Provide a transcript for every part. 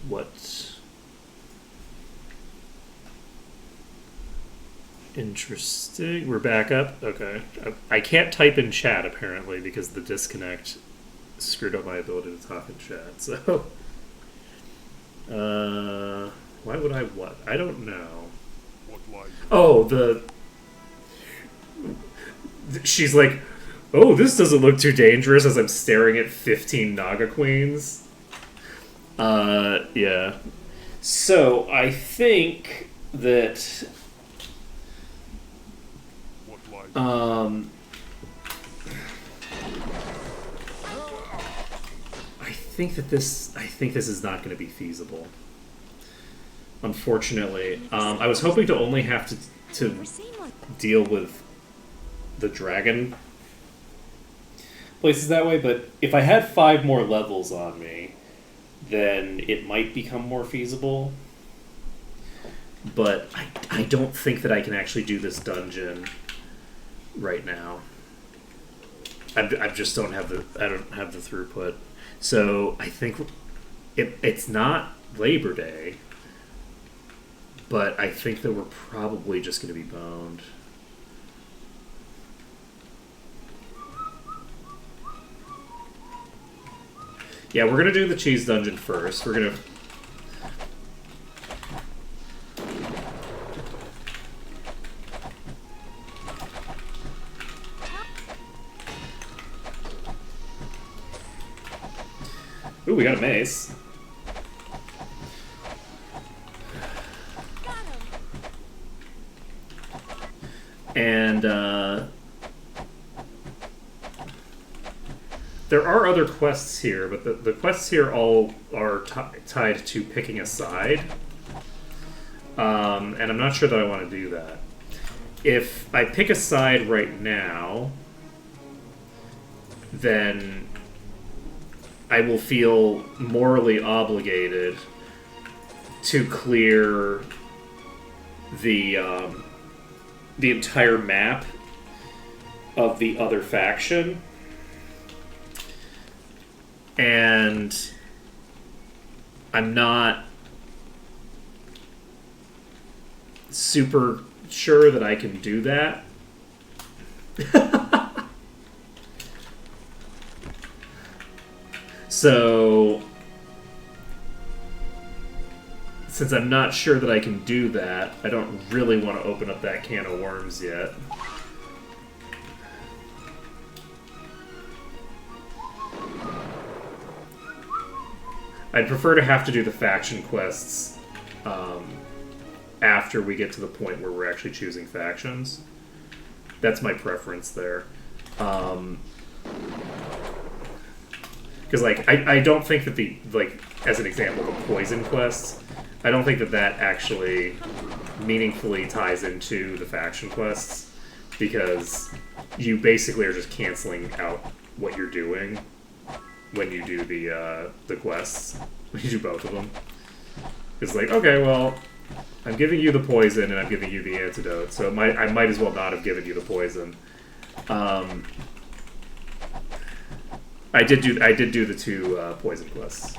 what... Interesting. We're back up? Okay. I can't type in chat, apparently, because the disconnect screwed up my ability to talk in chat, so... why would I what? I don't know. Oh, she's like, oh, this doesn't look too dangerous as I'm staring at 15 Naga Queens. Yeah. So, I think that... I think this is not going to be feasible. Unfortunately, I was hoping to only have to deal with the dragon places that way, but if I had 5 more levels on me, then it might become more feasible. But I don't think that I can actually do this dungeon right now. I just don't have the throughput. So I think it's not Labor Day, but I think that we're probably just going to be boned. Yeah, we're going to do the cheese dungeon first. We're going to... Ooh, we got a mace. And, there are other quests here, but the quests here all are tied to picking a side. And I'm not sure that I want to do that. If I pick a side right now, then I will feel morally obligated to clear the entire map of the other faction. And I'm not super sure that I can do that. So, since I'm not sure that I can do that, I don't really want to open up that can of worms yet. I'd prefer to have to do the faction quests after we get to the point where we're actually choosing factions. That's my preference there. Because, like, I don't think that the, like, as an example, the poison quests, I don't think that that actually meaningfully ties into the faction quests, because you basically are just canceling out what you're doing when you do the quests, when you do both of them. It's like, okay, well, I'm giving you the poison and I'm giving you the antidote, so I might as well not have given you the poison. I did do the 2 poison quests.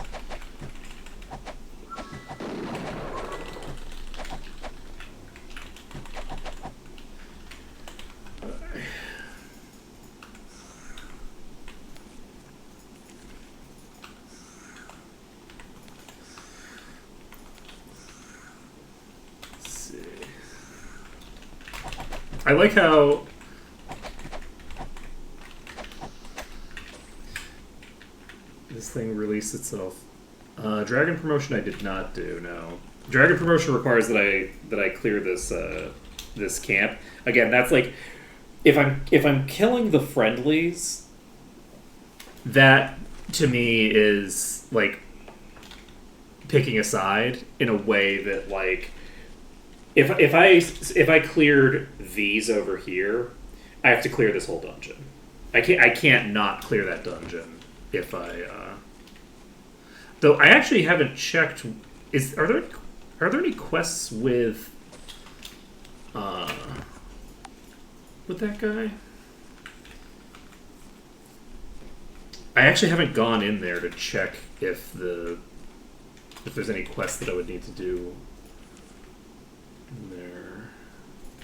I like how this thing released itself. Dragon promotion I did not do, no. Dragon promotion requires that I clear this this camp. Again, that's like if I'm killing the friendlies, that to me is like picking a side in a way that, like, if I cleared these over here, I have to clear this whole dungeon. I can't not clear that dungeon if I though I actually haven't checked. Are there any quests with that guy? I actually haven't gone in there to check if if there's any quests that I would need to do in there.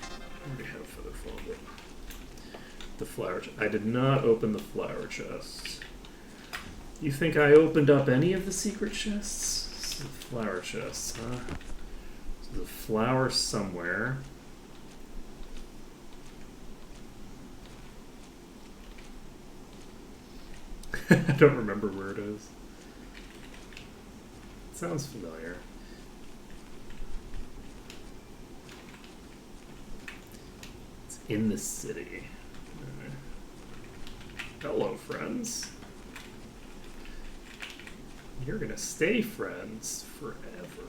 I already have Featherfall, but the flower chest. I did not open the flower chest. You think I opened up any of the secret chests? This is the flower chest, huh? There's a flower somewhere. I don't remember where it is. It sounds familiar. It's in the city. Hello, friends. You're gonna stay friends forever.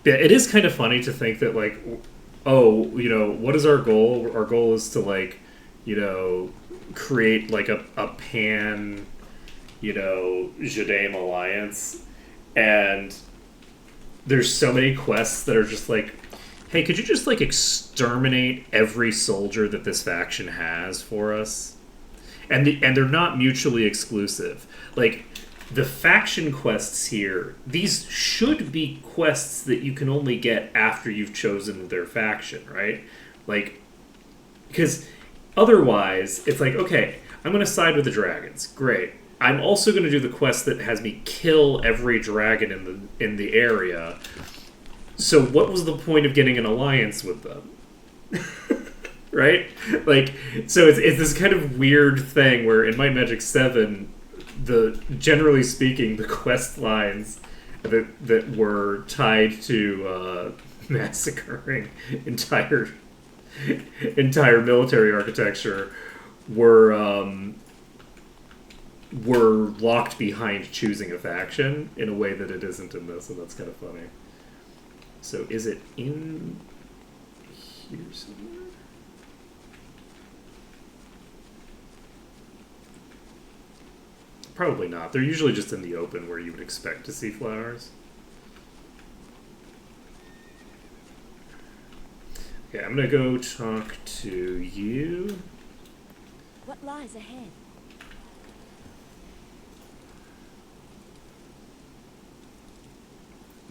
Yeah, it is kind of funny to think that, like, oh, you know, what is our goal? Our goal is to, like, you know, create, like, a pan, you know, Jadame alliance. And there's so many quests that are just like, hey, could you just, like, exterminate every soldier that this faction has for us? And they're not mutually exclusive. Like, the faction quests here, these should be quests that you can only get after you've chosen their faction, right? Like, because otherwise, it's like, okay, I'm going to side with the dragons. Great. I'm also going to do the quest that has me kill every dragon in the area. So what was the point of getting an alliance with them? Right? Like, so it's this kind of weird thing where in Might Magic 7, generally speaking, the quest lines that were tied to massacring entire military architecture were locked behind choosing a faction in a way that it isn't in this, and that's kind of funny. So is it in here somewhere? Probably not. They're usually just in the open where you would expect to see flowers. Okay, I'm gonna go talk to you. What lies ahead?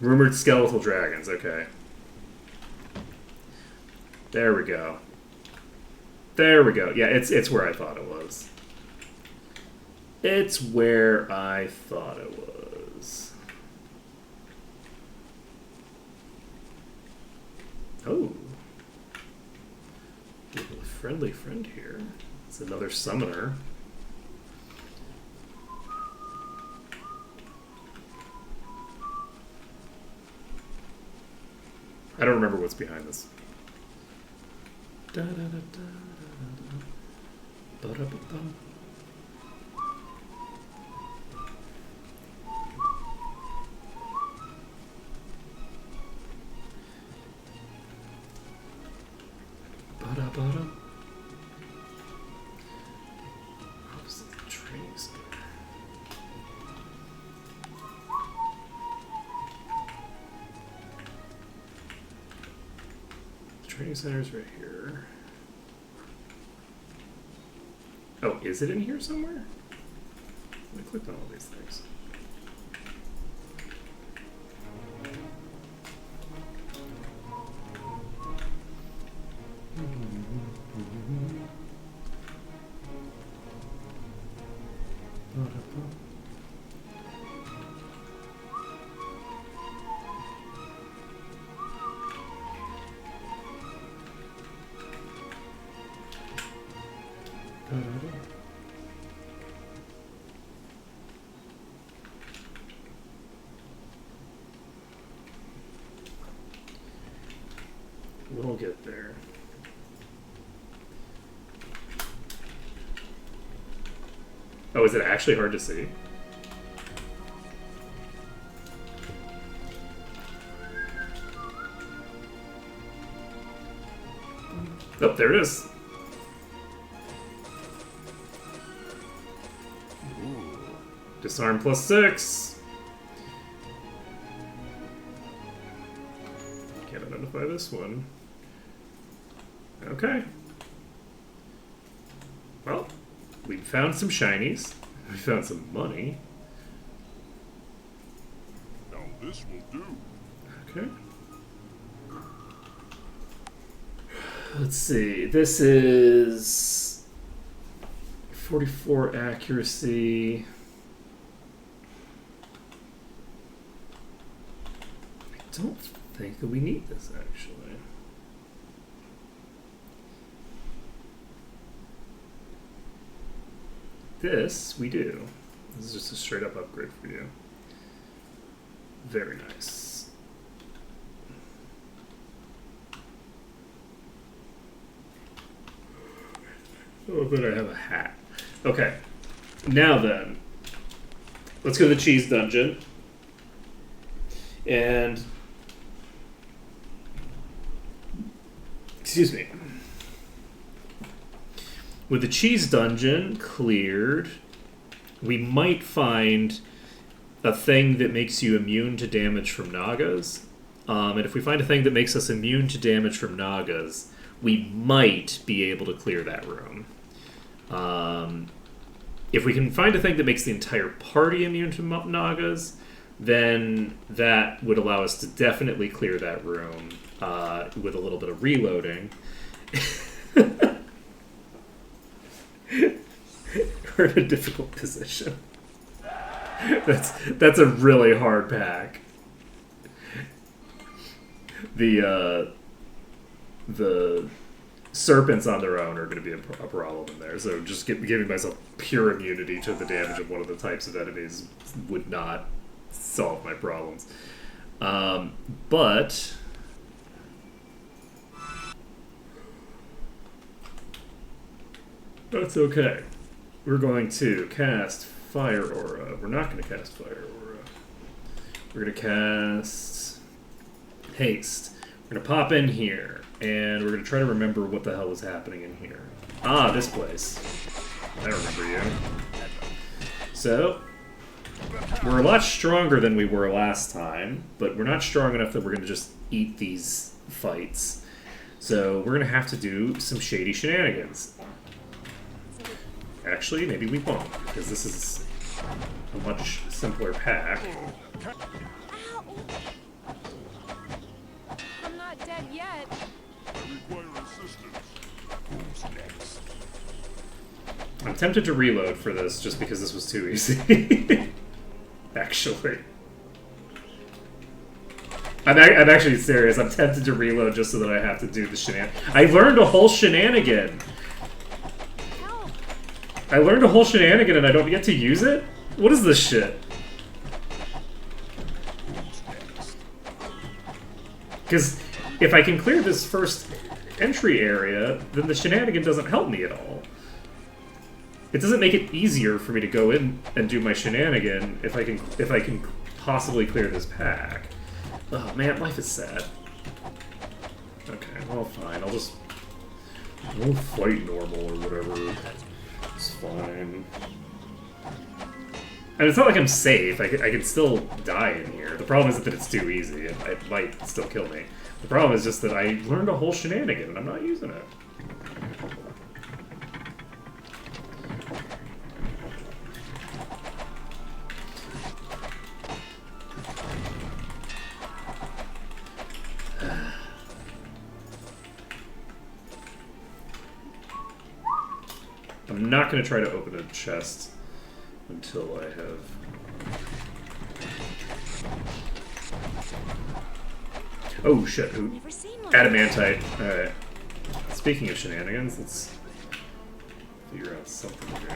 Rumored skeletal dragons, okay. There we go. There we go. Yeah, it's where I thought it was. It's where I thought it was. Oh. We have a friendly friend here. It's another summoner. I don't remember what's behind this. Da, da, da, da, da, da, da. Ba-da-ba-ba. Ba-da-ba-da. What's the training center? The training center's right here. Oh, is it in here somewhere? I clicked on all these things. We'll get there. Oh, is it actually hard to see? Oh, there it is. Ooh. Disarm +6. Can't identify this one. Okay. Well, we found some shinies. We found some money. Now this will do. Okay. Let's see. This is 44 accuracy. I don't think that we need this actually. This we do. This is just a straight up upgrade for you. Very nice. Oh, but I have a hat. Okay. Now then, let's go to the cheese dungeon. And excuse me. With the cheese dungeon cleared, we might find a thing that makes you immune to damage from Nagas. And if we find a thing that makes us immune to damage from Nagas, we might be able to clear that room. If we can find a thing that makes the entire party immune to Nagas, then that would allow us to definitely clear that room with a little bit of reloading. We're in a difficult position. That's a really hard pack. The serpents on their own are going to be a problem in there. So just giving myself pure immunity to the damage of one of the types of enemies would not solve my problems. But that's okay. We're going to cast Fire Aura. We're not going to cast Fire Aura. We're going to cast Haste. We're going to pop in here, and we're going to try to remember what the hell was happening in here. Ah, this place. I remember you. So, we're a lot stronger than we were last time, but we're not strong enough that we're going to just eat these fights. So, we're going to have to do some shady shenanigans. Actually, maybe we won't, because this is a much simpler pack. Ow! I'm not dead yet. I require assistance. Who's next? I'm tempted to reload for this just because this was too easy. Actually. I'm actually serious. I'm tempted to reload just so that I have to do the shenanigan. I learned a whole shenanigan! Help! I learned a whole shenanigan and I don't get to use it? What is this shit? Because if I can clear this first entry area, then the shenanigan doesn't help me at all. It doesn't make it easier for me to go in and do my shenanigan if I can possibly clear this pack. Oh man, life is sad. Okay, well fine, we'll fight normal or whatever. It's fine. And it's not like I'm safe. I can still die in here. The problem isn't that it's too easy. It might still kill me. The problem is just that I learned a whole shenanigan and I'm not using it. I'm not going to try to open a chest until I have... Oh shit, ooh. Never seen one. Adamantite. Alright. Speaking of shenanigans, let's figure out something to do.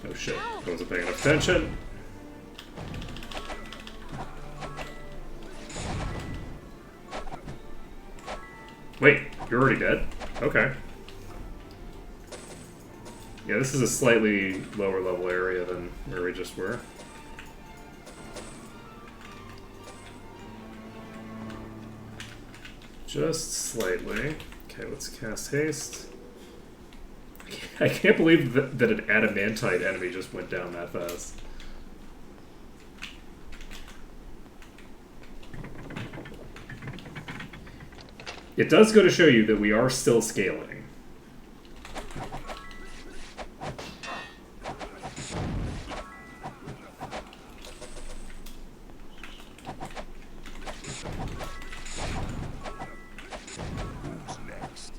Oh shit, I wasn't paying enough attention. Wait, you're already dead? Okay. Yeah, this is a slightly lower level area than where we just were. Just slightly. Okay, let's cast haste. I can't believe that an adamantite enemy just went down that fast. It does go to show you that we are still scaling. Who's next?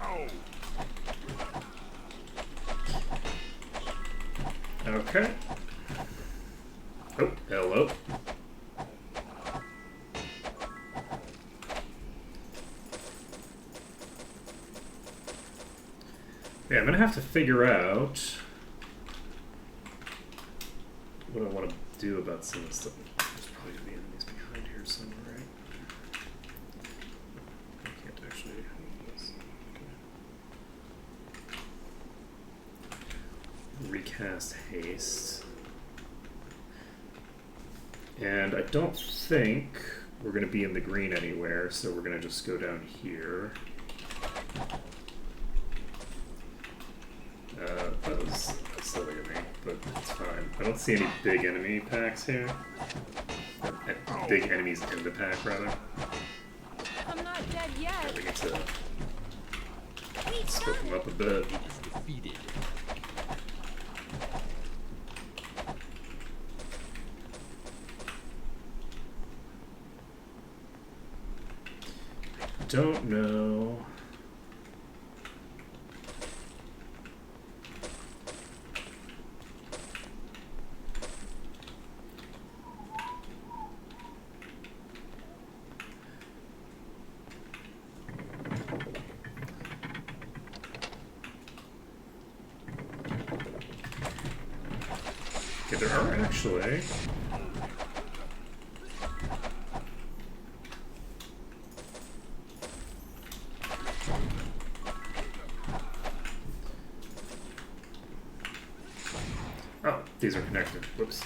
Ow! Okay. Oh, hello. Yeah, I'm gonna have to figure out what I want to do about some of this stuff. There's probably gonna be enemies behind here somewhere, right? I can't actually hold this. Okay. Recast haste. And I don't think we're going to be in the green anywhere, so we're going to just go down here. That was silly of me, but it's fine. I don't see any big enemy packs here. Big enemies in the pack, rather. I'm not dead yet. We need to split them up a bit. Defeated. Don't know. Okay, there are actually. Oh, these are connected. Whoops.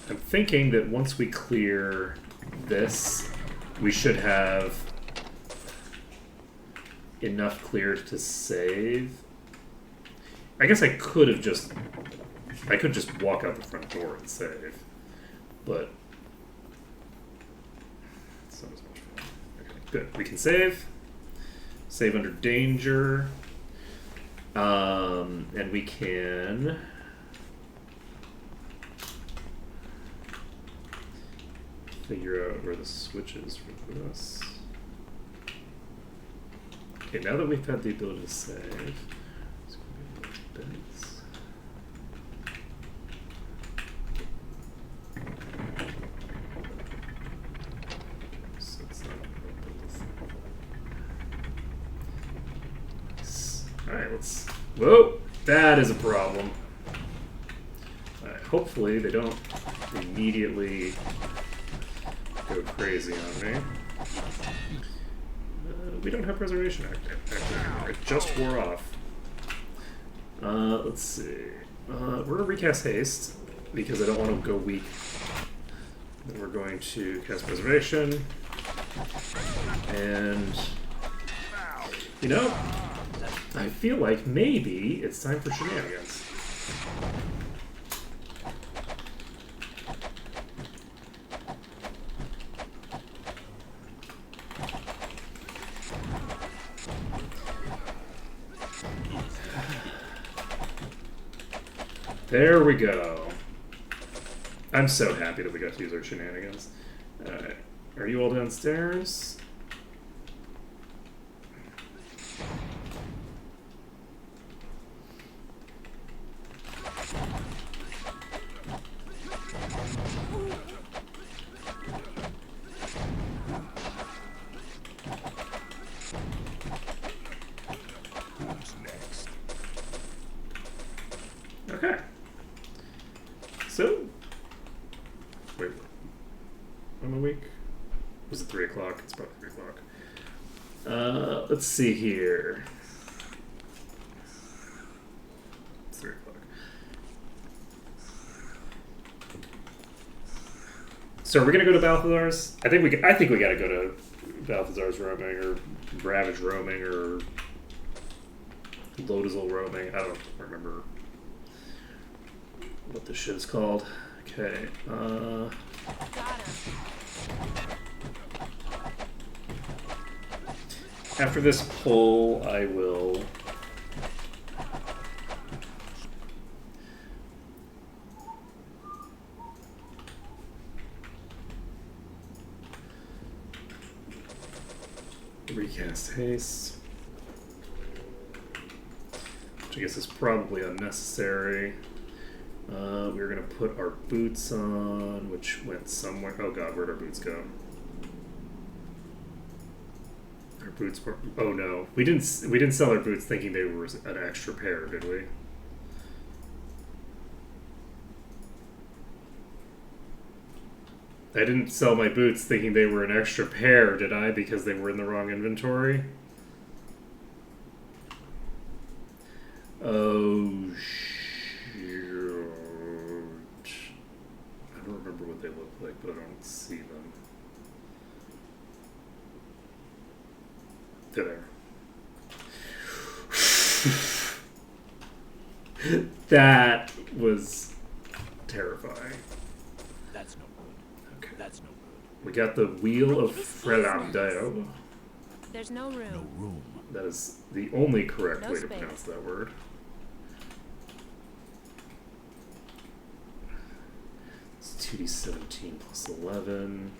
I'm thinking that once we clear this, we should have enough cleared to save. I guess I could just walk out the front door and save, but it's not as much fun. Okay, good. We can save. Save under danger. And we can figure out where the switch is for this. Okay, now that we've had the ability to save, it's going to be a little bits. So it's not Alright, let's. Whoa! That is a problem. Hopefully, they don't immediately go crazy on me. We don't have preservation active. It just wore off. Let's see. We're going to recast haste because I don't want to go weak. Then we're going to cast preservation. And, you know, I feel like maybe it's time for shenanigans. There we go. I'm so happy that we got to use our shenanigans. Alright. Are you all downstairs? Who's next? Okay. So, wait, I'm awake. Was it 3 o'clock? It's probably 3 o'clock. Let's see here. It's 3 o'clock. So are we gonna go to Balthazar's? I think we gotta go to Balthazar's roaming or Ravage roaming or Lodazel roaming. I don't remember what this shit's called. Okay. Got her. After this pull, I will. Recast haste, which I guess is probably unnecessary. We're gonna put our boots on, which went somewhere. Oh god, where'd our boots go? Our boots were. Oh no, we didn't sell our boots thinking they were an extra pair, did we? I didn't sell my boots thinking they were an extra pair, did I? Because they were in the wrong inventory? Oh, shoot. I don't remember what they look like, but I don't see them. They're there. That was terrifying. That's no good. Okay. That's no good. We got the Wheel of Frelandeo. There's no room. No room. That is the only correct No way to space. pronounce that word. It's 2d17 plus 11.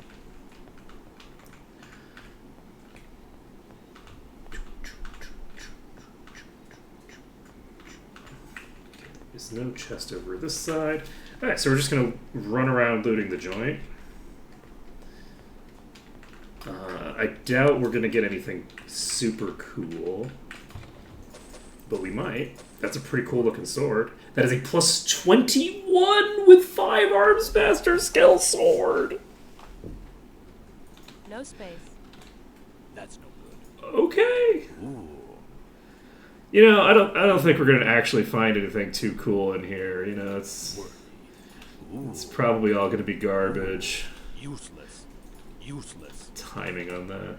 There's no chest over this side. Alright, so we're just going to run around looting the joint. I doubt we're going to get anything super cool. But we might. That's a pretty cool looking sword. That is a plus 21 with 5 arms master skill sword. No space. That's no good. Okay. Ooh. You know, I don't think we're going to actually find anything too cool in here. You know, it's probably all going to be garbage. Useless. Useless. Timing on that.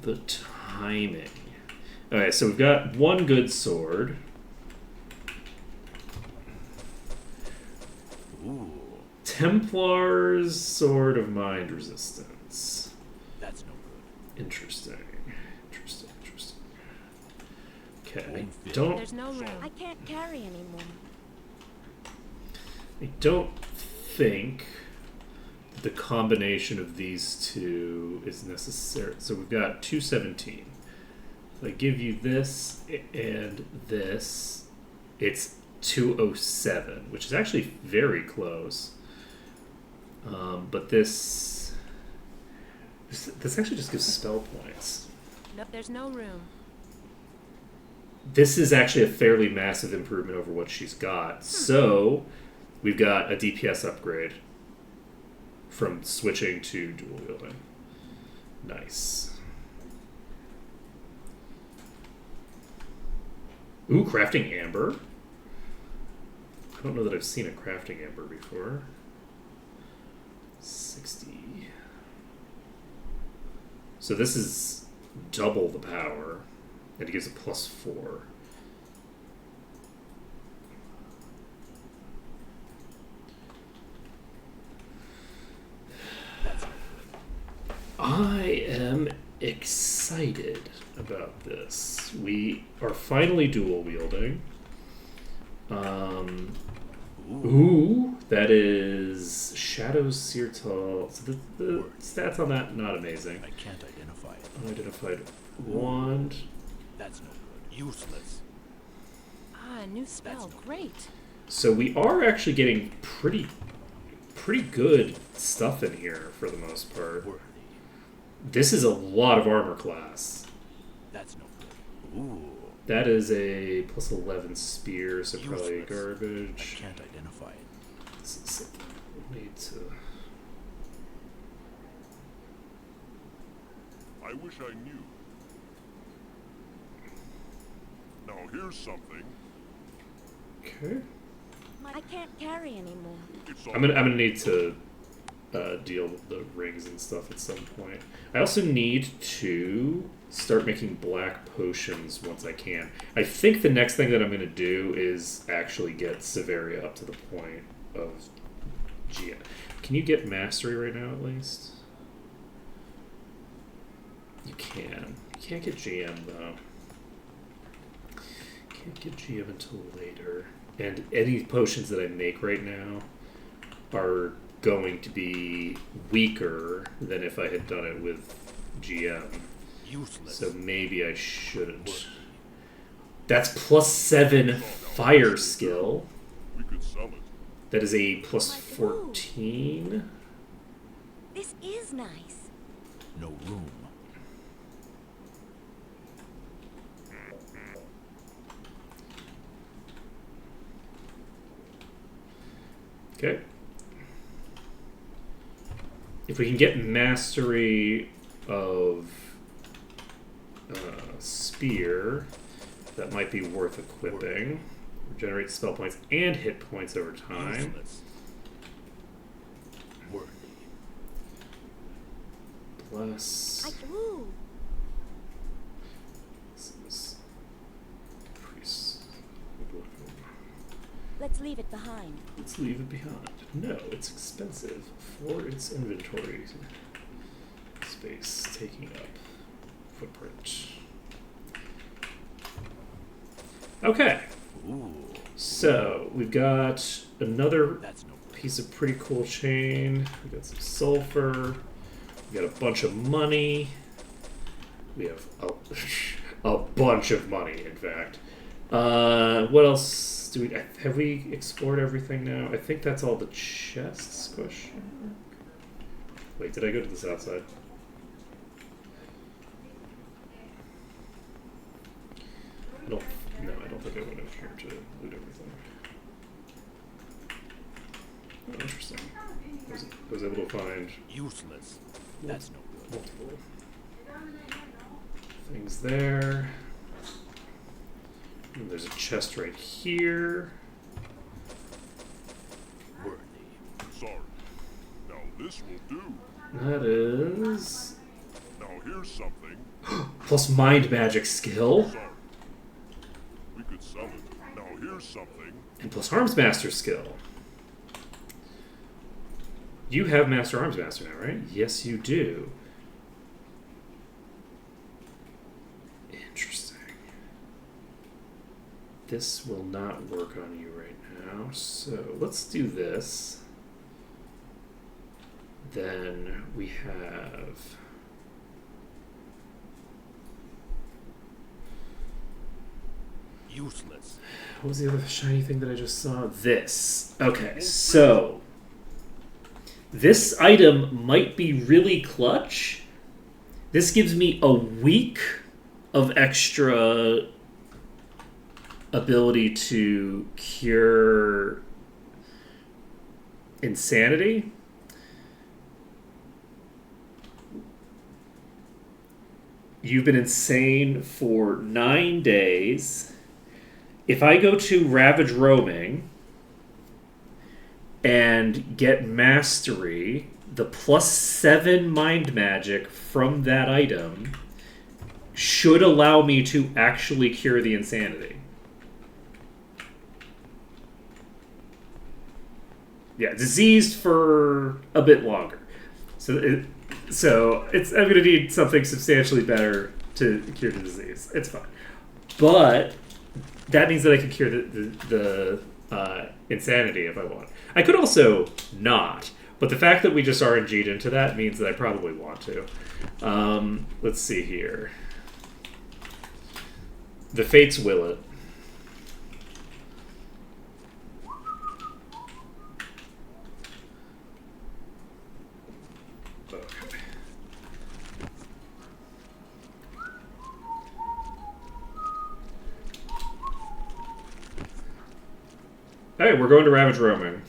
The timing. Alright, so we've got one good sword. Ooh. Templar's Sword of Mind Resistance. That's no good. Interesting. Interesting. Okay, Won't fit. There's no room. I can't carry anymore. I don't think the combination of these two is necessary. So we've got 217. If I give you this and this, it's 207, which is actually very close. But this actually just gives spell points. No, there's no room. This is actually a fairly massive improvement over what she's got. So we've got a DPS upgrade from switching to dual wielding. Nice. Ooh, crafting amber. I don't know that I've seen a crafting amber before. 60. So this is double the power, and it gives a plus 4. I am excited about this. We are finally dual wielding. Ooh, that is Shadow Seartall. So the stats on that, not amazing. I can't identify it. Unidentified wand. That's no good. Useless. Ah, new spell. Great. So we are actually getting pretty good stuff in here for the most part. Worthy. This is a lot of armor class. That's no good. Ooh. That is a plus 11 spear, so probably Useless. garbage. I can't identify it. So we'll need to. I wish I knew. Now here's something. Okay. I can't carry anymore. It's I'm gonna need to deal with the rings and stuff at some point. I also need to start making black potions once I can. I think the next thing that I'm going to do is actually get Severia up to the point of GM. Can you get mastery right now at least? You can. You can't get GM though. Can't get GM until later. And any potions that I make right now are going to be weaker than if I had done it with GM. Useless. So maybe I shouldn't. That's +7 fire skill. We could sell it. That is a +14. This is nice. No room. Okay. If we can get mastery of spear, that might be worth equipping. Regenerate spell points and hit points over time. Useless. Worthy. Plus. Ooh. This is priest. Let's leave it behind. Let's leave it behind. No, it's expensive for its inventory space, taking up footprint. Okay, Ooh. so we've got another That's no good. piece of pretty cool chain. We got some sulfur. We got a bunch of money. We have a bunch of money, in fact. What else do we have? We explored everything now? I think that's all the chests. Question mark. Wait, did I go to the south side? No, I don't think I went in here to loot everything. Oh, interesting. I was able to find Useless. That's no good. multiple things there. And there's a chest right here. Worthy. Sorry. Now this will do. That is Now here's something. plus mind magic skill Sorry. We could sell it. Now here's something. and plus arms master skill. You have master arms master now, right? Yes, you do. Interesting. This will not work on you right now, so let's do this. Then we have Useless. what was the other shiny thing that I just saw? This. Okay, so this item might be really clutch. This gives me a week of extra ability to cure insanity. You've been insane for 9 days. If I go to Ravage Roaming and get mastery, the +7 mind magic from that item should allow me to actually cure the insanity. Yeah, diseased for a bit longer. So it's I'm gonna need something substantially better to cure the disease. It's fine, but that means that I can cure the insanity if I want. I could also not, but the fact that we just RNG'd into that means that I probably want to. Let's see here. The Fates will it. Okay. Hey, we're going to Ravage Roaming.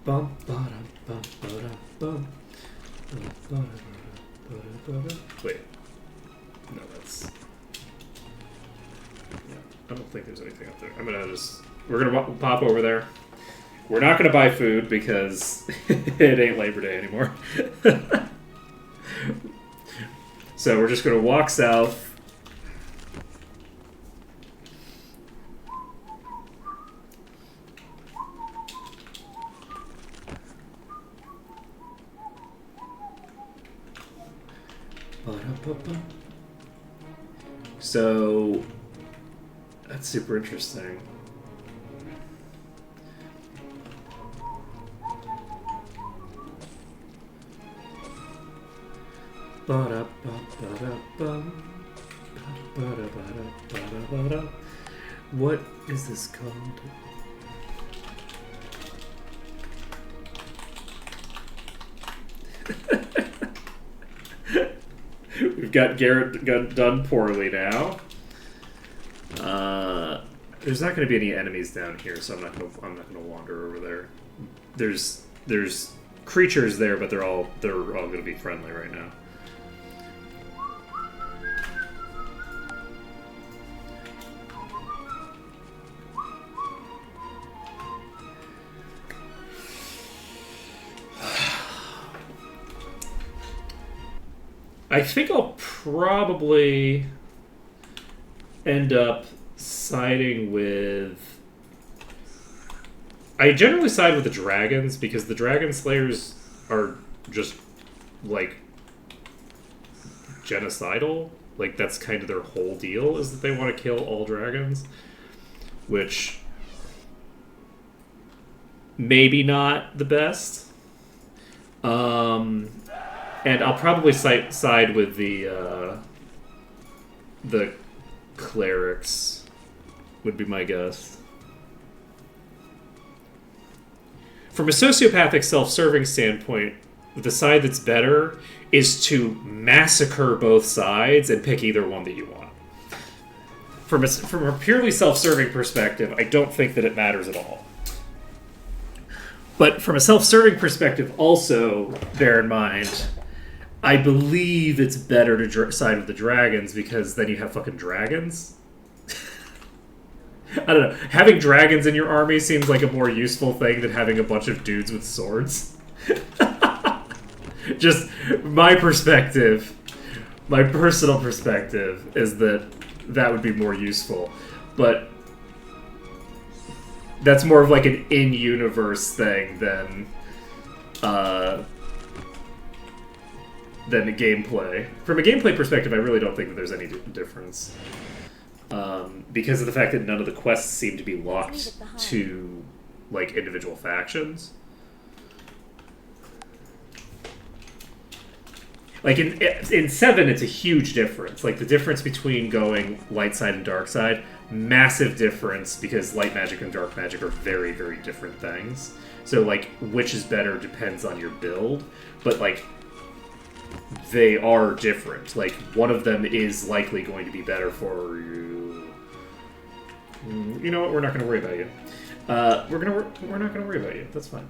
Bum, ba-dum, bum, ba-dum, bum. Wait. No, that's... Yeah, I don't think there's anything up there. I'm gonna just... We're gonna pop over there. We're not going to buy food because it ain't Labor Day anymore. So we're just going to walk south. So that's super interesting. What is this called? We've got Garrote done poorly now. There's not going to be any enemies down here, so I'm not going to wander over there. There's creatures there, but they're all going to be friendly right now. I think I'll probably end up siding with... I generally side with the dragons, because the dragon slayers are just, like, genocidal. Like, that's kind of their whole deal, is that they want to kill all dragons. Which... maybe not the best. And I'll probably side with the clerics, would be my guess. From a sociopathic self-serving standpoint, the side that's better is to massacre both sides and pick either one that you want. From a purely self-serving perspective, I don't think that it matters at all. But from a self-serving perspective, also, bear in mind, I believe it's better to side with the dragons, because then you have fucking dragons. I don't know. Having dragons in your army seems like a more useful thing than having a bunch of dudes with swords. Just my perspective, my personal perspective, is that that would be more useful. But that's more of like an in-universe thing than a gameplay. From a gameplay perspective, I really don't think that there's any difference. Because of the fact that none of the quests seem to be locked to, like, individual factions. Like, in 7, it's a huge difference. Like, the difference between going light side and dark side, massive difference, because light magic and dark magic are very, very different things. So, like, which is better depends on your build. But, like, they are different. Like, one of them is likely going to be better for you. You know what? We're not going to worry about you. We're not going to worry about you. That's fine.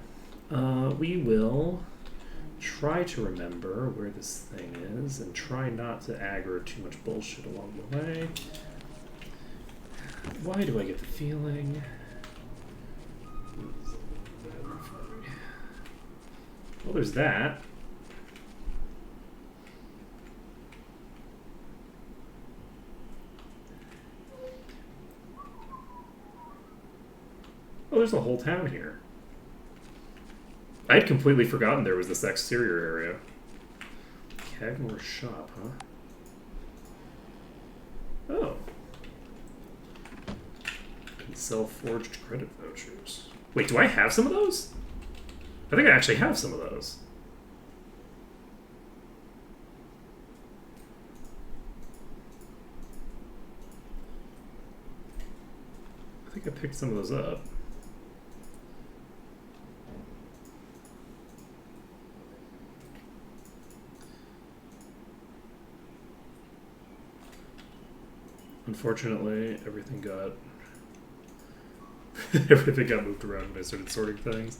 We will try to remember where this thing is and try not to aggro too much bullshit along the way. Why do I get the feeling? Well, there's that. Oh, there's a whole town here. I'd completely forgotten there was this exterior area. Cagmore shop, huh? Oh. Can sell forged credit vouchers. Wait, do I have some of those? I think I actually have some of those. I think I picked some of those up. Unfortunately, everything got moved around when I started sorting things.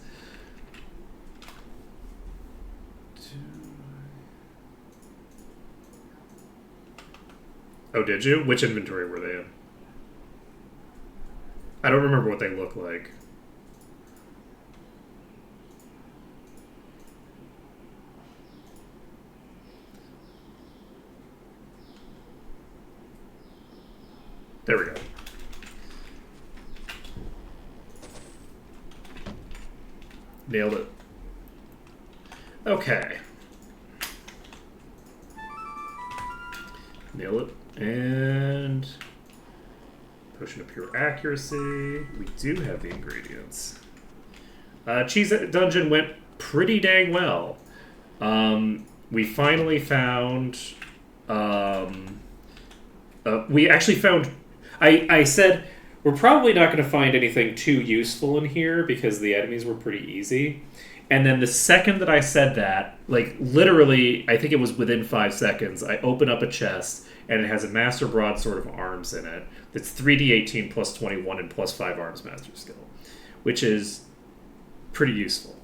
Oh, did you? Which inventory were they in? I don't remember what they look like. There we go. Nailed it. Okay. Nail it. And potion of pure accuracy. We do have the ingredients. Cheese Dungeon went pretty dang well. We finally found... we actually found... I said, we're probably not going to find anything too useful in here because the enemies were pretty easy. And then the second that I said that, like, literally, I think it was within 5 seconds, I open up a chest, and it has a Master Broadsword of Arms in it. That's 3d18 plus 21 and plus 5 Arms Master skill, which is pretty useful.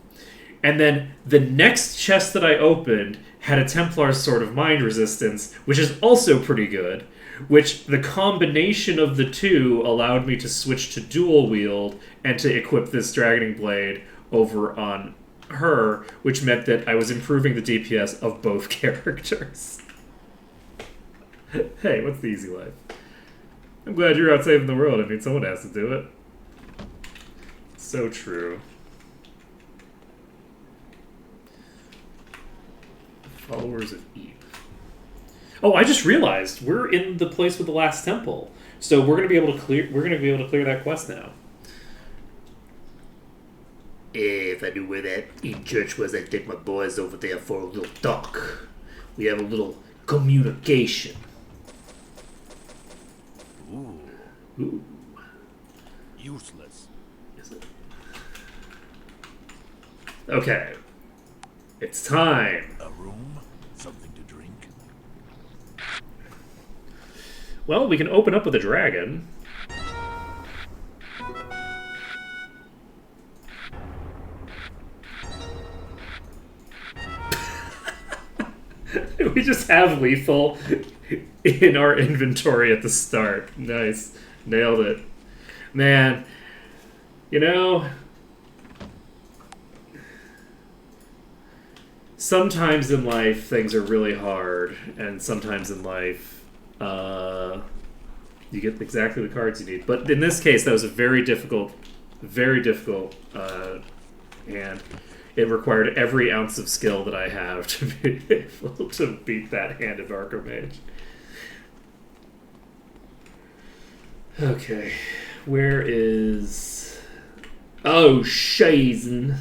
And then the next chest that I opened had a Templar's Sword of Mind Resistance, which is also pretty good, which the combination of the two allowed me to switch to dual wield and to equip this Dragoning Blade over on her, which meant that I was improving the DPS of both characters. Hey, what's the easy life? I'm glad you're out saving the world. I mean, someone has to do it. So true. Followers of Eve. Oh, I just realized we're in the place with the last temple, so we're gonna be able to clear. We're gonna be able to clear that quest now. If I knew where that Eve church was, I'd take my boys over there for a little talk. We have a little communication. Ooh. Ooh. Useless. Is it? Okay. It's time. A room? Something to drink? Well, we can open up with a dragon. We just have lethal in our inventory at the start. Nice. Nailed it. Man, you know, sometimes in life things are really hard, and sometimes in life you get exactly the cards you need. But in this case, that was a very difficult hand. It required every ounce of skill that I have to be able to beat that hand of Archimage. Okay, where is... Oh, Shazen.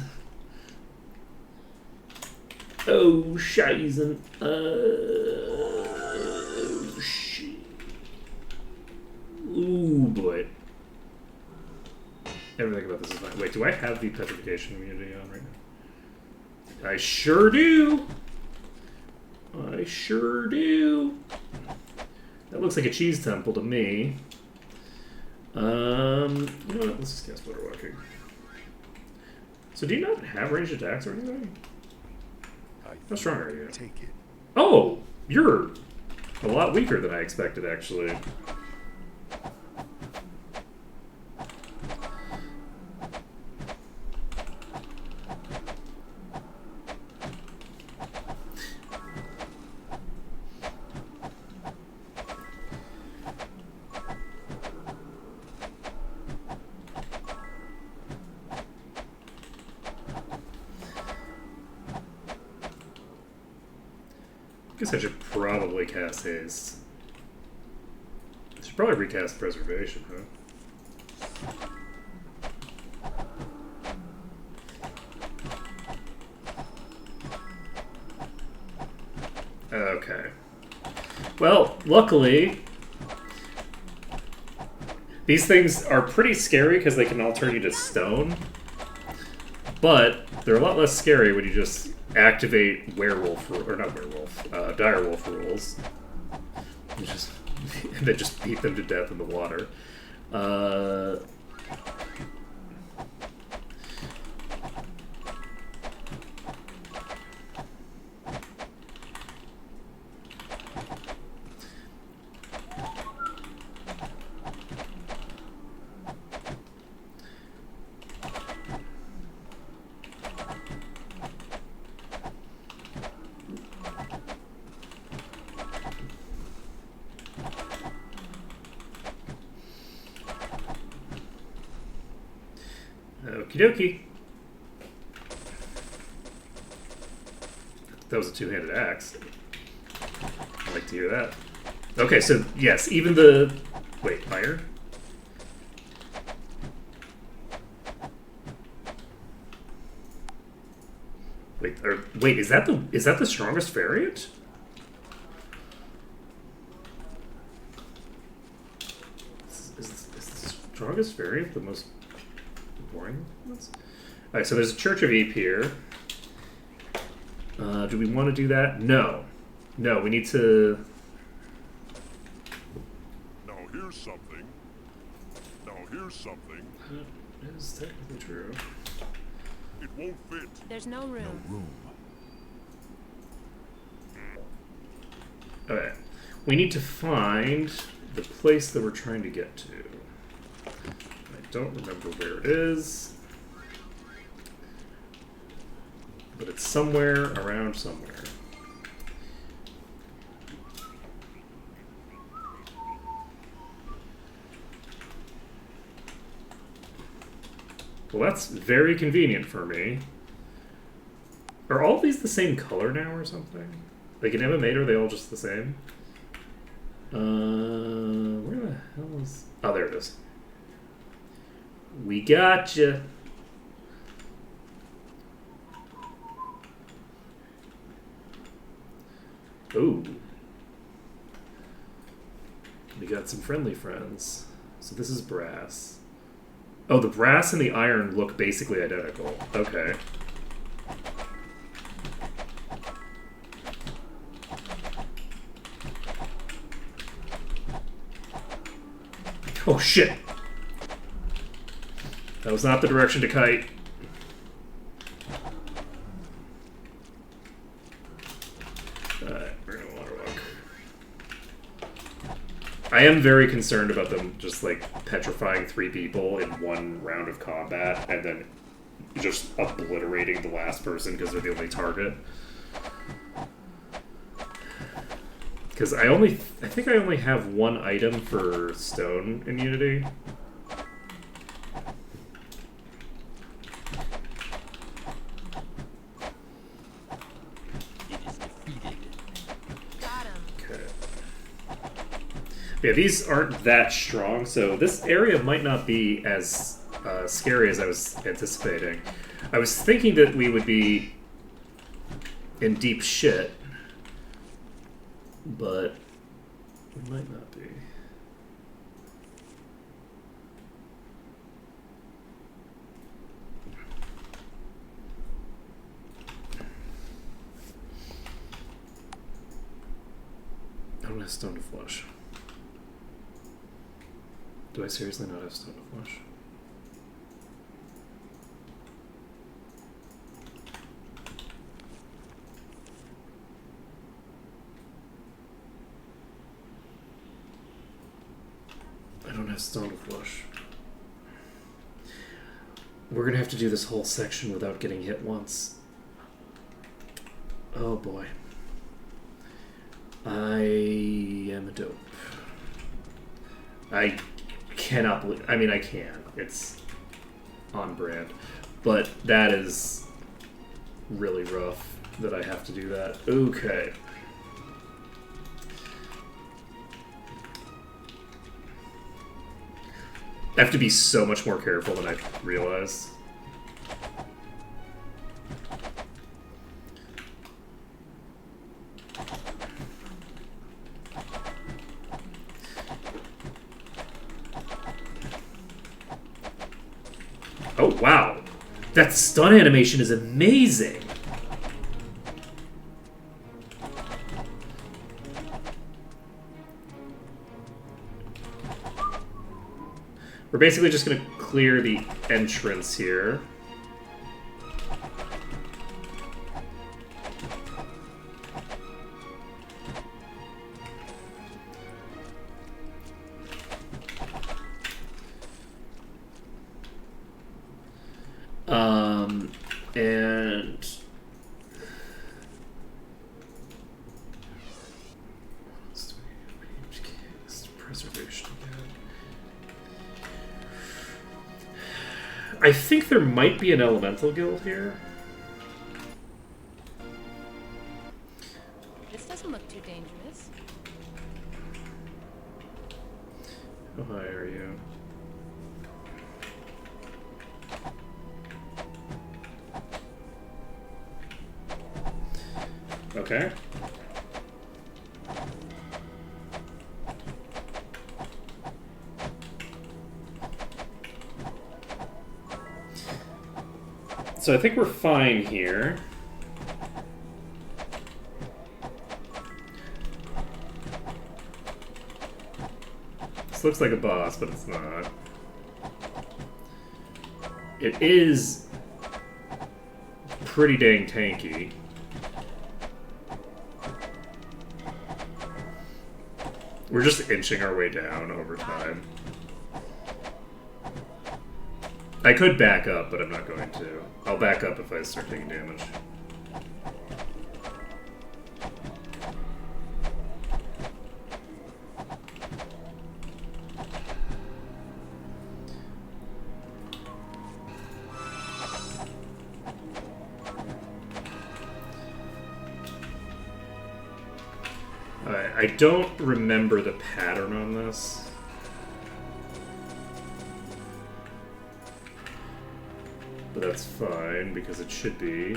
Oh, Shazen. Ooh, boy. Everything about this is fine. Wait, do I have the petrification immunity on right now? I sure do. I sure do. That looks like a cheese temple to me. You know what? Let's just cast Water Walking. So do you not have ranged attacks or anything? How strong are you? Take it. Oh, you're a lot weaker than I expected, actually. I guess I should probably cast Haste. I should probably recast Preservation, huh? Okay. Well, luckily, these things are pretty scary because they can all turn you to stone. But they're a lot less scary when you just activate werewolf, or not werewolf, direwolf rules. You just, and then just beat them to death in the water. Okie dokie. That was a two-handed axe. I like to hear that. Okay, so yes, even the... Wait, iron? Wait, is that the strongest variant? Is the strongest variant the most boring ones? Alright, so there's a Church of Ape here. Do we want to do that? No. No, we need to... Now here's something. Now here's something. That is technically true. It won't fit. There's no No room. room. Okay. We need to find the place that we're trying to get to. I don't remember where it is. But it's somewhere around somewhere. Well, that's very convenient for me. Are all these the same color now or something? Like in MMA, are they all just the same? Where the hell is... Oh, there it is. We gotcha. Ooh. We got some friendly friends. So this is brass. Oh, the brass and the iron look basically identical. Okay. Oh shit! That was not the direction to kite. Alright, we're gonna water walk. I am very concerned about them just like petrifying 3 people in one round of combat and then just obliterating the last person because they're the only target. Because I think I only have 1 item for stone immunity. It is defeated. Got him. Okay. Yeah, these aren't that strong, so this area might not be as scary as I was anticipating. I was thinking that we would be in deep shit, but we might not be. I don't have stone to flush. Do I seriously not have stone to flush? I don't have stone to flush. We're gonna have to do this whole section without getting hit once. Oh boy. I am a dope. I cannot believe... I mean, I can. It's on brand. But that is really rough that I have to do that. Okay. I have to be so much more careful than I realized. Oh, wow. That stun animation is amazing. We're basically just going to clear the entrance here. And preservation again. I think there might be an elemental guild here. This doesn't look too dangerous. How high are you? Okay. So I think we're fine here. This looks like a boss, but it's not. It is pretty dang tanky. We're just inching our way down over time. I could back up, but I'm not going to. I'll back up if I start taking damage. I don't remember the pattern on this. But that's fine, because it should be.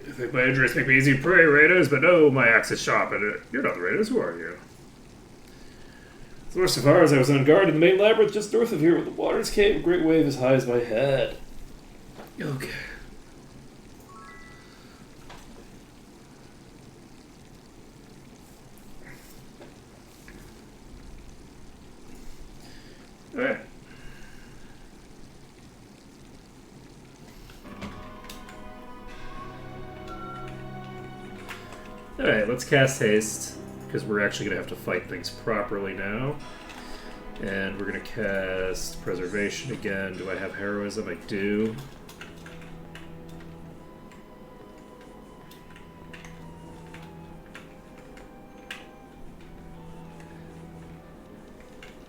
You think my injuries make me easy prey, raiders? But no, my axe is sharp, and you're not the raiders. Who are you? So far as I was on guard in the main labyrinth just north of here, when the waters came, a great wave as high as my head. Okay. Alright. Alright, let's cast haste, because we're actually going to have to fight things properly now. And we're going to cast preservation again. Do I have heroism? I do.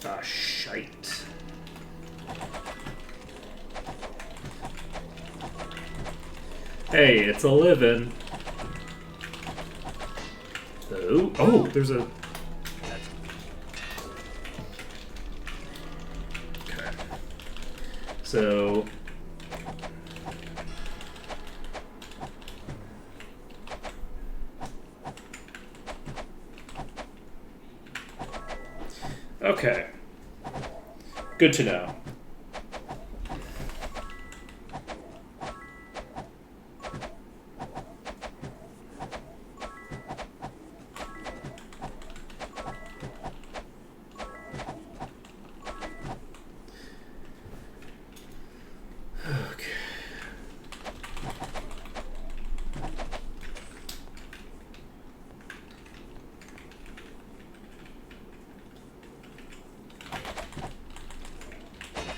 Ah, shite. Hey, it's a living. Oh, there's a... Okay. So... Okay. Good to know. Okay.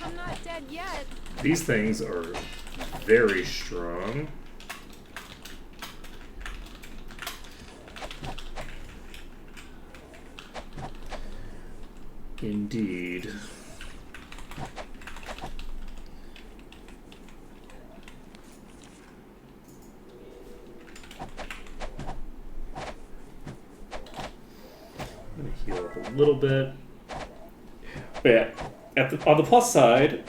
I'm not dead yet. These things are very strong. Indeed. I'm gonna heal up a little bit. But yeah, on the plus side,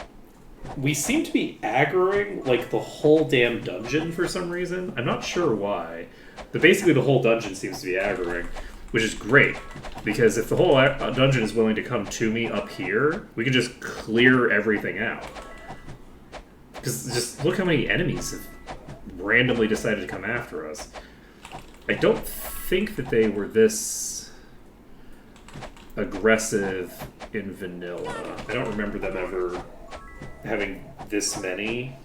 we seem to be aggroing like the whole damn dungeon for some reason. I'm not sure why, but basically the whole dungeon seems to be aggroing, which is great, because if the whole dungeon is willing to come to me up here, we can just clear everything out. Because just look how many enemies have randomly decided to come after us. I don't think that they were this aggressive in vanilla. I don't remember them ever having this many,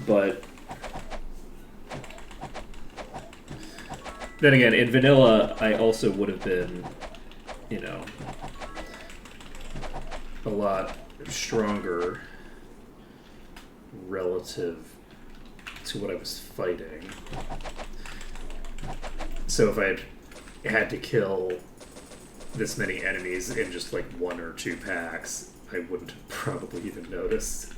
but then again, in vanilla, I also would have been, you know, a lot stronger relative to what I was fighting. So if I had had to kill this many enemies in just like 1 or 2 packs, I wouldn't have probably even noticed.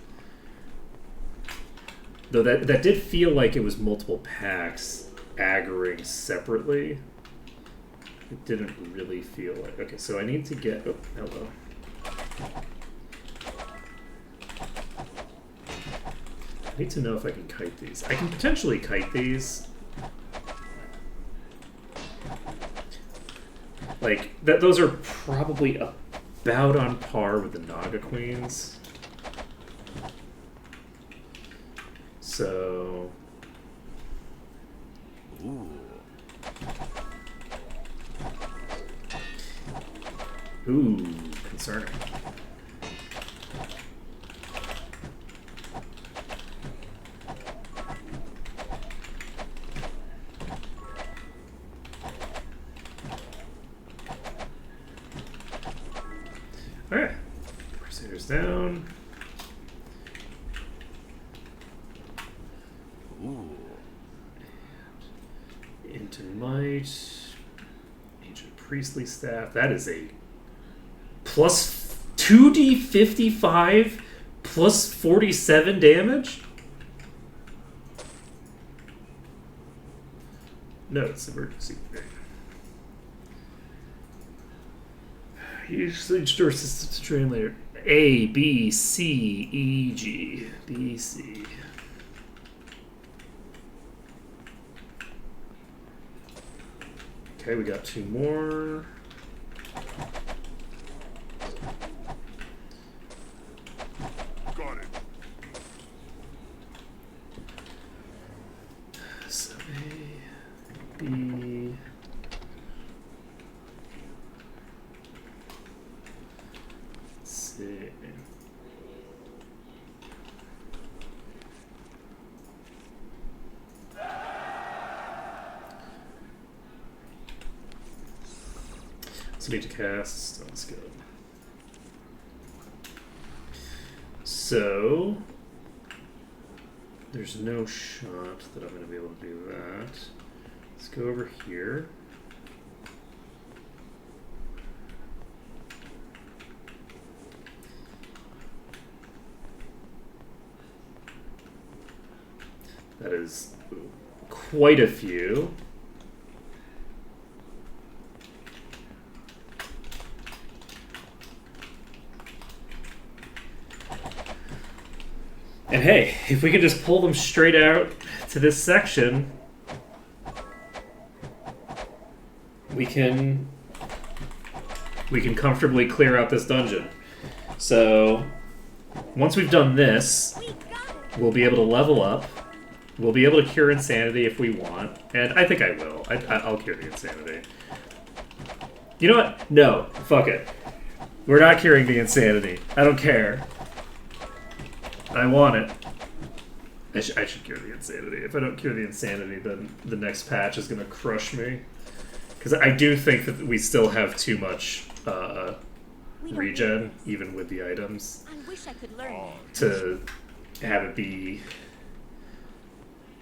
Though that did feel like it was multiple packs aggroing separately. It didn't really feel like... Okay, so I need to get... Oh, hello. I need to know if I can kite these. I can potentially kite these. Like, those are probably about on par with the Naga Queens. So... Ooh. Ooh, concerning. Alright. Crusaders down. Ooh. Into Might. Ancient Priestly Staff. That is a plus 2d55 plus 47 damage? No, it's emergency. Usually store assistance to train later. A, B, C, E, G. B, C. Okay, we got 2 more. Got it. So A, B. C. So need to cast. Let's go. So there's no shot that I'm going to be able to do that. Let's go over here. That is quite a few. And hey, if we could just pull them straight out to this section, we can comfortably clear out this dungeon. So once we've done this, we'll be able to level up. We'll be able to cure insanity if we want, and I think I will. I'll cure the insanity. You know what? No, fuck it. We're not curing the insanity. I don't care. I want it. I should cure the insanity. If I don't cure the insanity, then the next patch is going to crush me. Because I do think that we still have too much regen, even with the items, I wish I could learn. to have it be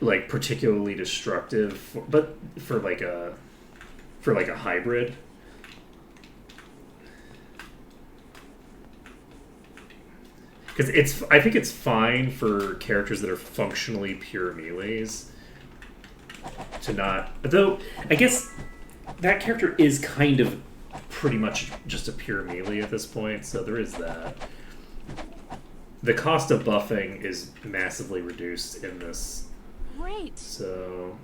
like particularly destructive, but for like a hybrid. Because I think it's fine for characters that are functionally pure melees to not. Though I guess that character is kind of pretty much just a pure melee at this point, so there is that. The cost of buffing is massively reduced in this. Great. So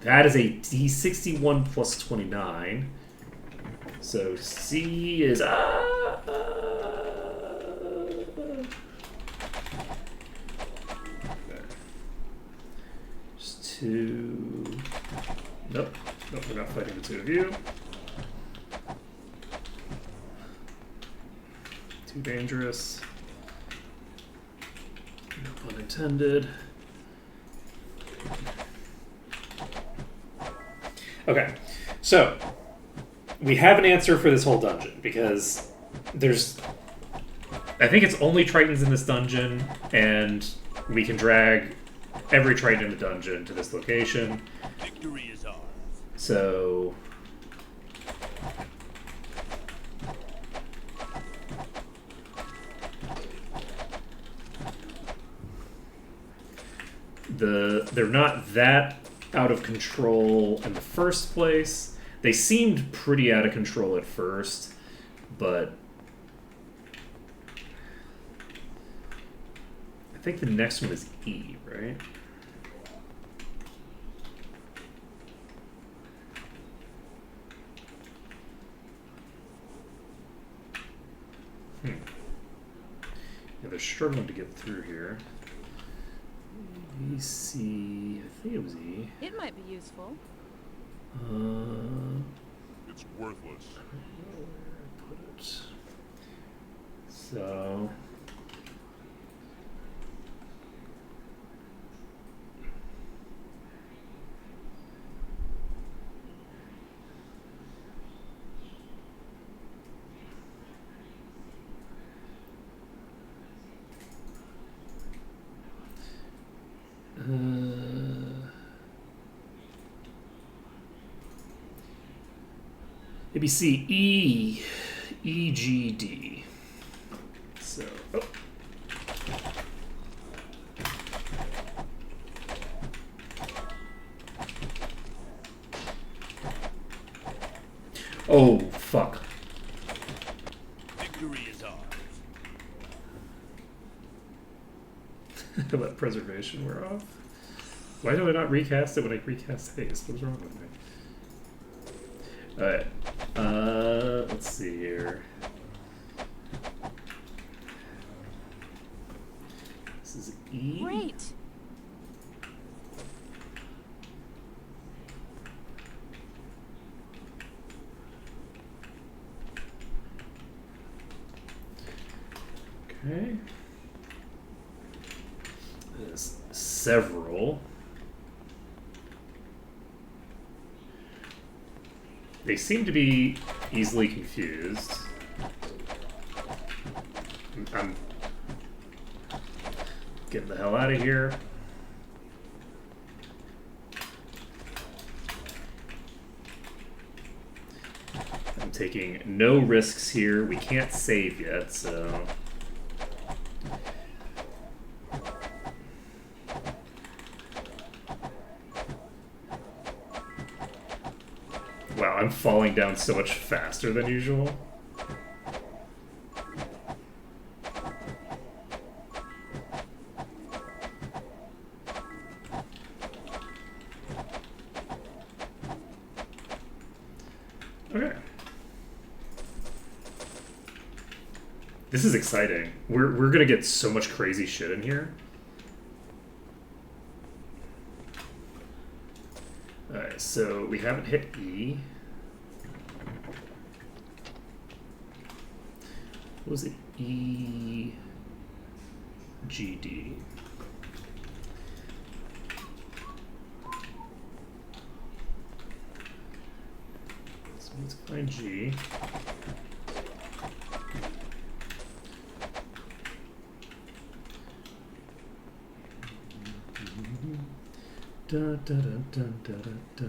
that is a D61 plus 29. So C is just 2. Nope, we're not fighting the 2 of you. Too dangerous. No pun intended. Okay, so we have an answer for this whole dungeon because I think it's only Tritons in this dungeon, and we can drag every Triton in the dungeon to this location. Victory is ours. So they're not that out of control in the first place. They seemed pretty out of control at first, but I think the next one is E, right? Yeah, they're struggling to get through here. E, C, I think it was E. It might be useful. It's worthless. Put it. So. Maybe C, E, E, G, D. So, oh. Oh, fuck. Victory is ours. Let preservation wear off. Why do I not recast it when I recast haste? What's wrong with me? Alright. Let's see here. This is E. Great. Okay. There's several. They seem to be easily confused. I'm getting the hell out of here. I'm taking no risks here. We can't save yet, so... Wow, I'm falling down so much faster than usual. Okay. This is exciting. We're gonna get so much crazy shit in here. Alright, so we haven't hit E. What was it? E, G, D. So let's find G. Da, da, da, da, da, da, da,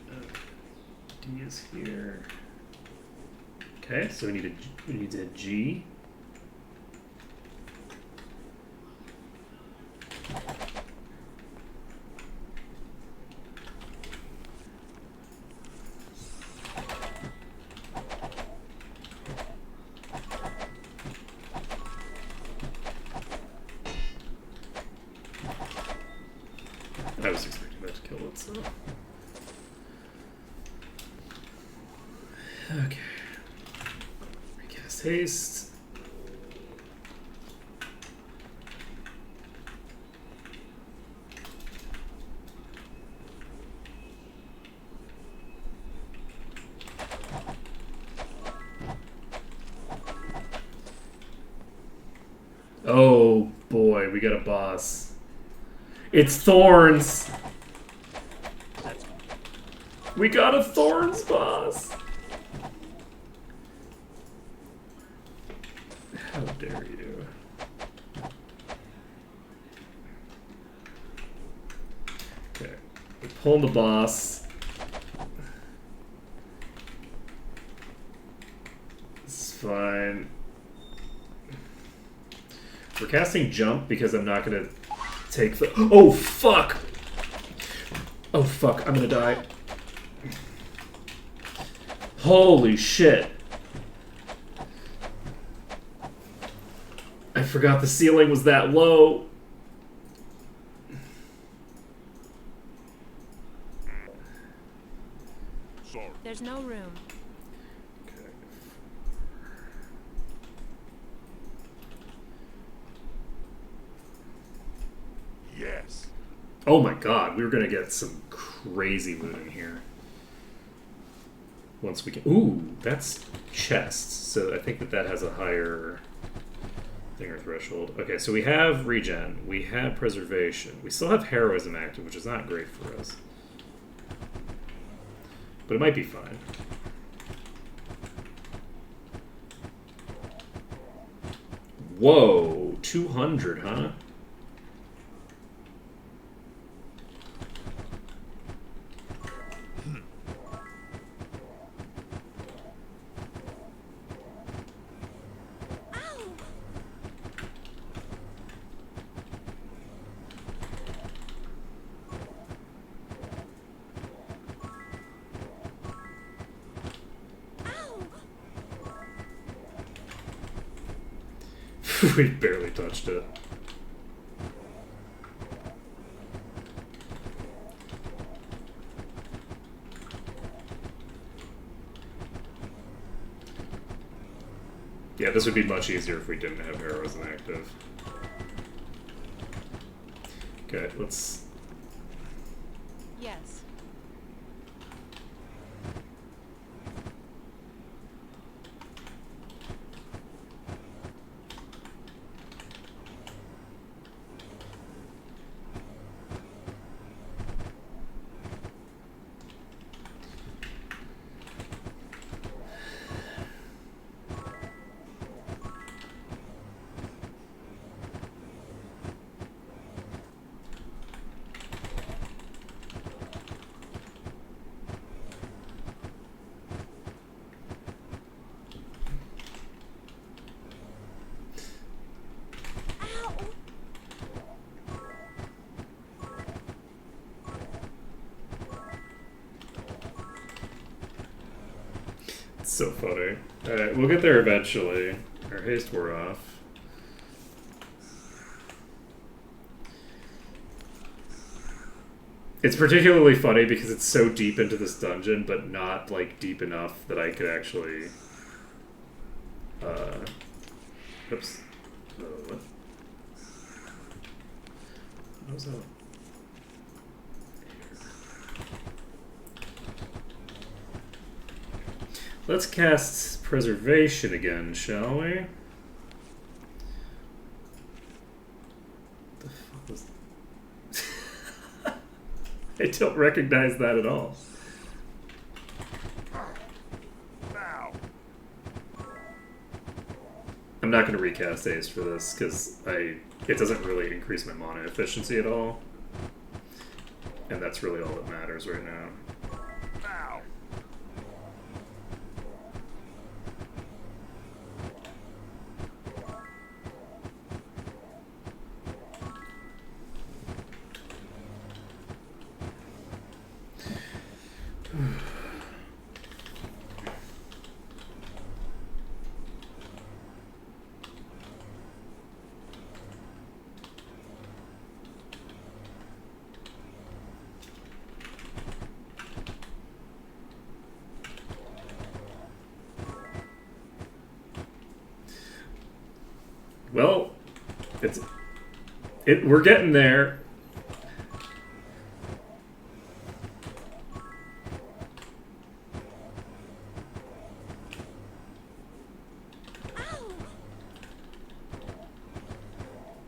da. D is here. Okay, so we need a G. I was expecting that to kill it, so. Okay. Recast haste. Oh boy, we got a boss. It's Thorns! We got a Thorns boss! How dare you. Okay, we pull the boss. It's fine. We're casting jump because I'm not gonna take the. Oh fuck! Oh fuck! I'm gonna die. Holy shit! I forgot the ceiling was that low. Sorry. There's no room. Okay. Yes. Oh my god, we were gonna get some crazy loot in here. Once we can. Ooh, that's chests. So I think that that has a higher thinger threshold. Okay, so we have regen, we have preservation, we still have heroism active, which is not great for us, but it might be fine. Whoa, 200, huh? We barely touched it. Yeah, this would be much easier if we didn't have heroism active. Okay, let's... Yes. So funny. Alright, we'll get there eventually. Our haste wore off. It's particularly funny because it's so deep into this dungeon, but not, like, deep enough that I could actually... Oops. What? What was that? Let's cast Preservation again, shall we? The fuck was that? I don't recognize that at all. Now. I'm not going to recast Ace for this because it doesn't really increase my mana efficiency at all, and that's really all that matters right now. Now. Well, we're getting there.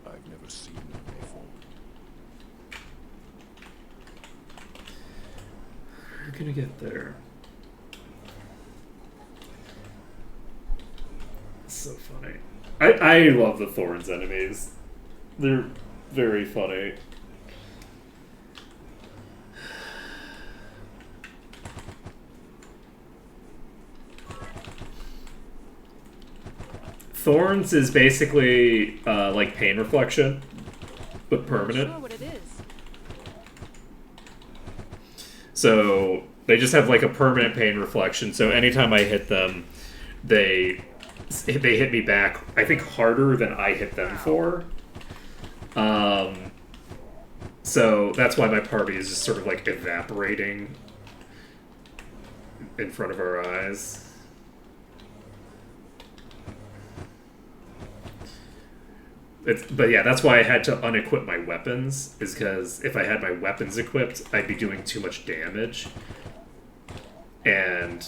I've never seen them before. We're gonna get there. It's so funny. I love the Thorns enemies. They're very funny. Thorns is basically like pain reflection, but Not permanent. sure what it is. So they just have like a permanent pain reflection. So anytime I hit them, they hit me back. I think harder than I hit them for. So that's why my party is just sort of like evaporating in front of our eyes. But yeah, that's why I had to unequip my weapons, is because if I had my weapons equipped, I'd be doing too much damage. And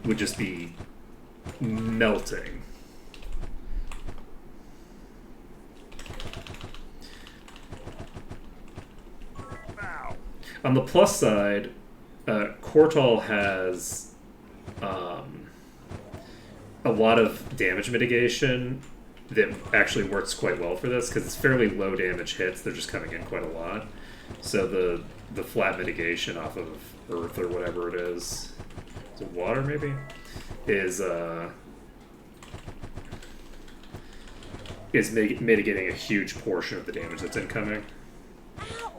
would just be melting. On the plus side, Cortal has a lot of damage mitigation that actually works quite well for this, because it's fairly low damage hits. They're just coming in quite a lot. So the flat mitigation off of Earth or whatever it is it water maybe? Is mitigating a huge portion of the damage that's incoming. Ow!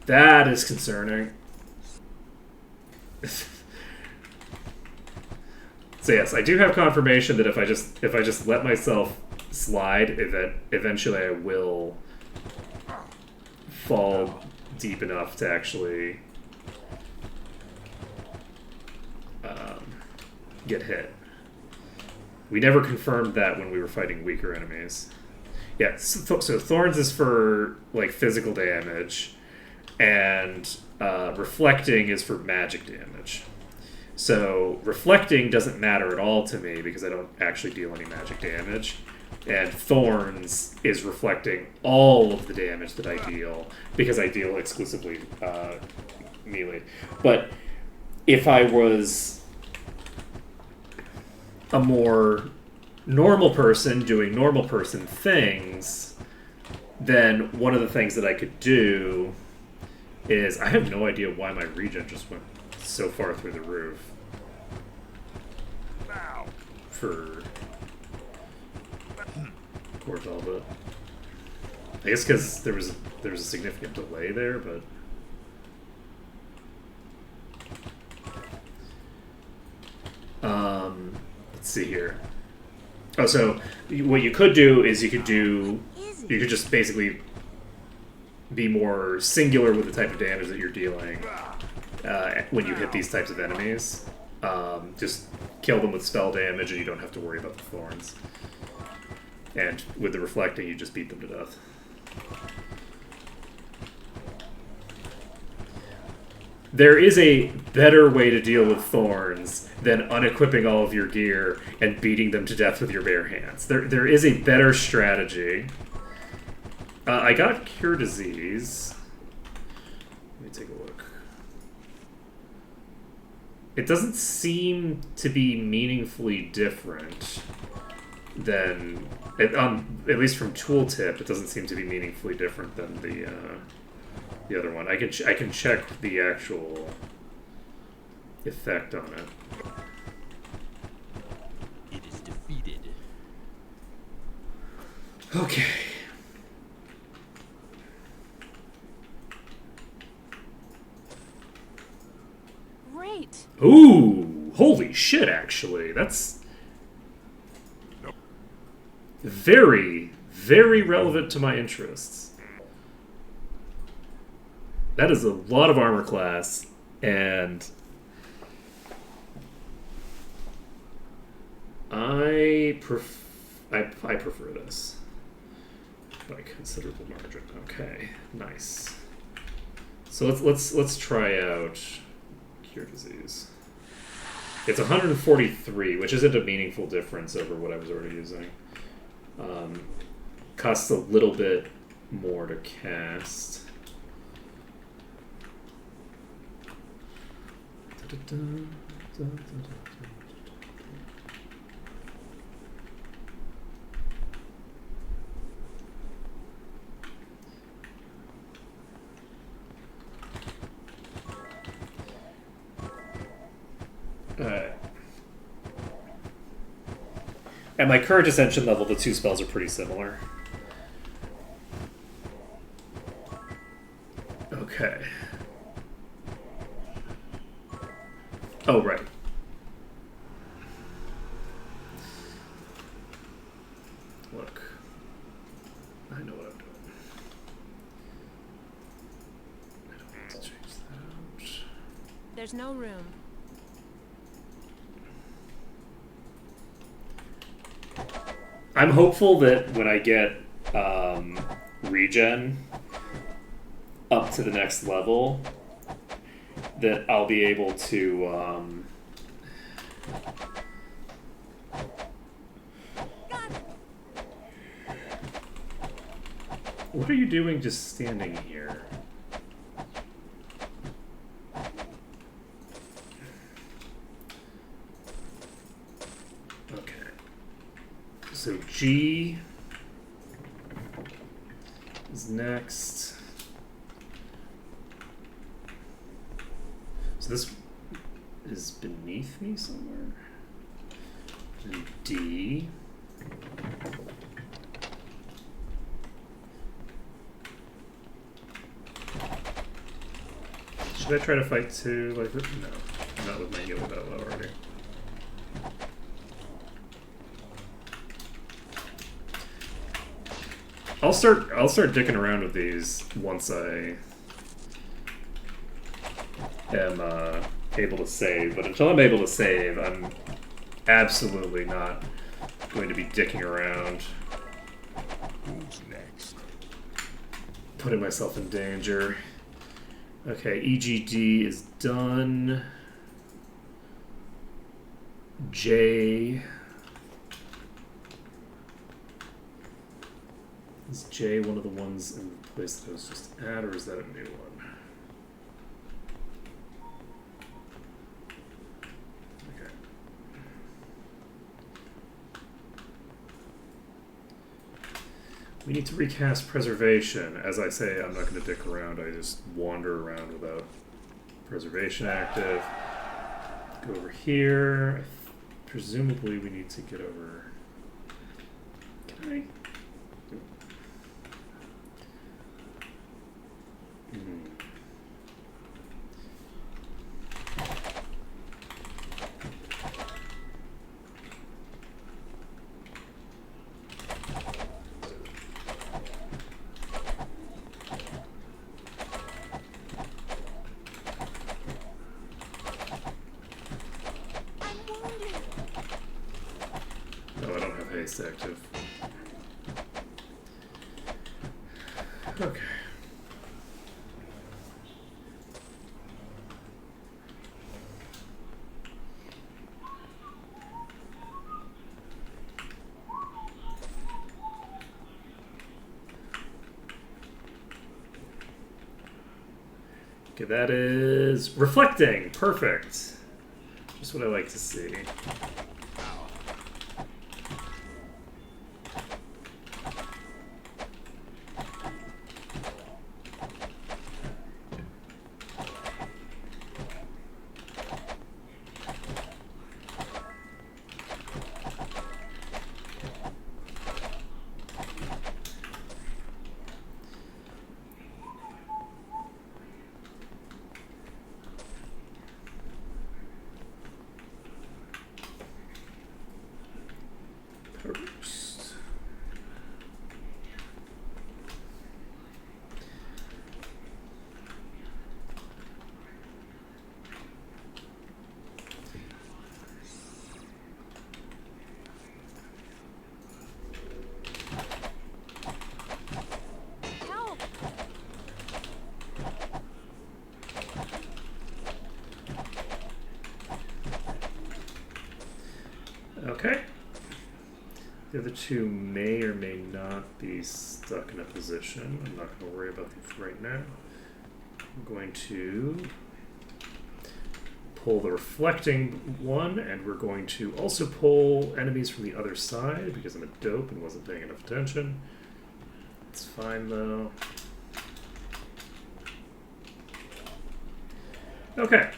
That is concerning. So yes, I do have confirmation that if I just let myself slide, eventually I will fall deep enough to actually get hit. We never confirmed that when we were fighting weaker enemies. Yeah, so Thorns is for like physical damage, and Reflecting is for magic damage. So Reflecting doesn't matter at all to me because I don't actually deal any magic damage. And Thorns is reflecting all of the damage that I deal because I deal exclusively melee. But if I was a more normal person doing normal person things, then one of the things that I could do is, I have no idea why my regen just went so far through the roof. For Cortal, but I guess because there was a significant delay there, but let's see here. Oh, so what you could do is you could just basically be more singular with the type of damage that you're dealing when you hit these types of enemies. Just kill them with spell damage and you don't have to worry about the thorns. And with the reflecting, you just beat them to death. There is a better way to deal with thorns than unequipping all of your gear and beating them to death with your bare hands. There is a better strategy. I got Cure Disease. Let me take a look. It doesn't seem to be meaningfully different than, at least from Tooltip, it doesn't seem to be meaningfully different than the other one. I can check the actual effect on it. It is defeated. Okay. Great. Ooh, holy shit, actually. That's very, very relevant to my interests. That is a lot of armor class, and I prefer this by considerable margin. Okay, nice. So let's try out Cure Disease. It's 143, which isn't a meaningful difference over what I was already using. Costs a little bit more to cast. At my current ascension level, the two spells are pretty similar. Okay. Oh, right. Look. I know what I'm doing. I don't need to change that out. There's no room. I'm hopeful that when I get regen up to the next level, that I'll be able to what are you doing just standing here? Okay. So G is next. So this is beneath me somewhere. And D. Should I try to fight two like this? No. I'm not with my healer that low already. I'll start dicking around with these once I am able to save, but until I'm able to save, I'm absolutely not going to be dicking around. Who's next? Putting myself in danger. Okay, EGD is done. J. Is J one of the ones in the place that I was just at, or is that a new one? Okay. We need to recast preservation. As I say, I'm not going to dick around. I just wander around without preservation active. Go over here. Presumably we need to get over... Can I? Active. Okay. Okay, that is reflecting. Perfect. Just what I like to see. Okay. The other two may or may not be stuck in a position. I'm not going to worry about these right now. I'm going to pull the reflecting one, and we're going to also pull enemies from the other side because I'm a dope and wasn't paying enough attention. It's fine though. Okay.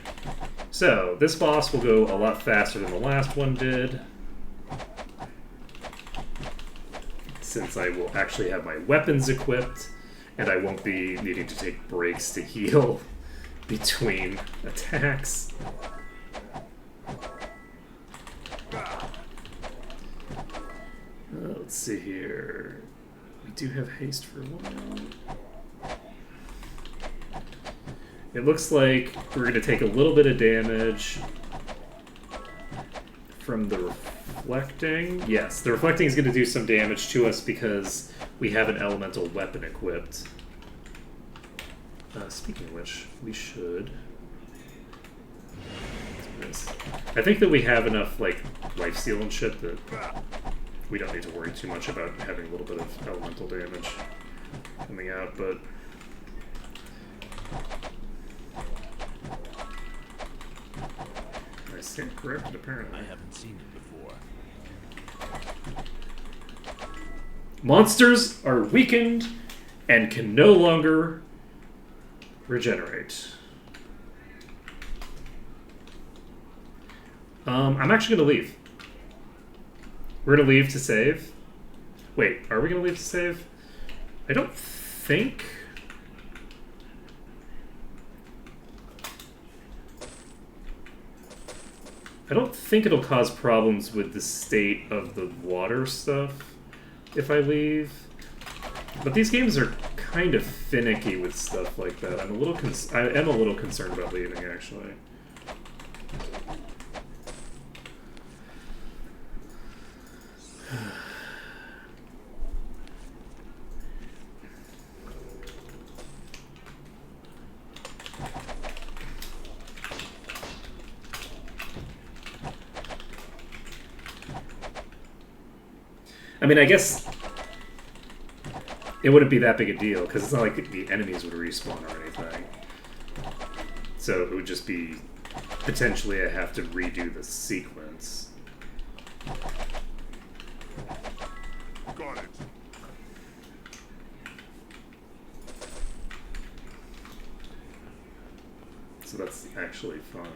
So this boss will go a lot faster than the last one did. since I will actually have my weapons equipped, and I won't be needing to take breaks to heal between attacks. Let's see here. We do have haste for one. It looks like we're going to take a little bit of damage from the reflecting. Yes, the reflecting is going to do some damage to us because we have an elemental weapon equipped. Speaking of which, we should do this. I think that we have enough like lifesteal and shit that we don't need to worry too much about having a little bit of elemental damage coming out, but I stand corrected apparently. I haven't seen it before. Monsters are weakened and can no longer regenerate. I'm actually going to leave. We're going to leave to save. Wait, are we going to leave to save? I don't think... I don't think it'll cause problems with the state of the water stuff if I leave. But these games are kind of finicky with stuff like that. I am a little concerned about leaving, actually. I mean, I guess it wouldn't be that big a deal, because it's not like the enemies would respawn or anything. So it would just be, potentially I have to redo the sequence. Got it. So that's actually fine.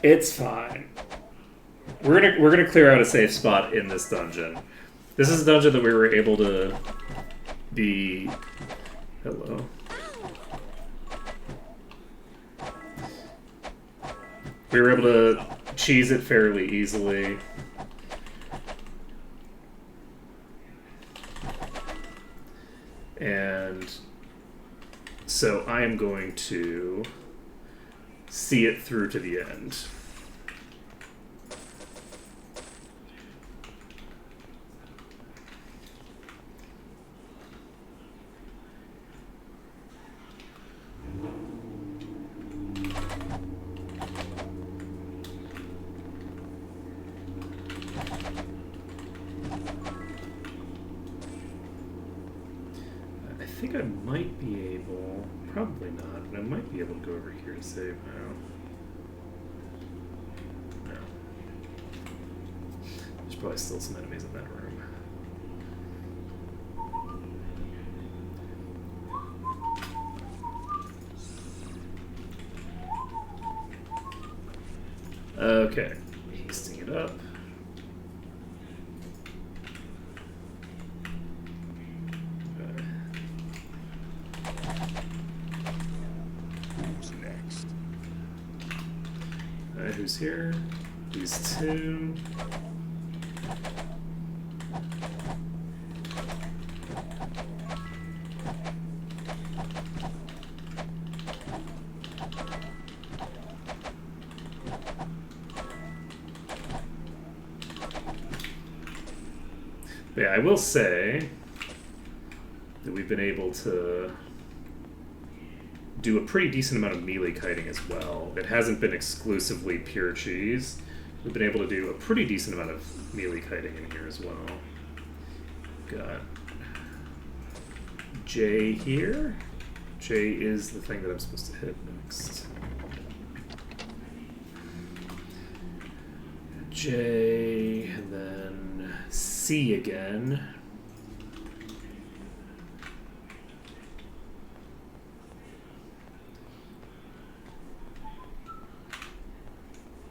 It's fine. We're gonna clear out a safe spot in this dungeon. This is a dungeon that we were able to be... Hello. We were able to cheese it fairly easily. And so I am going to see it through to the end. I think I might be able, probably not, but I might be able to go over here to save now. No. There's probably still some enemies in that room. Okay, hasting it up. Who's next? Alright, who's here? These two. But yeah, I will say that we've been able to do a pretty decent amount of melee kiting as well. It hasn't been exclusively pure cheese. We've been able to do a pretty decent amount of melee kiting in here as well. Got J here. J is the thing that I'm supposed to hit next. J, and then C again.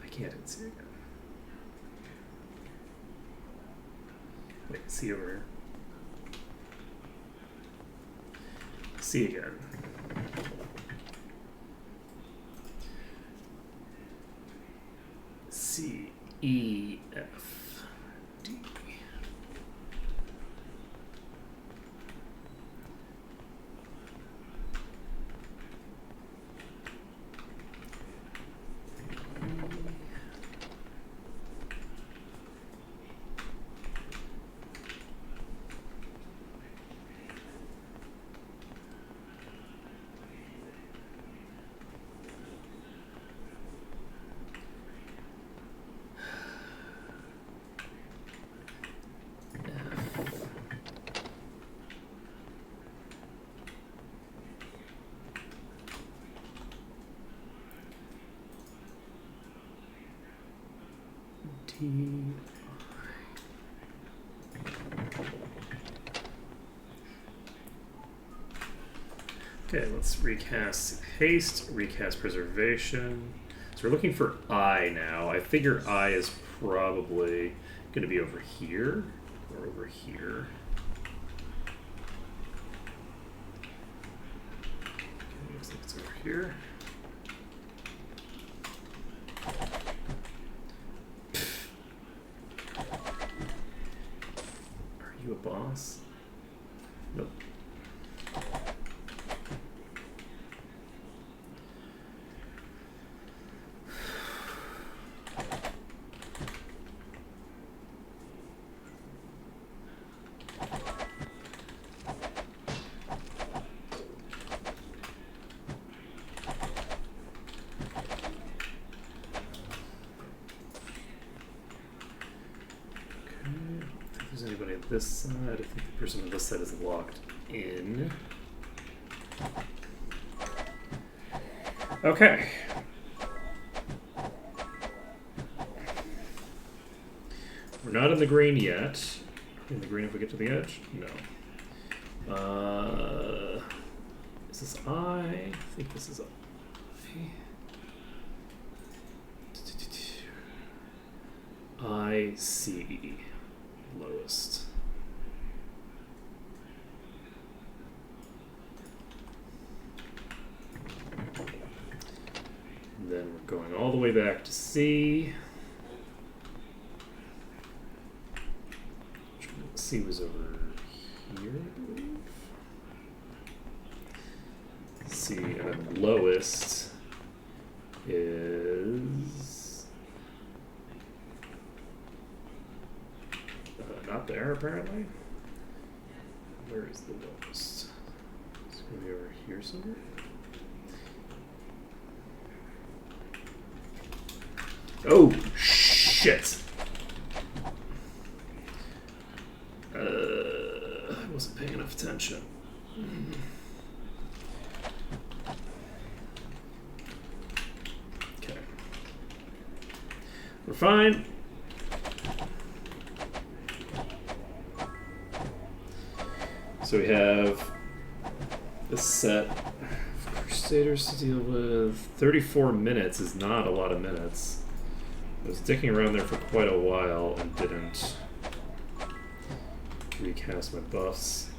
I can't hit C again. Wait, C over here. C again. C, E, F, D. D. Okay, let's recast haste, recast preservation. So we're looking for I now. I figure I is probably going to be over here or over here. Okay, looks like it's over here. Are you a boss? Nope. Anybody on this side? I think the person on this side is locked in. Okay. We're not in the green yet. In the green if we get to the edge? No. Is this I? I think this is I. I see. Lowest. And then we're going all the way back to C. C was over here, I believe. C, and then lowest is not there, apparently. Where is the lowest? It's going to be over here somewhere. Oh, shit! I wasn't paying enough attention. Okay. We're fine. So we have this set of Crusaders to deal with. 34 minutes is not a lot of minutes. I was dicking around there for quite a while and didn't recast my buffs.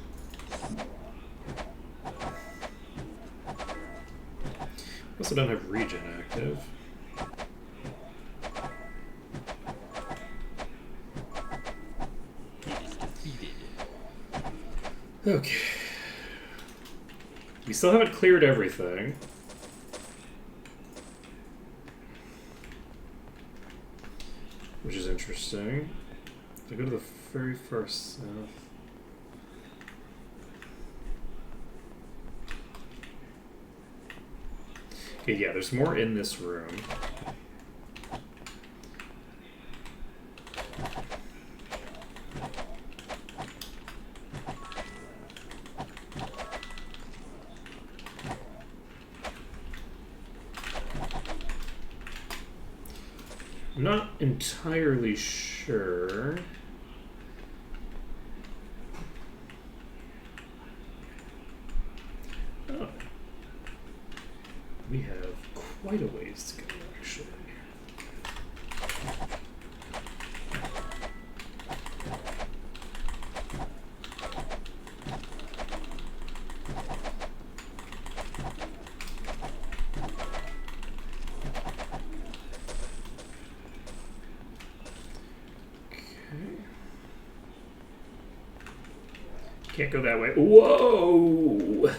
Also don't have regen active. Okay. We still haven't cleared everything. Which is interesting. If I go to the very first south. Okay, yeah, there's more in this room. I'm not entirely sure We have quite a ways to go, actually. Can't go that way. Whoa!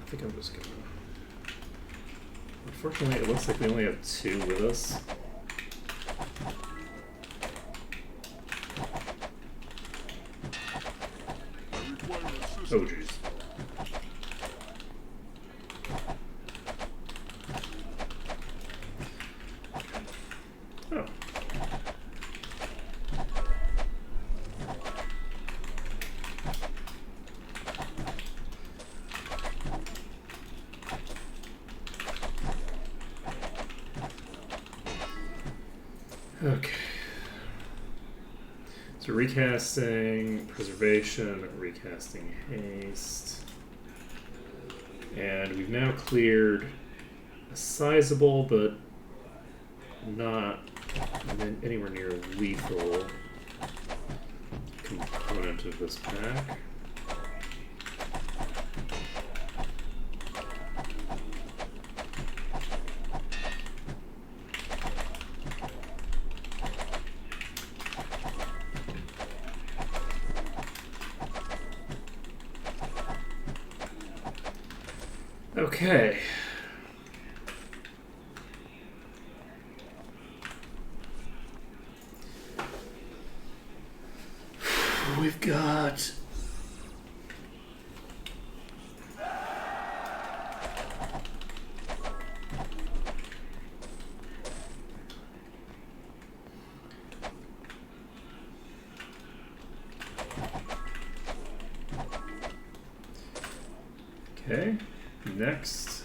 I think I'm just gonna... Unfortunately, it looks like we only have 2 with us. I require assistance. Oh, jeez. Oh. Okay. So recasting, preservation, recasting haste. And we've now cleared a sizable but not anywhere near lethal component of this pack. Okay. We've got... Okay, next.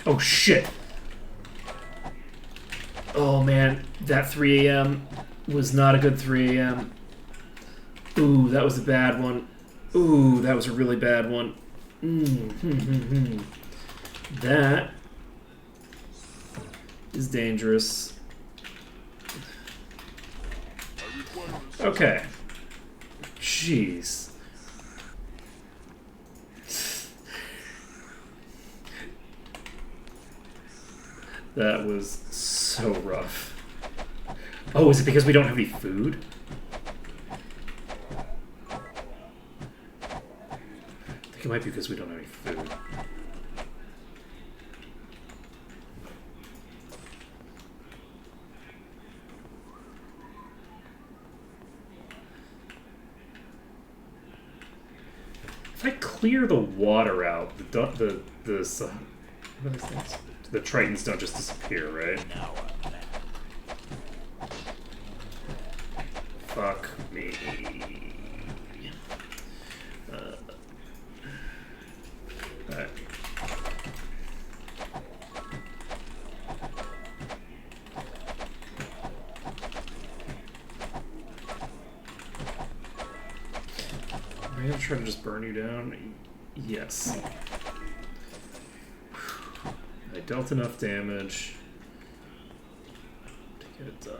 Oh shit! Oh man, that 3 a.m. was not a good 3 a.m. Ooh, that was a bad one. Ooh, that was a really bad one. That is dangerous. I require assistance. Okay. Jeez. That was so rough. Oh, is it because we don't have any food? I think it might be because we don't have any food. If I clear the water out, what is this? The Tritons don't just disappear, right? Now I'm back. Fuck me. Alright. Am I gonna try to just burn you down? Yes. I dealt enough damage to get it done.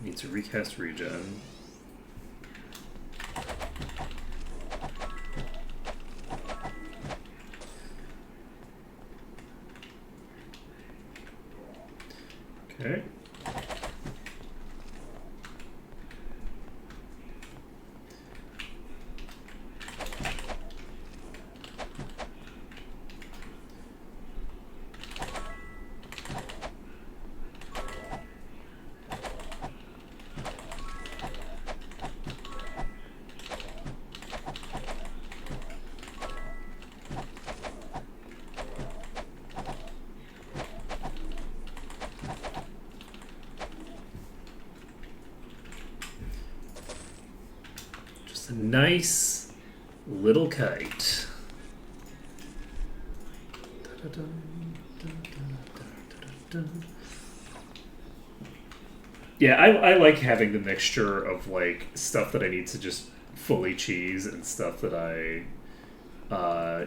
Need to recast regen. Okay. Just a nice little kite. Yeah, I like having the mixture of like stuff that I need to just fully cheese and stuff that I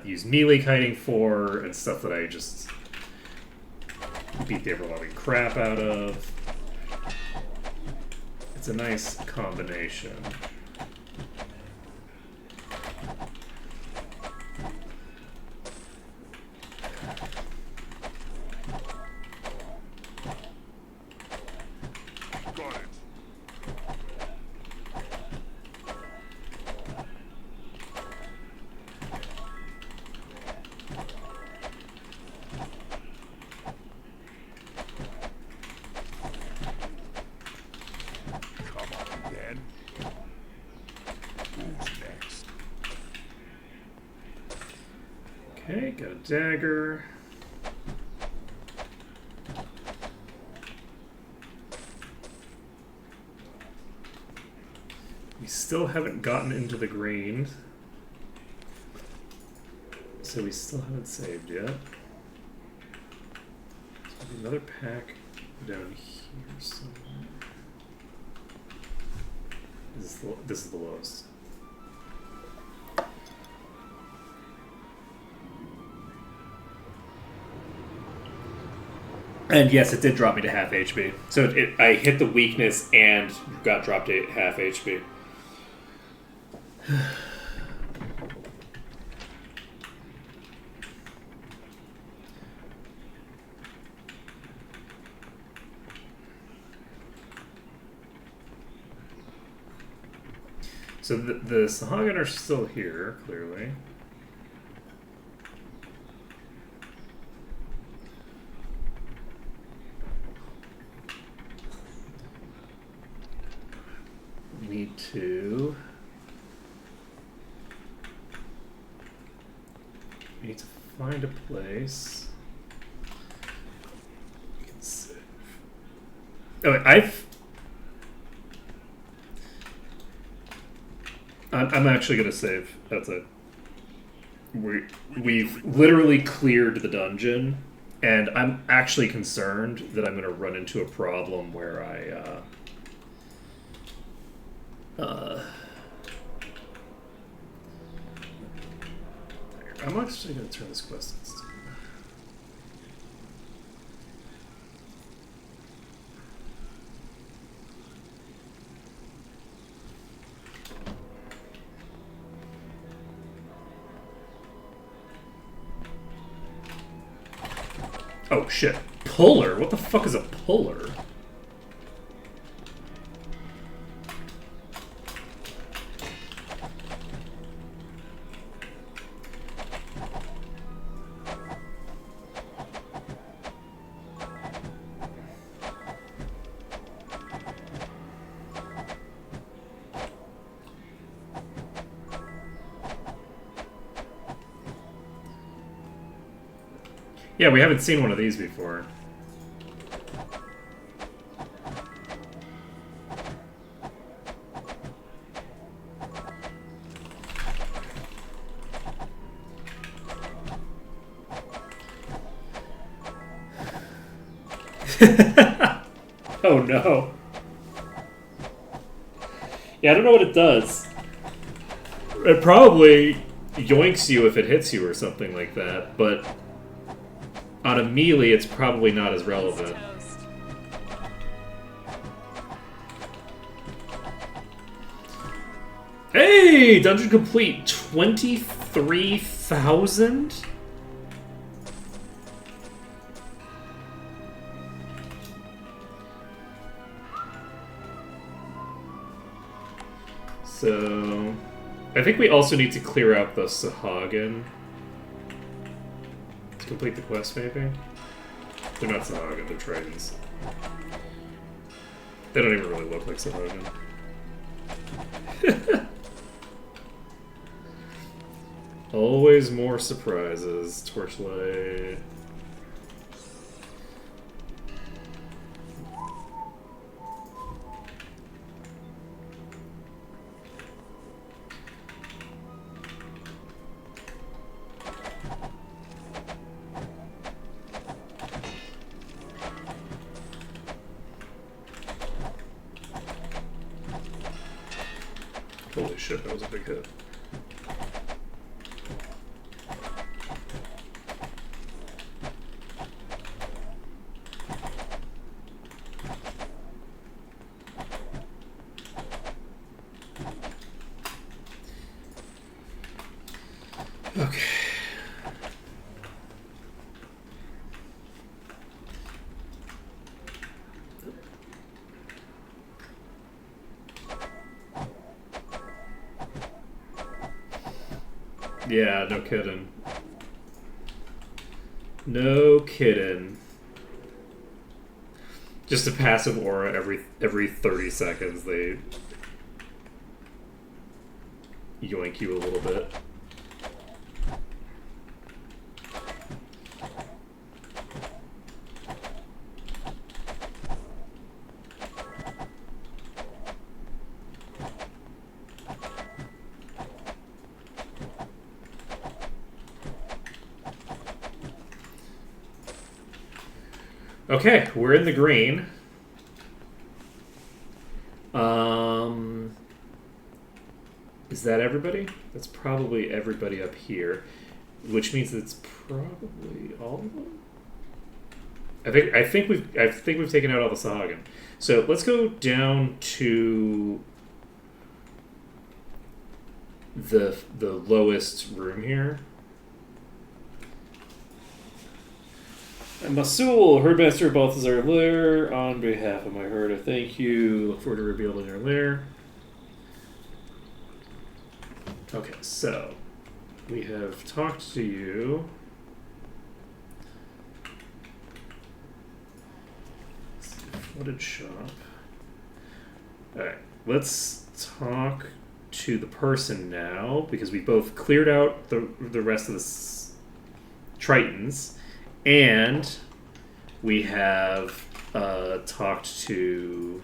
use melee kiting for and stuff that I just beat the ever-loving crap out of. It's a nice combination. Got it. Come on, then. Who's next? Okay, got a dagger. We still haven't gotten into the green. So we still haven't saved yet. So there'll be another pack down here somewhere. This is the lowest. And yes, it did drop me to half HP. So I hit the weakness and got dropped to half HP. So the Sahagin are still here, clearly. Need to... We need to find a place. We can save. Oh, I'm actually gonna save. That's it. We've literally cleared the dungeon, and I'm actually concerned that I'm gonna run into a problem where I'm actually gonna turn this quest instead. Oh shit. Puller? What the fuck is a puller? Yeah, we haven't seen one of these before. Oh no. Yeah, I don't know what it does. It probably yoinks you if it hits you or something like that, but on a melee, it's probably not as relevant. Toast. Hey! Dungeon complete! 23,000? So, I think we also need to clear out the Sahagin to complete the quest, maybe? They're not Sahagin, they're Tritons. They don't even really look like Sahagin. Always more surprises, Torchlight. Holy shit, that was a big hit. Okay. Yeah, no kidding. No kidding. Just a passive aura every 30 seconds they yoink you a little bit. Okay, we're in the green. Is that everybody? That's probably everybody up here, which means it's probably all of them. I think we've taken out all the Sahagin. So let's go down to the lowest room here. Masul, Herdmaster of Balthazar Lair, on behalf of my herd, I thank you. Look forward to revealing your lair. Okay, so we have talked to you. Flooded shop. Alright, let's talk to the person now, because we both cleared out the rest of the Tritons. And we have talked to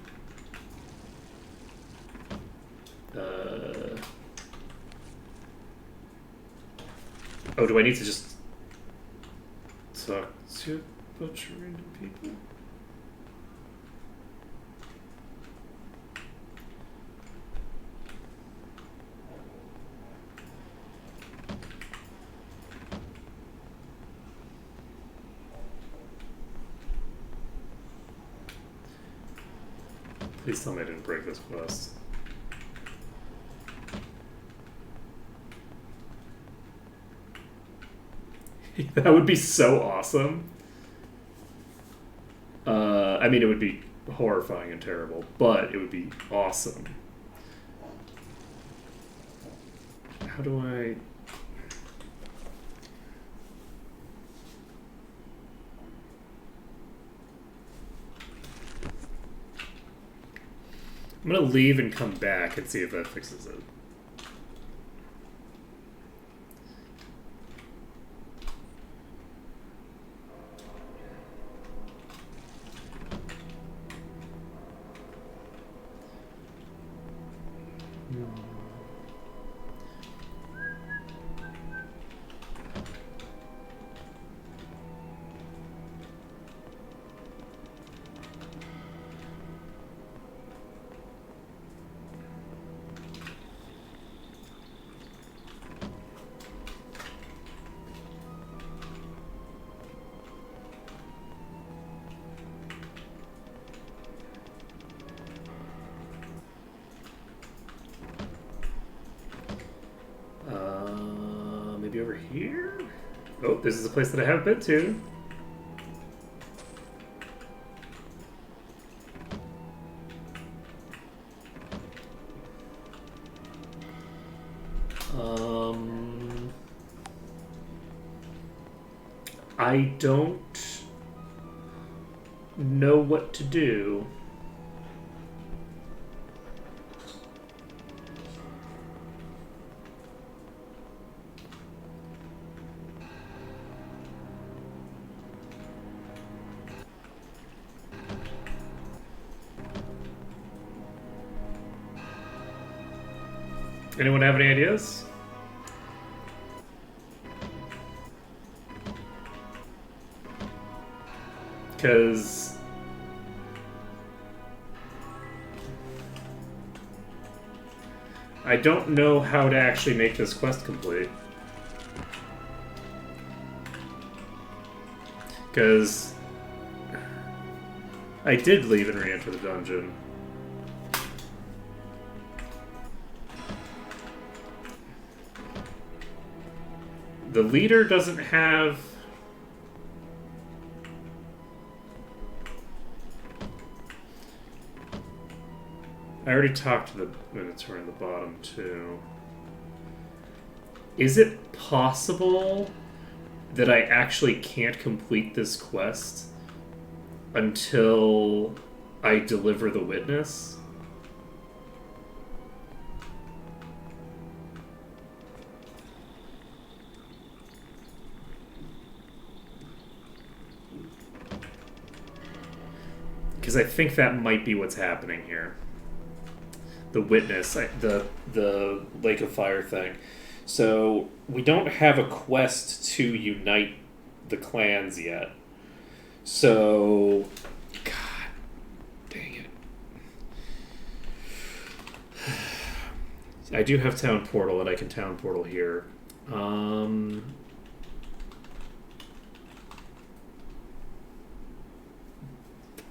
oh, do I need to just talk to a bunch of random people? Please tell me I didn't break this quest. That would be so awesome. I mean, it would be horrifying and terrible, but it would be awesome. How do I... I'm gonna leave and come back and see if that fixes it. Maybe over here? Oh, this is a place that I haven't been to. I don't know what to do. Anyone have any ideas? Because I don't know how to actually make this quest complete. Because I did leave and re-enter the dungeon. The leader doesn't have... I already talked to the Minotaur in the bottom, too. Is it possible that I actually can't complete this quest until I deliver the witness? Because I think that might be what's happening here. The witness, the Lake of Fire thing. So we don't have a quest to unite the clans yet. So, God, dang it. I do have Town Portal, and I can Town Portal here.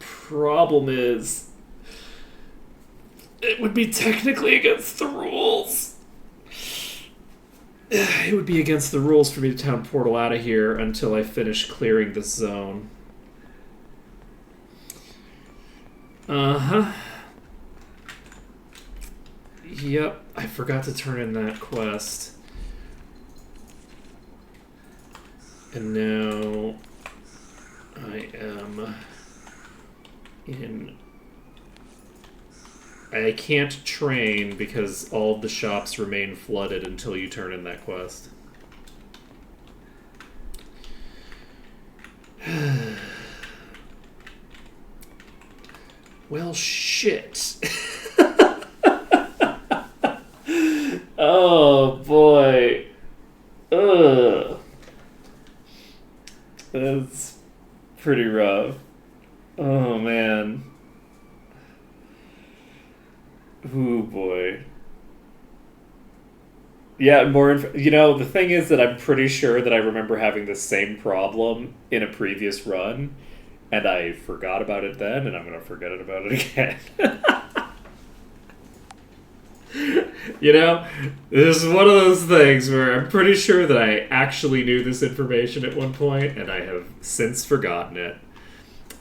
Problem is, it would be technically against the rules. It would be against the rules for me to Town Portal out of here until I finish clearing this zone. Uh-huh. Yep, I forgot to turn in that quest. And now I am in... I can't train because all of the shops remain flooded until you turn in that quest. Well, shit. Oh, boy. Ugh. That's pretty rough. Oh, man. Ooh, boy. Yeah, you know, the thing is that I'm pretty sure that I remember having the same problem in a previous run, and I forgot about it then, and I'm going to forget about it again. You know, this is one of those things where I'm pretty sure that I actually knew this information at one point, and I have since forgotten it.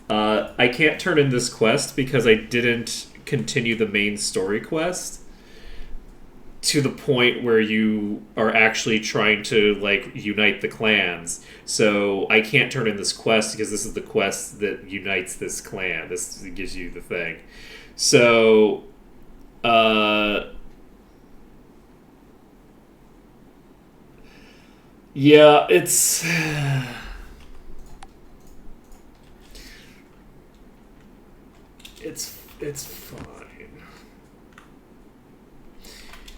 I can't turn in this quest because I didn't continue the main story quest to the point where you are actually trying to, like, unite the clans. So I can't turn in this quest because this is the quest that unites this clan. This gives you the thing. So, yeah, it's... It's fine.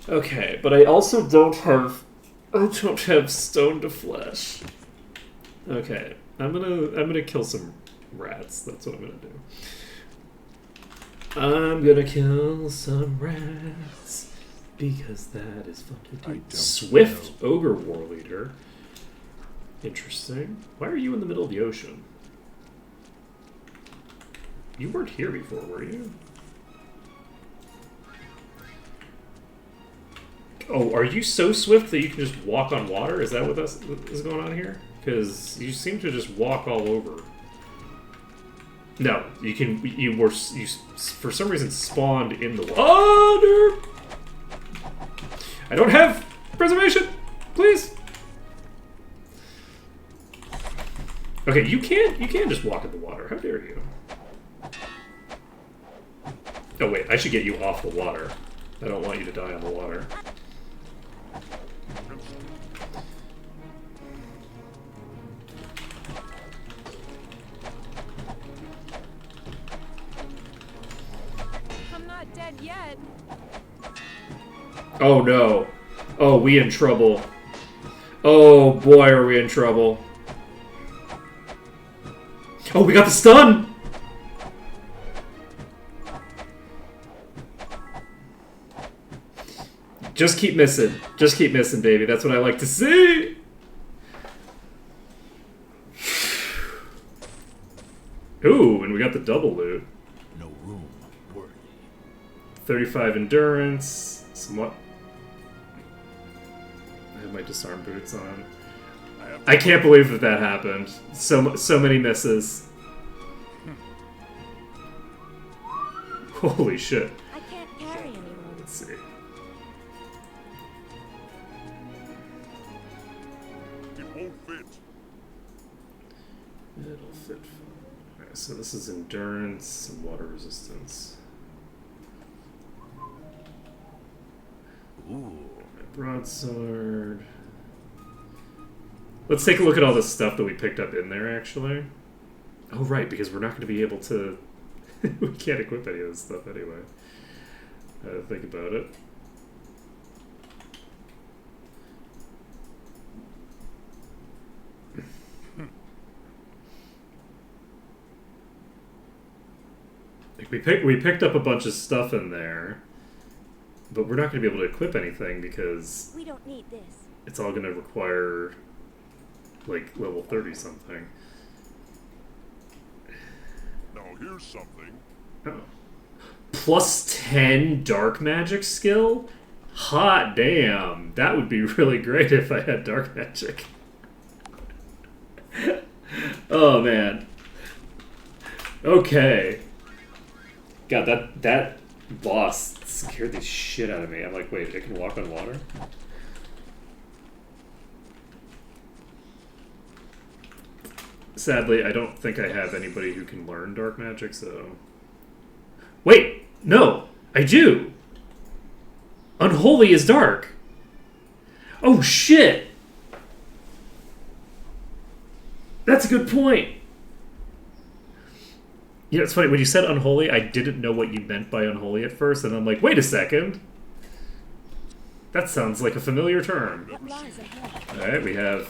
Okay, but I also don't have stone to flesh. Okay, I'm gonna kill some rats. That's what I'm gonna do. I'm gonna kill some rats because that is fun to do. Swift Ogre War Leader. Interesting. Why are you in the middle of the ocean? You weren't here before, were you? Oh, are you so swift that you can just walk on water? Is that what is going on here? Because you seem to just walk all over. No, you can. You for some reason spawned in the water. I don't have preservation. Please. Okay, you can't just walk in the water. How dare you? Oh wait, I should get you off the water. I don't want you to die on the water. I'm not dead yet. Oh no. Oh, we in trouble. Oh boy, are we in trouble. Oh, we got the stun! Just keep missing. Just keep missing, baby. That's what I like to see! Ooh, and we got the double loot. No room. Worry. 35 endurance. Somewhat. I have my disarm boots on. I can't believe that that happened. So many misses. Holy shit. I can't carry anymore. Let's see. It won't fit. It'll fit. Okay, so this is endurance and water resistance. Ooh. My broadsword. Let's take a look at all the stuff that we picked up in there, actually. Oh, right, because we're not going to be able to... we can't equip any of this stuff anyway. Think about it. Like we picked up a bunch of stuff in there, but we're not going to be able to equip anything because We don't need this. it's all going to require like level 30 something. Now here's something. Oh. Plus 10 dark magic skill? Hot damn. That would be really great if I had dark magic. Oh man. Okay. God, that boss scared the shit out of me. I'm like, wait, it can walk on water? Sadly, I don't think I have anybody who can learn dark magic, so... Wait! No! I do! Unholy is dark! Oh, shit! That's a good point! You know, it's funny, when you said unholy, I didn't know what you meant by unholy at first, and I'm like, wait a second! That sounds like a familiar term. What lies ahead? Alright, we have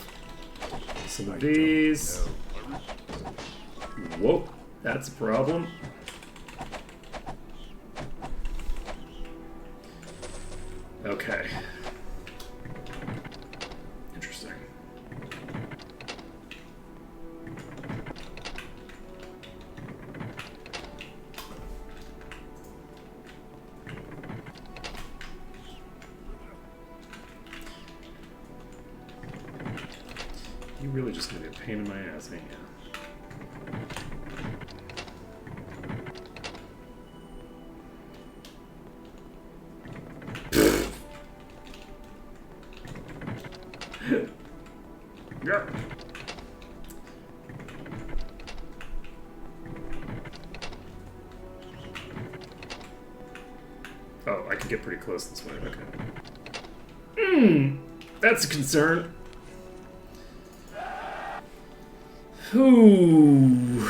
some of these. Whoa, that's a problem. Okay. Interesting. You're really just gonna be a pain in my ass, ain't ya? Yeah. Oh, I can get pretty close this way. Okay. That's a concern. Ooh.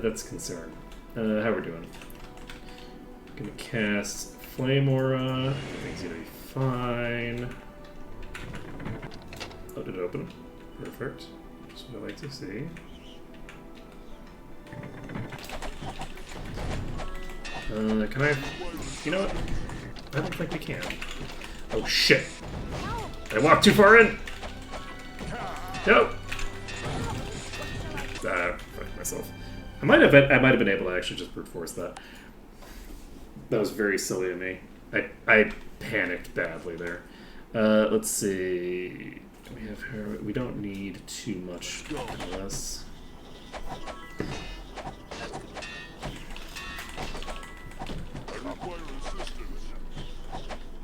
That's a concern. How we're doing? Gonna cast Flame Aura. Everything's gonna be fine. Oh, did it open? Perfect. That's what I like to see. Can I... You know what? I don't think we can. Oh, shit. I walked too far in! No! Fuck myself. I might have been able to actually just brute force that. That was very silly of me. I panicked badly there. Let's see. We have her. We don't need too much of this. I require assistance.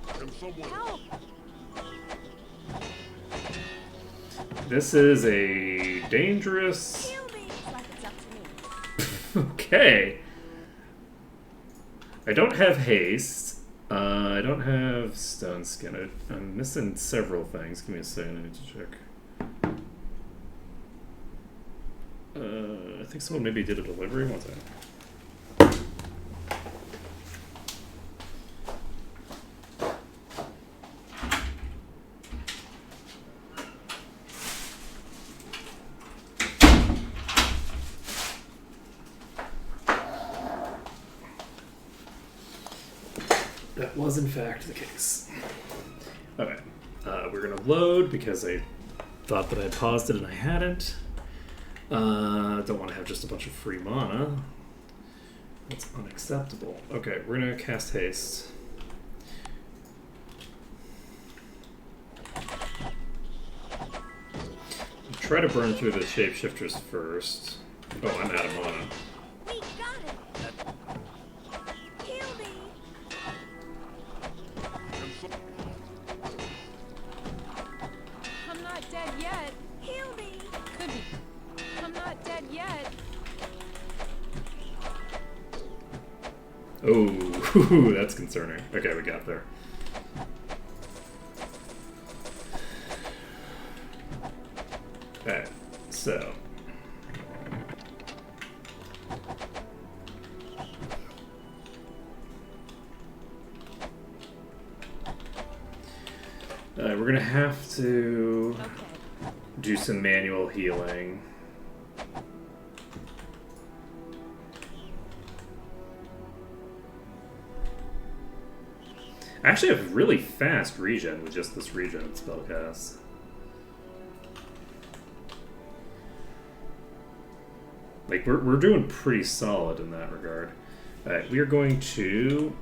Can someone Help! This is a dangerous. Kill me. It's like it's up to me. Okay. I don't have haste. I don't have stone skin. I'm missing several things. Give me a second. I need to check. I think someone maybe did a delivery. One second. That was in fact the case. Okay, we're gonna load because I thought that I paused it and I hadn't. Don't want to have just a bunch of free mana. That's unacceptable. Okay, we're gonna cast haste. Try to burn through the shapeshifters first. Oh, I'm out of mana. We got it. Kill me. I'm not dead yet. Kill me. Could be. I'm not dead yet. Oh, that's concerning. Okay, we got there. Alright, so. We're gonna have to Okay. do some manual healing. I actually have really fast regen with just this regen spellcast. Like, we're doing pretty solid in that regard. Alright, we are going to...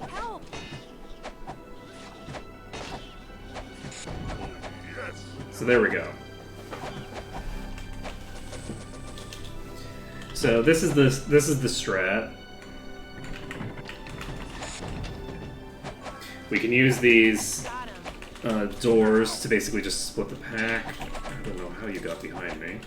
Help. So there we go. So this is the strat. We can use these Got him. doors to basically just split the pack. I don't know how you got behind me.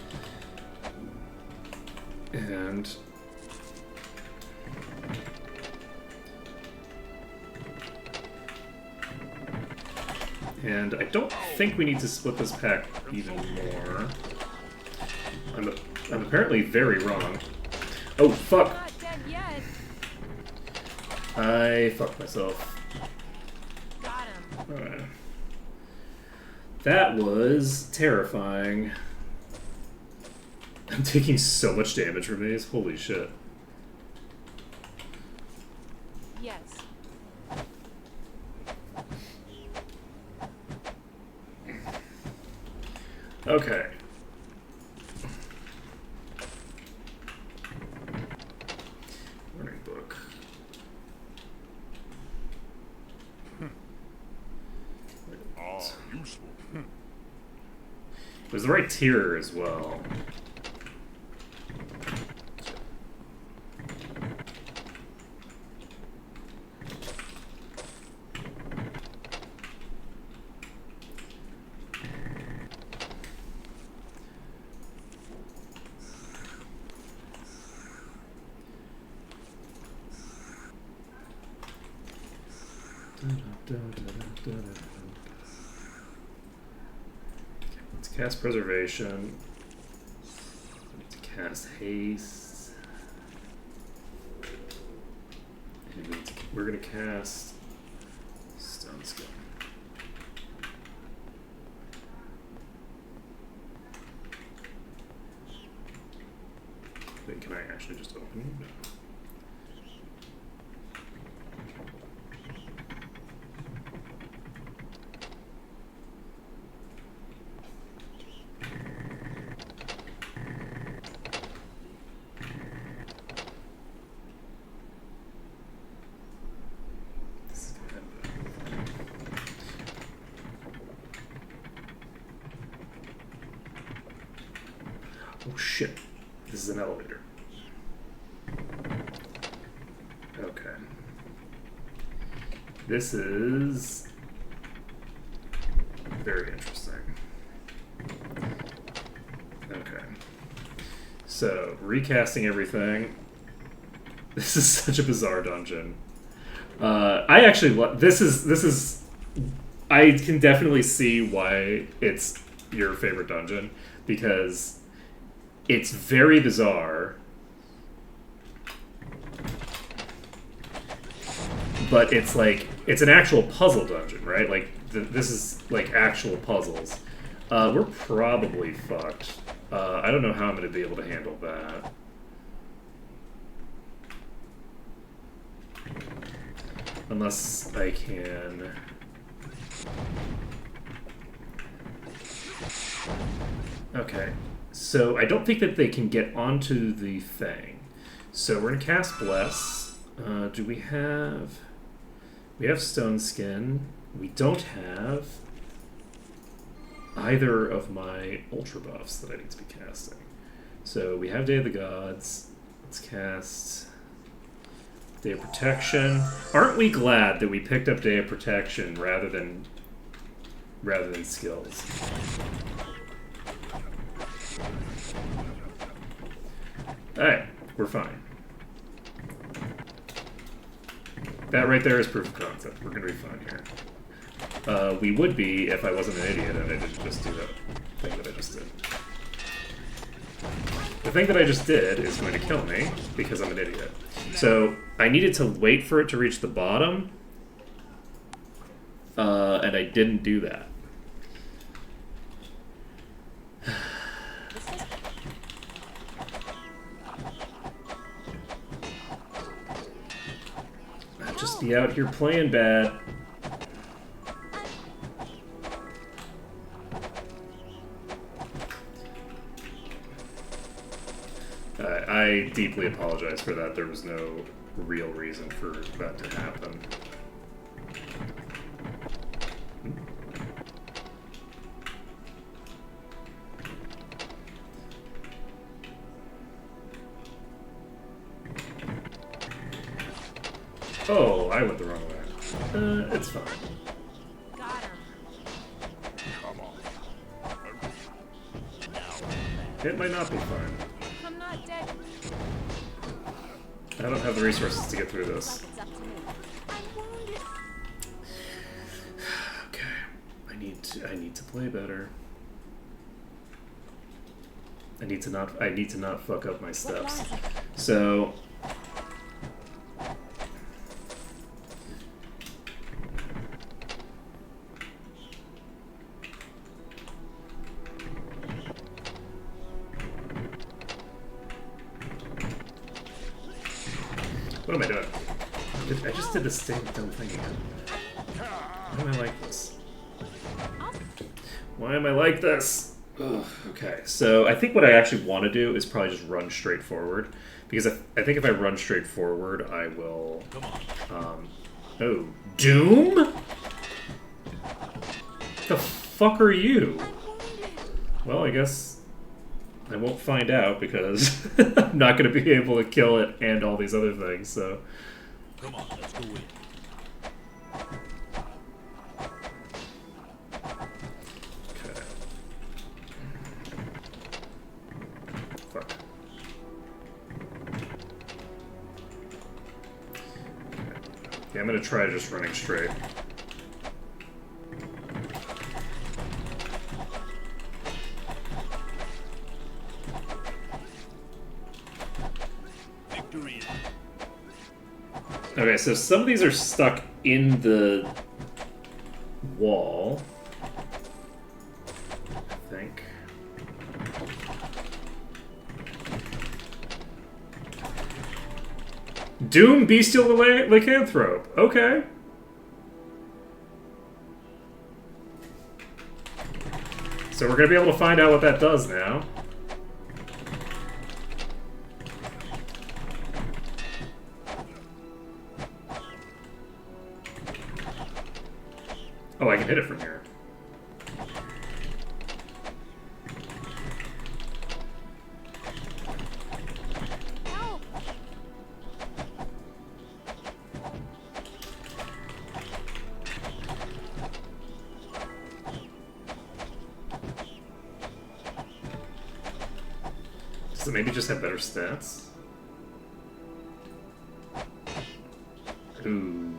And I don't think we need to split this pack even more. I'm apparently very wrong. Oh, fuck! I'm not dead yet. I fucked myself. Got him. Alright. That was terrifying. I'm taking so much damage from these. Holy shit. Yes. Okay. Learning book. Ah, useful. It was the right tier as well. Let's cast preservation. Let's cast haste. And we're gonna cast stone skill. Wait, can I actually just open it? No. This is gonna end Oh shit. This is an elevator. Okay. This is very interesting. Okay. So, recasting everything. This is such a bizarre dungeon. I actually this is I can definitely see why it's your favorite dungeon, because it's very bizarre, but it's like it's an actual puzzle dungeon, right? Like this is like actual puzzles. We're probably fucked. I don't know how I'm going to be able to handle that. Unless I can... Okay, so I don't think that they can get onto the thing. So we're going to cast Bless. Do we have... We have Stone Skin. We don't have either of my Ultra Buffs that I need to be casting. So we have Day of the Gods. Let's cast Day of Protection. Aren't we glad that we picked up Day of Protection rather than skills? Alright, we're fine. That right there is proof of concept. We're gonna be fine here. We would be if I wasn't an idiot and I didn't just do that thing that I just did. The thing that I just did is going to kill me because I'm an idiot. So I needed to wait for it to reach the bottom, and I didn't do that. I'd just be out here playing bad. I deeply apologize for that. There was no real reason for that to happen. Oh, I went the wrong way. It's fine. Got him. Come on. It might not be fine. I'm not dead. I don't have the resources to get through this. Like it's up to me. I'm wounded. Okay, I need to play better. I need to not fuck up my steps. So what am I doing? I just did the same dumb thing again. Why am I like this? Why am I like this? Ugh, okay, so I think what I actually want to do is probably just run straight forward. Because I think if I run straight forward, I will... oh, Doom? The fuck are you? Well, I guess I won't find out because I'm not going to be able to kill it and all these other things, so... Come on, let's go in. Okay. Fuck. Okay. Yeah, I'm going to try just running straight. Victory. Okay, so some of these are stuck in the wall, I think. Doom Bestial Lycanthrope. Okay. So we're going to be able to find out what that does now. Oh, I can hit it from here. Does it maybe just have better stats? Ooh.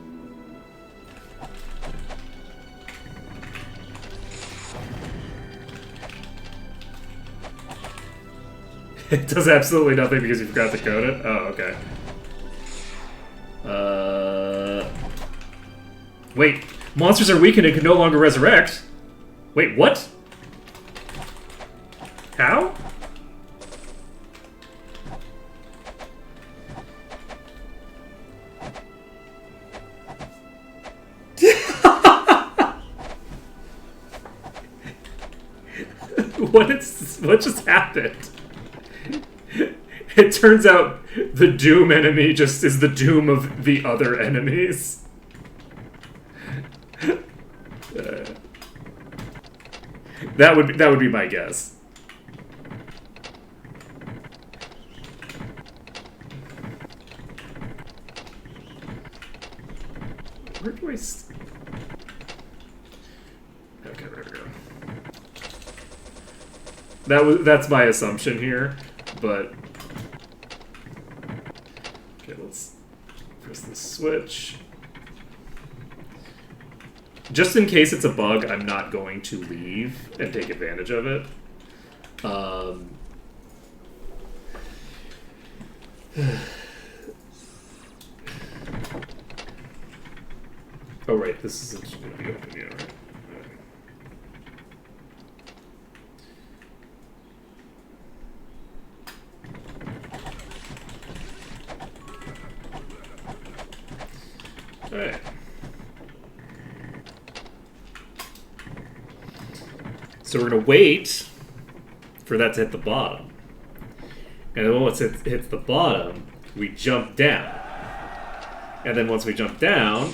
It does absolutely nothing because you forgot to code it? Oh, okay. Wait. Monsters are weakened and can no longer resurrect? Wait, what? How? What just happened? It turns out the Doom enemy just is the Doom of the other enemies. That would be my guess. Where do I? Okay, there we go. That's my assumption here, but okay, let's press the switch. Just in case it's a bug, I'm not going to leave and take advantage of it. Oh, right, this isn't going to be open yet, right? Alright. So we're going to wait for that to hit the bottom. And then once it hits the bottom, we jump down. And then once we jump down,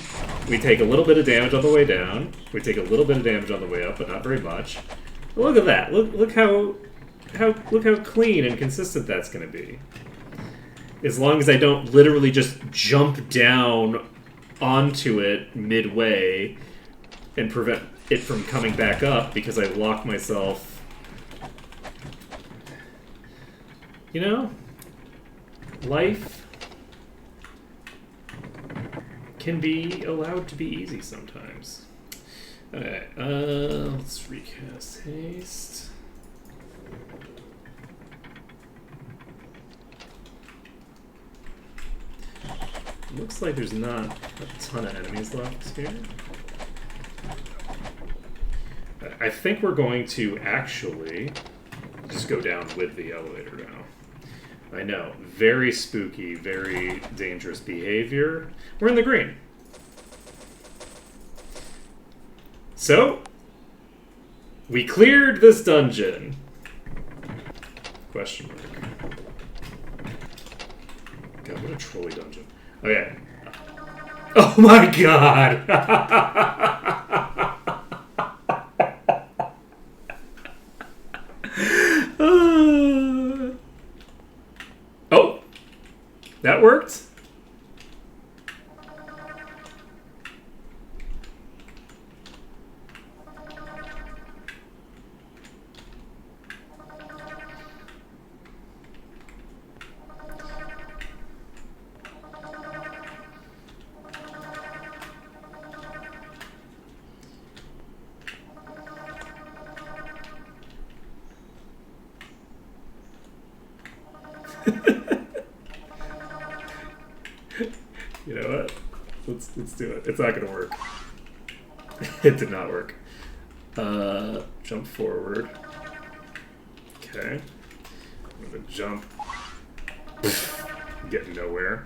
we take a little bit of damage on the way down. We take a little bit of damage on the way up, but not very much. Look at that. Look how clean and consistent that's going to be. As long as I don't literally just jump down onto it midway and prevent it from coming back up because I lock myself. You know, life can be allowed to be easy sometimes. Alright, let's recast haste. Looks like there's not a ton of enemies left here. I think we're going to actually just go down with the elevator now. I know, very spooky, very dangerous behavior. We're in the green. So, we cleared this dungeon. Question mark. God, what a trolley dungeon. Okay. Oh my god! Oh! That worked? You know what? Let's do it. It's not gonna work. It did not work. Jump forward. Okay. I'm gonna jump. Get nowhere.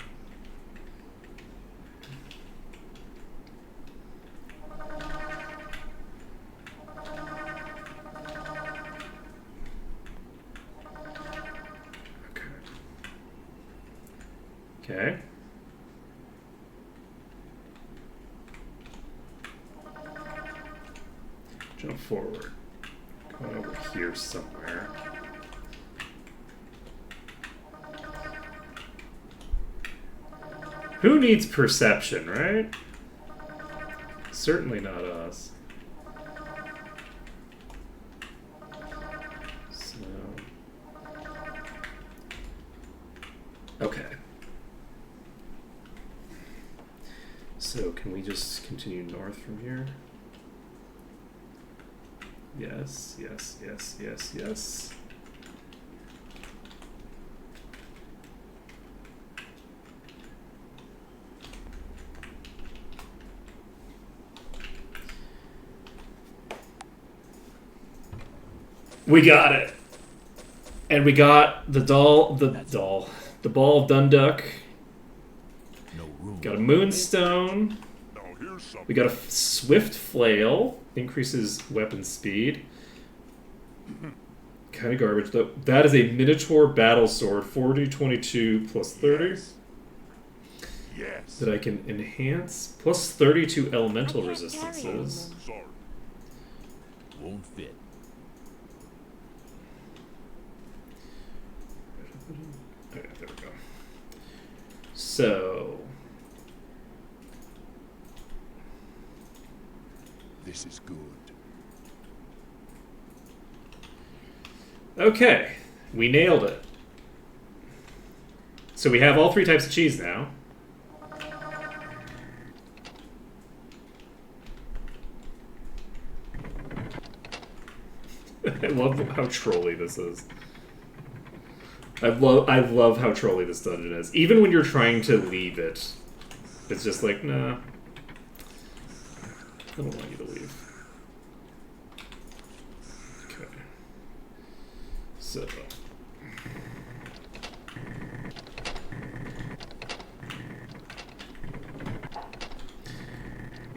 Okay. Jump forward. Going over here somewhere. Who needs perception, right? Certainly not us. So, north from here. Yes, yes, yes, yes, yes. We got it. And we got the ball of Dunduk. No room. Got a moonstone. Now here's something. We got a swift flail. Increases weapon speed. Kind of garbage though. That is a minotaur battle sword. 40-22 plus 30. Yes. That I can enhance. Plus 30 to elemental I can't resistances. Sorry. Won't fit. Okay, there we go. So This is good. okay, we nailed it. So we have all 3 types of cheese now. I love how trolly this is. I love how trolly this dungeon is. Even when you're trying to leave it, it's just like, nah. I don't want you to leave. Okay. So.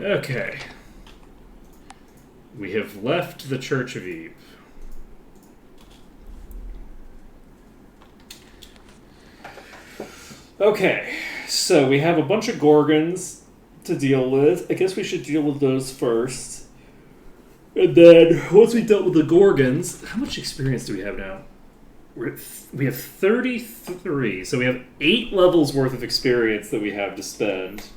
Okay. We have left the Church of Eve. Okay, so we have a bunch of Gorgons to deal with. I guess we should deal with those first. And then, once we dealt with the Gorgons, how much experience do we have now? We have 33, so we have 8 levels worth of experience that we have to spend.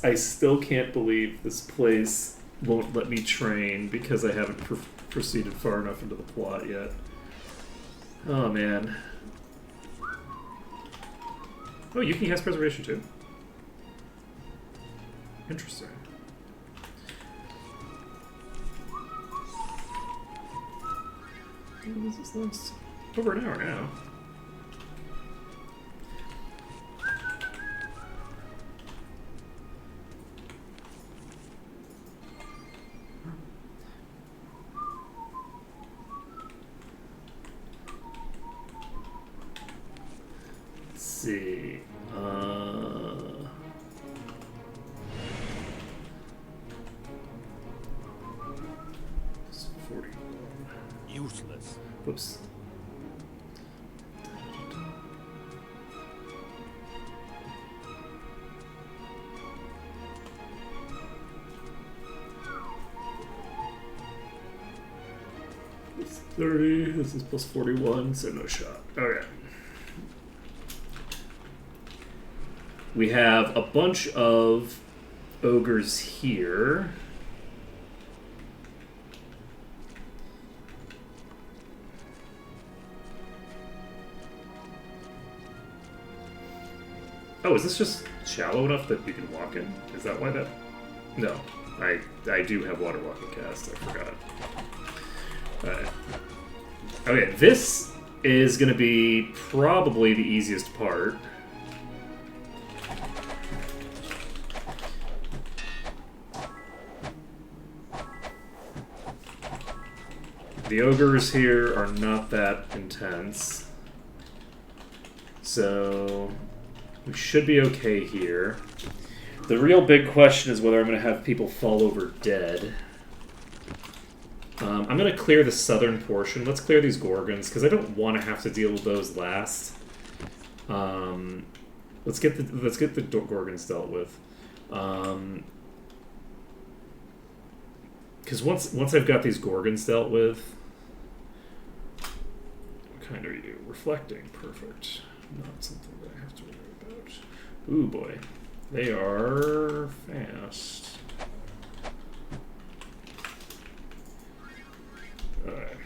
I still can't believe this place won't let me train because I haven't proceeded far enough into the plot yet. Oh, man. Oh, you can cast Preservation, too? Interesting. Oh, this is nice. Over an hour now. See. 41. Useless. Whoops. It's 30. This is plus 41, so no shot. Okay. We have a bunch of ogres here. Oh, is this just shallow enough that you can walk in? Is that why that... No. I do have water walking cast. I forgot. Alright. Okay, this is going to be probably the easiest part. The ogres here are not that intense. So we should be okay here. The real big question is whether I'm going to have people fall over dead. I'm going to clear the southern portion. Let's clear these Gorgons, because I don't want to have to deal with those last. Let's get the Gorgons dealt with. Because once I've got these Gorgons dealt with... What kind are you? Reflecting. Perfect. Not something that I have to worry about. Ooh, boy. They are fast. Alright.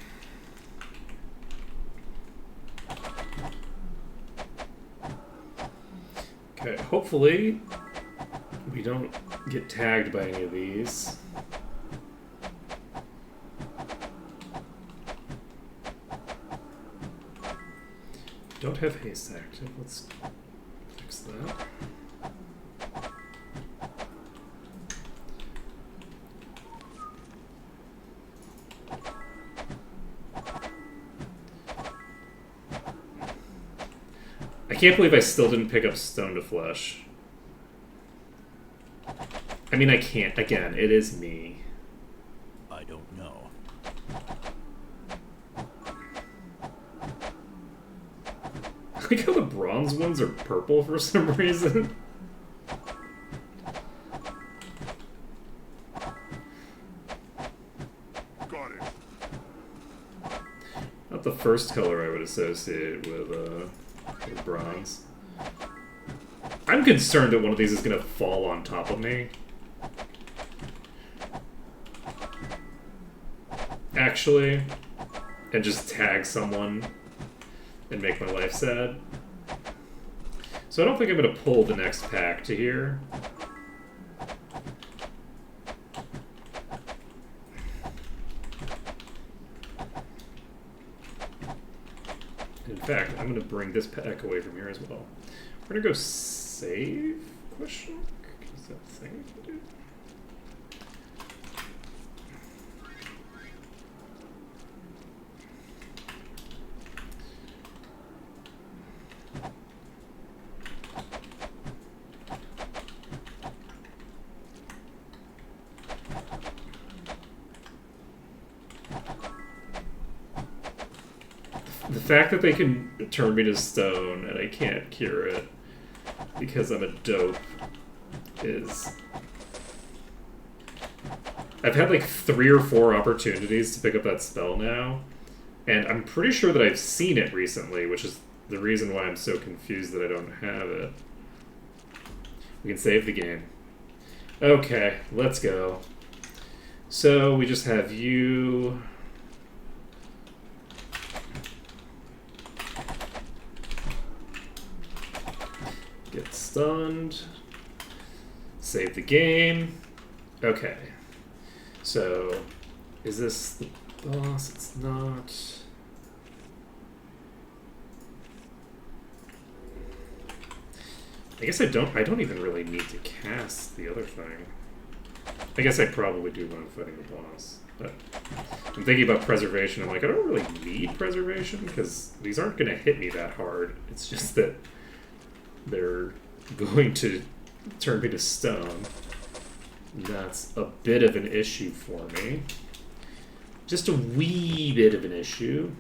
hopefully we don't get tagged by any of these. Don't have haste active. Let's fix that. I can't believe I still didn't pick up Stone to Flesh. I mean, I can't. Again, it is me. I don't know. I like how the bronze ones are purple for some reason. Got it. Not the first color I would associate with bronze. I'm concerned that one of these is going to fall on top of me. Actually, and just tag someone and make my life sad. So I don't think I'm going to pull the next pack to here. In fact, I'm going to bring this pack away from here as well. We're going to go save? Question mark? Is that a thing I can do? The fact that they can turn me to stone and I can't cure it because I'm a dope is... I've had like 3 or 4 opportunities to pick up that spell now, and I'm pretty sure that I've seen it recently, which is the reason why I'm so confused that I don't have it. We can save the game. Okay, let's go. So we just have you... Get stunned. Save the game. Okay. So, is this the boss? It's not. I guess I don't even really need to cast the other thing. I guess I probably do when I'm fighting the boss. But I'm thinking about preservation. I'm like, I don't really need preservation because these aren't going to hit me that hard. It's just that they're going to turn me to stone. That's a bit of an issue for me. Just a wee bit of an issue.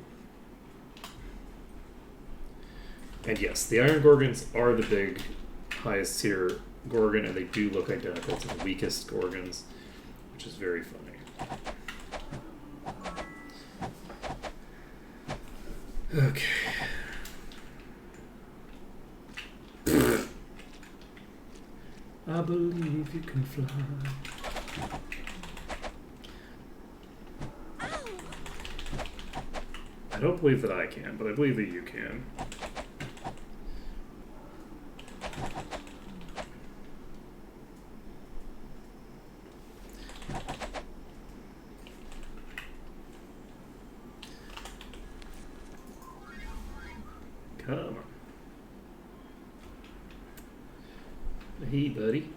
And yes, the Iron Gorgons are the big, highest tier Gorgon, and they do look identical to the weakest Gorgons, which is very funny. Okay. I believe you can fly. I don't believe that I can, but I believe that you can. Come on. Hey, buddy.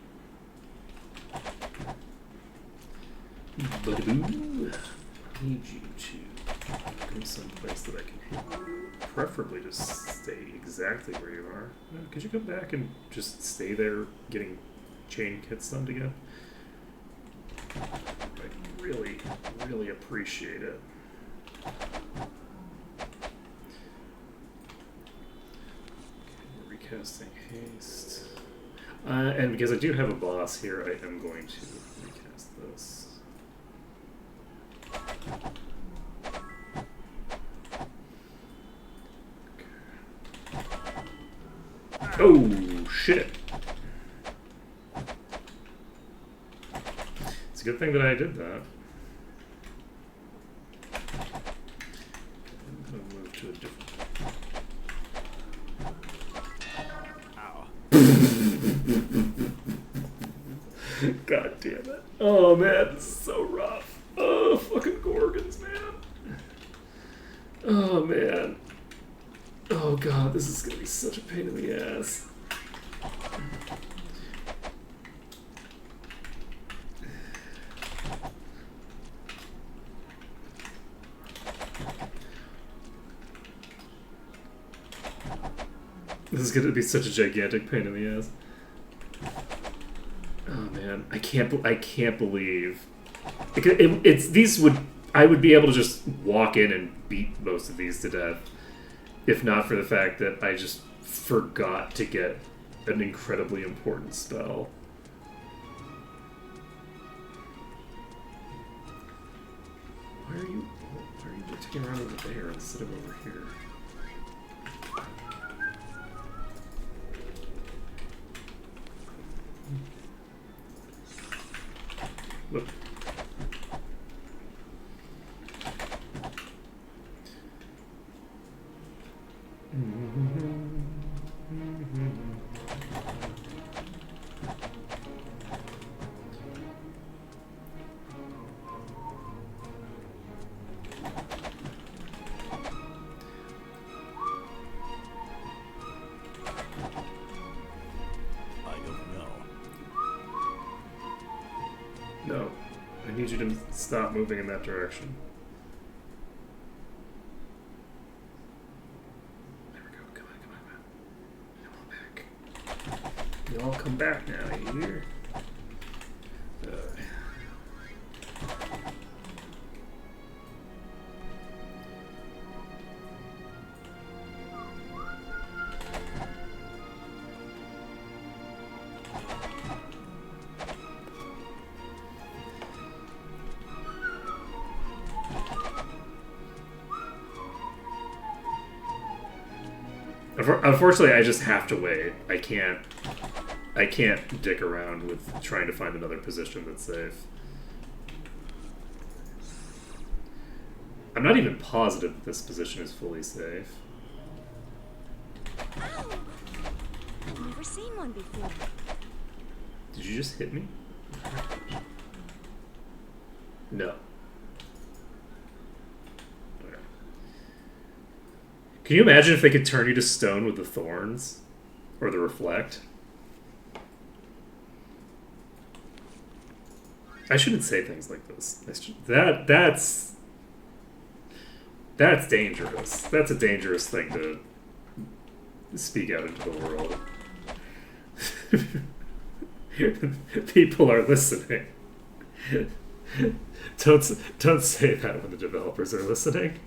Buddy-boo. I need you to go someplace that I can hit you. Preferably just stay exactly where you are. Could you come back and just stay there getting chain hit stunned again? I'd really, really appreciate it. Okay, recasting haste. And because I do have a boss here, I am going to recast this. Okay. Oh, shit. It's a good thing that I did that. I'm going to move to a different... Ow. God damn it. Oh man, this is so rough. Oh, fucking Gorgons, man. Oh man. Oh god, this is gonna be such a pain in the ass. This is gonna be such a gigantic pain in the ass. Oh man, I can't believe I would be able to just walk in and beat most of these to death, if not for the fact that I just forgot to get an incredibly important spell. Why are you taking around over there instead of over here? Look. I don't know. No. I need you to stop moving in that direction. There we go. Come on, come on. Come on back. You all come back now, you hear? Unfortunately, I just have to wait. I can't dick around with trying to find another position that's safe. I'm not even positive that this position is fully safe. Ow! I've never seen one before. Did you just hit me? No. Okay. Can you imagine if they could turn you to stone with the thorns? Or the reflect? I shouldn't say things like this. That's dangerous. That's a dangerous thing to speak out into the world. People are listening. Don't say that when the developers are listening.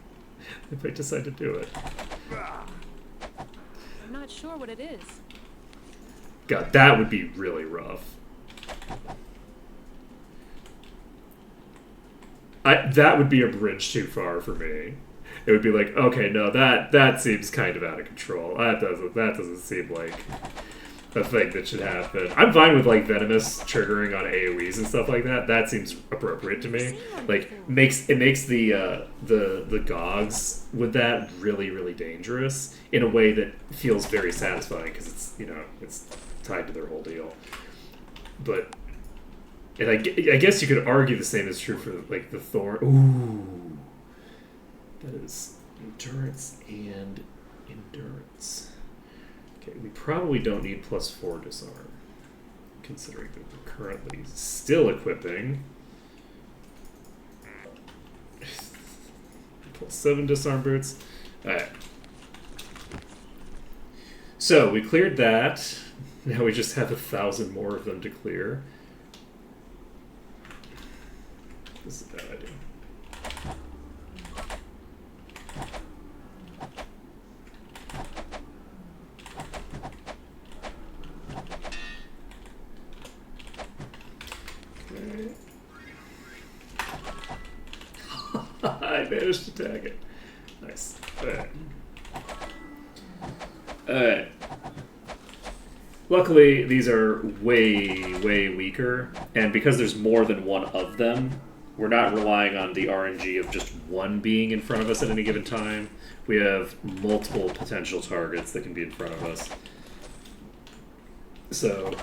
They might decide to do it. I'm not sure what it is. God, that would be really rough. That would be a bridge too far for me. It would be like, okay, no, that seems kind of out of control. That doesn't seem like a thing that should happen. I'm fine with like venomous triggering on AoEs and stuff like that. That seems appropriate to me. Like makes the gogs with that really, really dangerous in a way that feels very satisfying because it's tied to their whole deal. But and I guess you could argue the same is true for like the thorn. Ooh, that is endurance and endurance. Okay, we probably don't need +4 disarm, considering that we're currently still equipping +7 disarm boots. Alright. So, we cleared that. Now we just have 1,000 more of them to clear. This is a bad idea. I managed to tag it. Nice. Alright. Alright. Luckily, these are way, way weaker, and because there's more than one of them, we're not relying on the RNG of just one being in front of us at any given time. We have multiple potential targets that can be in front of us. So...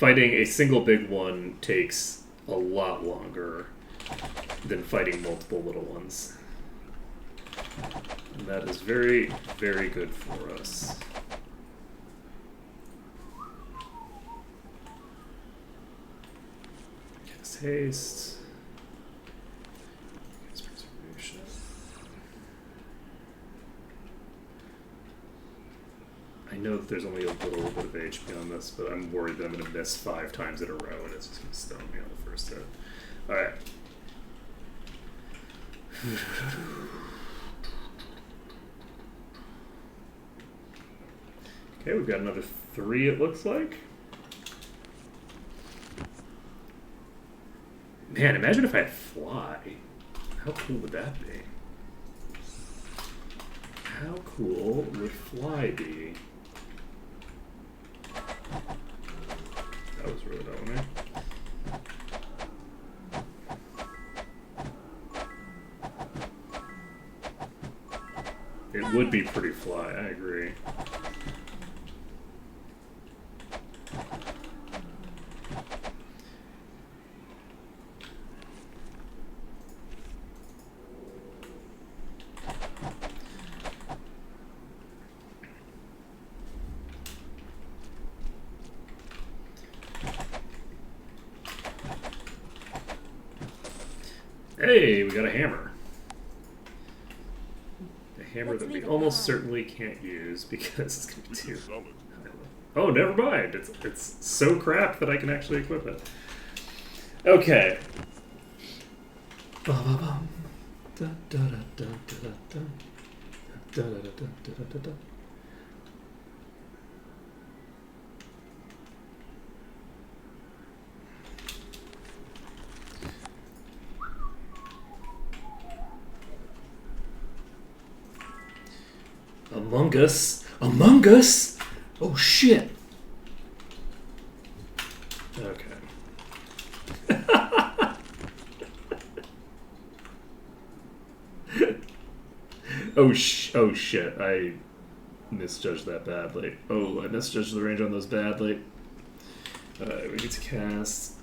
fighting a single big one takes a lot longer than fighting multiple little ones. And that is very, very good for us. Cast haste. Cast preservation. I know that there's only a little bit of HP on this, but I'm worried that I'm going to miss 5 times in a row and it's just going to stun me on the first hit. Alright. Okay, we've got another 3, it looks like. Man, imagine if I had fly. How cool would that be? How cool would fly be? That was really that one, eh? It would be pretty fly, I agree. Hey, we got a hammer. A hammer Let's that we leave it almost behind. certainly can't use because it's going to be We too... could sell it. Oh, never mind. It's so crap that I can actually equip it. Okay. Ba-ba-bum. Da-da-da-da-da-da. Da-da-da-da-da-da-da. Among Us? Among Us? Oh shit. Okay. Oh shit. I misjudged that badly. Oh, I misjudged the range on those badly. We need to cast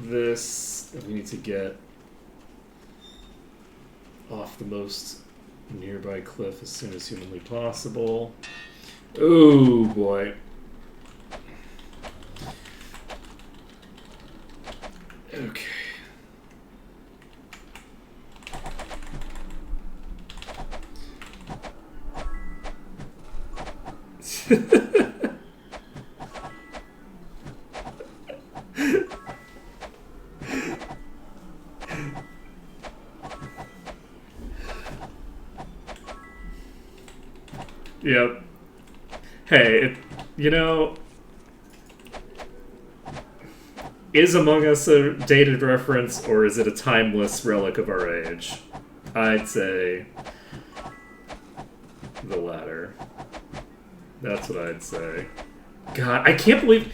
this, and we need to get off the most nearby cliff as soon as humanly possible. Oh boy. Okay. Yep. Hey, you know, is Among Us a dated reference or is it a timeless relic of our age? I'd say the latter. That's what I'd say. God, I can't believe...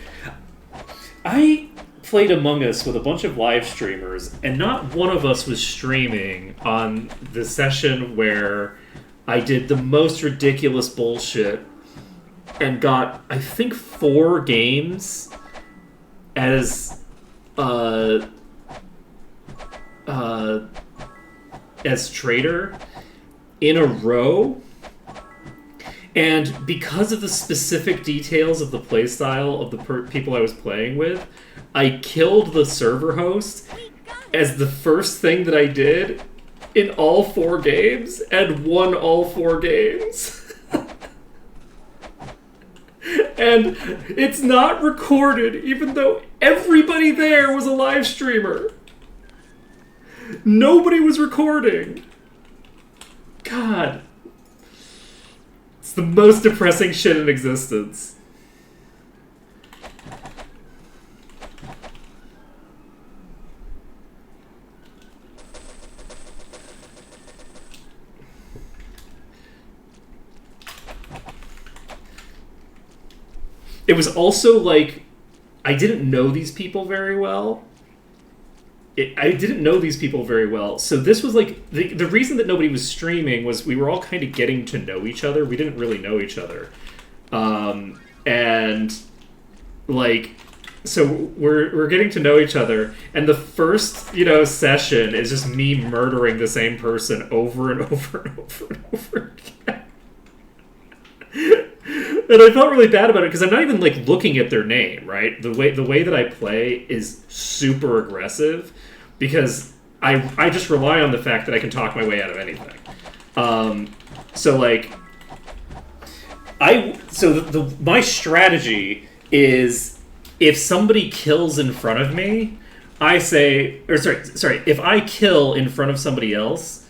I played Among Us with a bunch of live streamers, and not one of us was streaming on the session where I did the most ridiculous bullshit and got, I think, 4 games as traitor in a row. And because of the specific details of the playstyle of the people I was playing with, I killed the server host as the first thing that I did in all 4 games and won all 4 games. And it's not recorded, even though everybody there was a live streamer. Nobody was recording. God. It's the most depressing shit in existence. It was also like, I didn't know these people very well. I didn't know these people very well. So this was like, the reason that nobody was streaming was we were all kind of getting to know each other. We didn't really know each other. And like, so we're getting to know each other, and the first session is just me murdering the same person over and over and over and over again. And I felt really bad about it because I'm not even like looking at their name, right? The way that I play is super aggressive because I just rely on the fact that I can talk my way out of anything. So like my strategy is if somebody kills in front of me, I say, or sorry, if I kill in front of somebody else,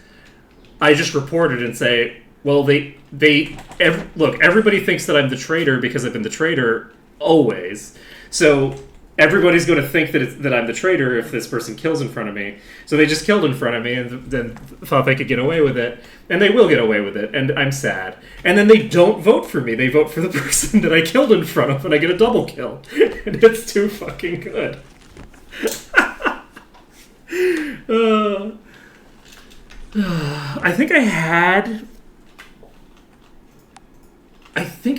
I just report it and say, well, look, everybody thinks that I'm the traitor because I've been the traitor always. So everybody's going to think that I'm the traitor if this person kills in front of me. So they just killed in front of me and then thought they could get away with it. And they will get away with it. And I'm sad. And then they don't vote for me. They vote for the person that I killed in front of, and I get a double kill. And it's too fucking good. I think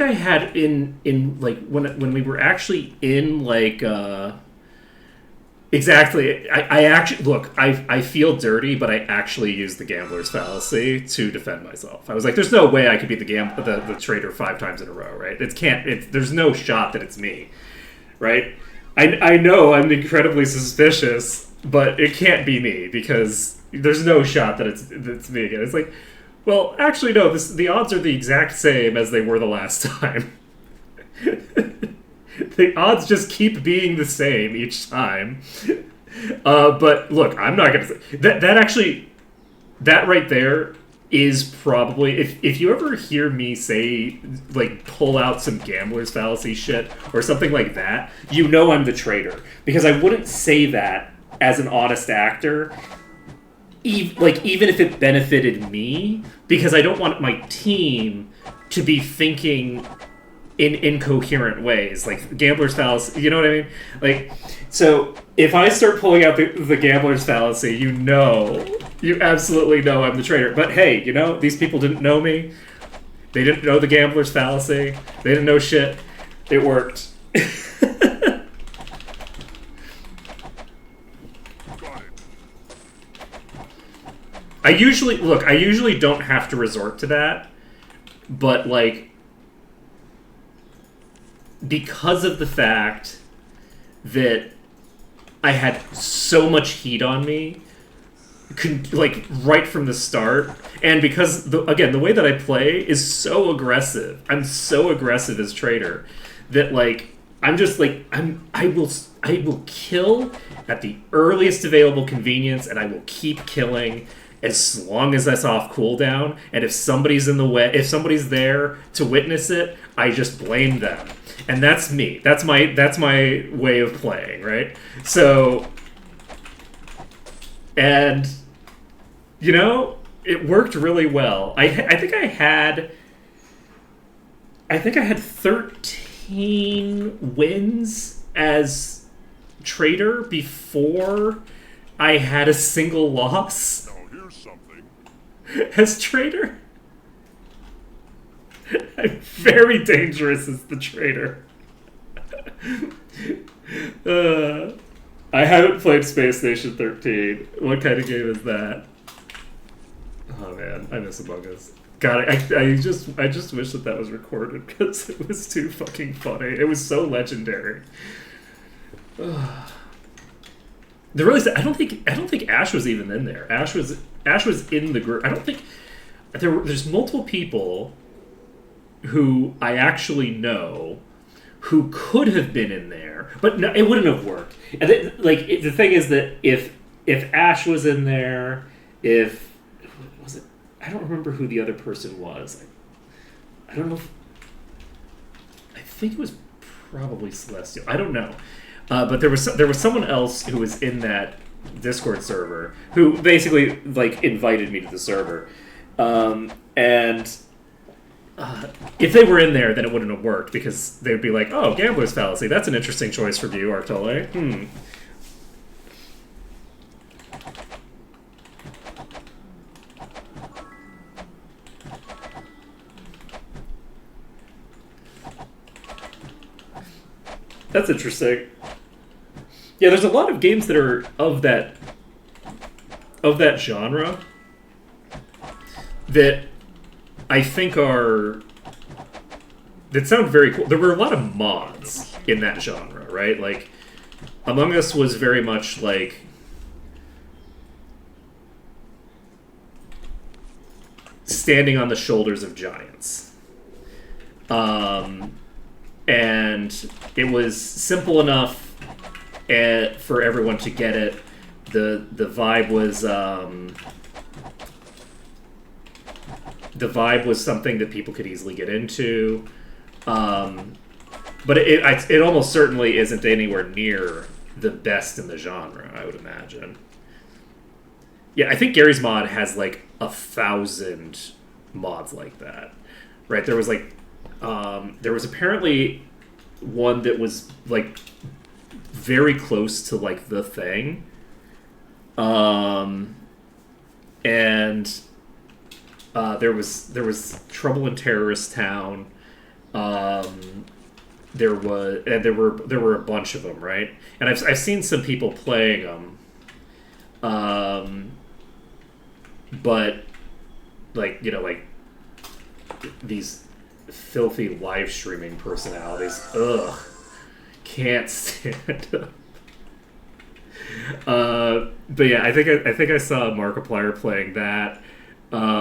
I had in like when we were actually in like exactly. I actually look. I feel dirty, but I actually used the gambler's fallacy to defend myself. I was like, "There's no way I could be the traitor 5 times in a row, right? There's no shot that it's me, right? I know I'm incredibly suspicious, but it can't be me because there's no shot that it's me again. It's like, well, actually, no. The odds are the exact same as they were the last time. The odds just keep being the same each time. But look, I'm not gonna say that. That right there is probably if you ever hear me say like pull out some gambler's fallacy shit or something like that, you know I'm the traitor because I wouldn't say that as an honest actor. Even if it benefited me, because I don't want my team to be thinking in incoherent ways, like gambler's fallacy. You know what I mean? Like, so if I start pulling out the gambler's fallacy, you absolutely know I'm the traitor. But hey, these people didn't know me. They didn't know the gambler's fallacy. They didn't know shit. It worked. I usually don't have to resort to that, but like because of the fact that I had so much heat on me, like right from the start, and because the way that I play is so aggressive, I'm so aggressive as traitor that like I'm just like I will kill at the earliest available convenience, and I will keep killing as long as that's off cooldown. And if somebody's in the way, if somebody's there to witness it, I just blame them. And that's me. That's my way of playing, right? So, and it worked really well. I think I had 13 wins as traitor before I had a single loss. As traitor? I'm very dangerous as the traitor. I haven't played Space Station 13. What kind of game is that? Oh man, I miss Among Us. God, I just wish that was recorded because it was too fucking funny. It was so legendary. I don't think Ash was even in there. Ash was in the group. I don't think there's multiple people who I actually know who could have been in there, but no, it wouldn't have worked. And the thing is that if Ash was in there, I don't remember who the other person was. I don't know. I think it was probably Celestial. I don't know. But there was someone else who was in that Discord server who basically like invited me to the server, and if they were in there, then it wouldn't have worked because they would be like, "Oh, gambler's fallacy. That's an interesting choice for you, Artole." That's interesting. Yeah, there's a lot of games that are of that genre that I think are that sound very cool. There were a lot of mods in that genre, right? Like Among Us was very much like standing on the shoulders of giants. And it was simple enough for everyone to get it. The vibe was something that people could easily get into. But it almost certainly isn't anywhere near the best in the genre, I would imagine. Yeah, I think Gary's Mod has like 1,000 mods like that, right? There was apparently one that was like very close to like The Thing, and there was Trouble in Terrorist Town. There were a bunch of them, right? And I've seen some people playing them, but like these filthy live streaming personalities, ugh, can't stand them. But yeah, I think I saw Markiplier playing that. But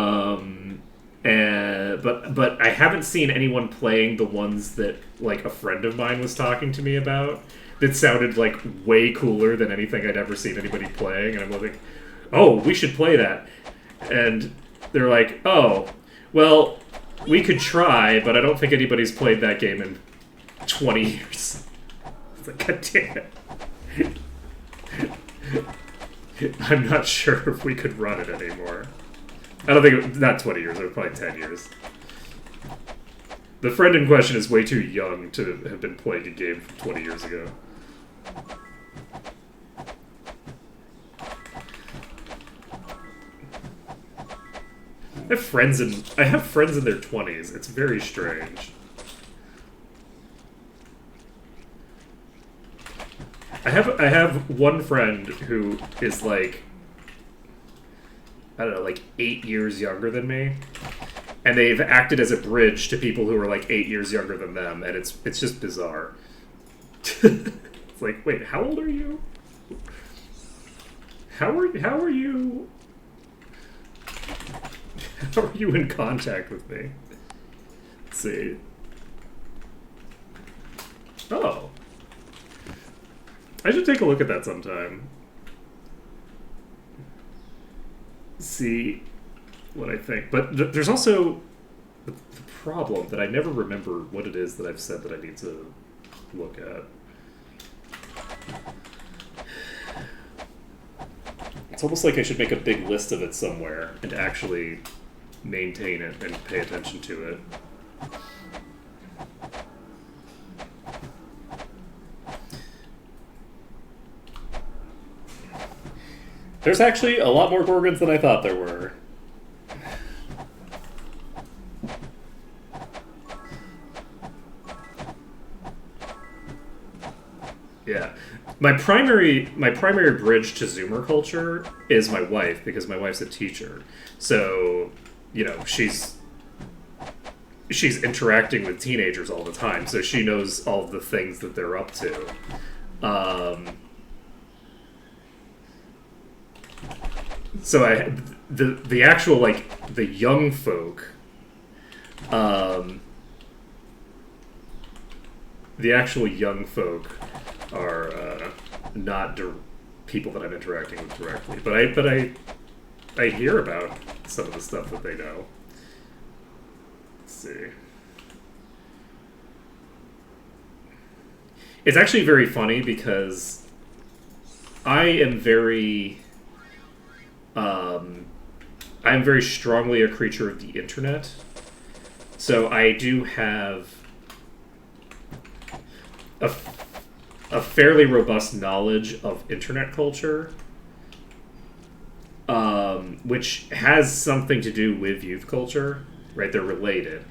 I haven't seen anyone playing the ones that like a friend of mine was talking to me about that sounded like way cooler than anything I'd ever seen anybody playing. And I'm like, oh, we should play that. And they're like, oh, well, we could try, but I don't think anybody's played that game in 20 years. It's like, God damn it. I'm not sure if we could run it anymore. I don't think not 20 years, it was probably 10 years. The friend in question is way too young to have been playing a game from 20 years ago. I have friends in their 20s. It's very strange. I have one friend who is like, I don't know, like 8 years younger than me, and they've acted as a bridge to people who are like 8 years younger than them, and it's just bizarre. It's like, wait, how old are you? How are you? How are you in contact with me? Let's see. Oh. I should take a look at that sometime. See what I think. But there's also the problem that I never remember what it is that I've said that I need to look at. It's almost like I should make a big list of it somewhere and actually maintain it and pay attention to it. There's actually a lot more Gorgons than I thought there were. Yeah. My primary bridge to Zoomer culture is my wife, because my wife's a teacher. So, you know, she's interacting with teenagers all the time, so she knows all the things that they're up to. So the actual, like, the young folk, are not people that I'm interacting with directly, but I hear about some of the stuff that they know. Let's see. It's actually very funny because I am very strongly a creature of the internet. So I do have a fairly robust knowledge of internet culture, which has something to do with youth culture, right? They're related.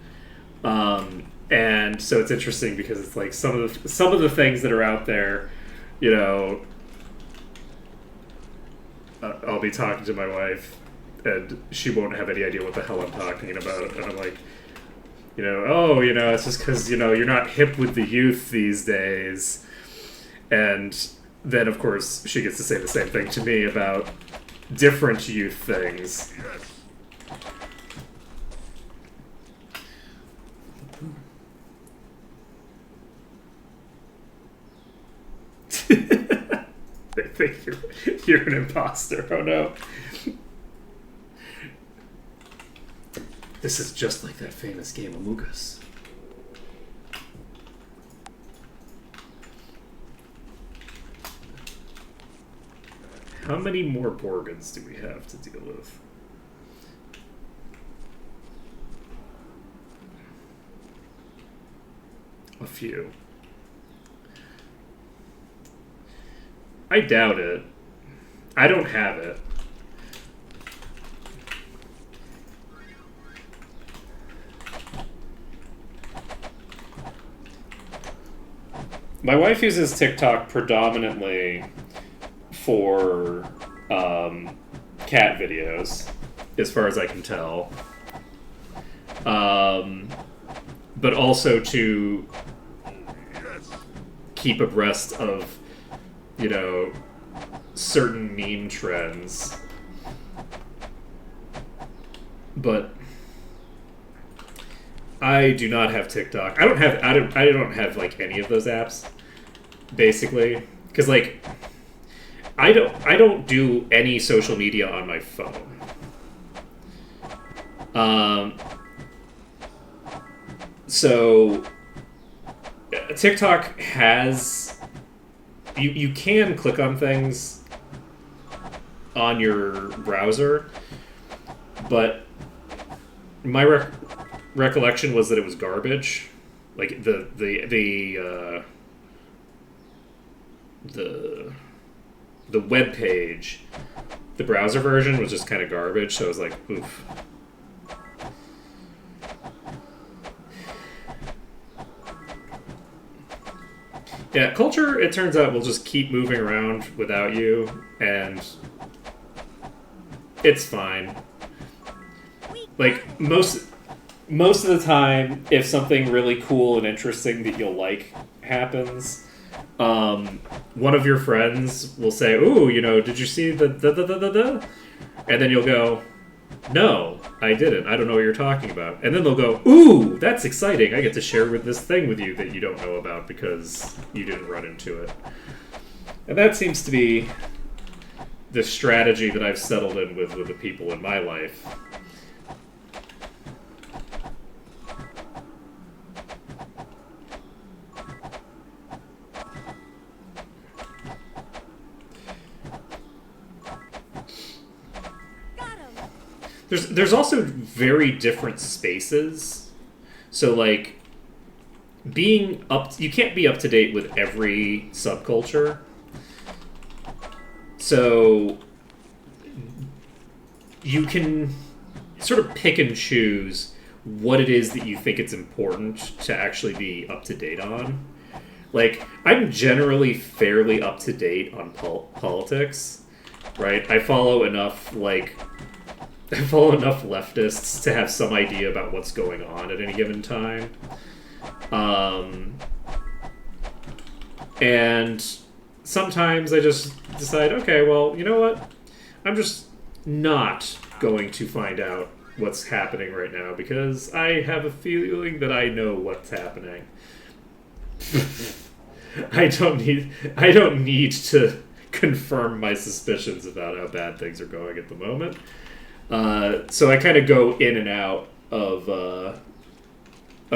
And so it's interesting because it's like some of the things that are out there, you know, I'll be talking to my wife, and she won't have any idea what the hell I'm talking about, and I'm like, it's just because, you're not hip with the youth these days. And then, of course, she gets to say the same thing to me about different youth things. They think you're an imposter. Oh no. This is just like that famous game Among Us. How many more Borgans do we have to deal with? A few. I doubt it. I don't have it. My wife uses TikTok predominantly for cat videos, as far as I can tell. But also to keep abreast of, certain meme trends. But I do not have TikTok. I don't have like any of those apps, basically, because like I don't do any social media on my phone. So TikTok has you can click on things on your browser, but my recollection was that it was garbage. Like the web page, the browser version was just kind of garbage. So I was like, oof. Yeah, culture, it turns out, will just keep moving around without you, and it's fine. Like, most of the time, if something really cool and interesting that you'll like happens, one of your friends will say, ooh, did you see the. And then you'll go, no, I didn't. I don't know what you're talking about. And then they'll go, ooh, that's exciting. I get to share this thing with you that you don't know about because you didn't run into it. And that seems to be the strategy that I've settled in with the people in my life. There's also very different spaces. So, like, you can't be up to date with every subculture. So, you can sort of pick and choose what it is that you think it's important to actually be up to date on. Like, I'm generally fairly up to date on politics, right? I follow enough leftists to have some idea about what's going on at any given time. And sometimes I just decide, okay, well, you know what? I'm just not going to find out what's happening right now because I have a feeling that I know what's happening. I don't need to confirm my suspicions about how bad things are going at the moment. So I kind of go in and out of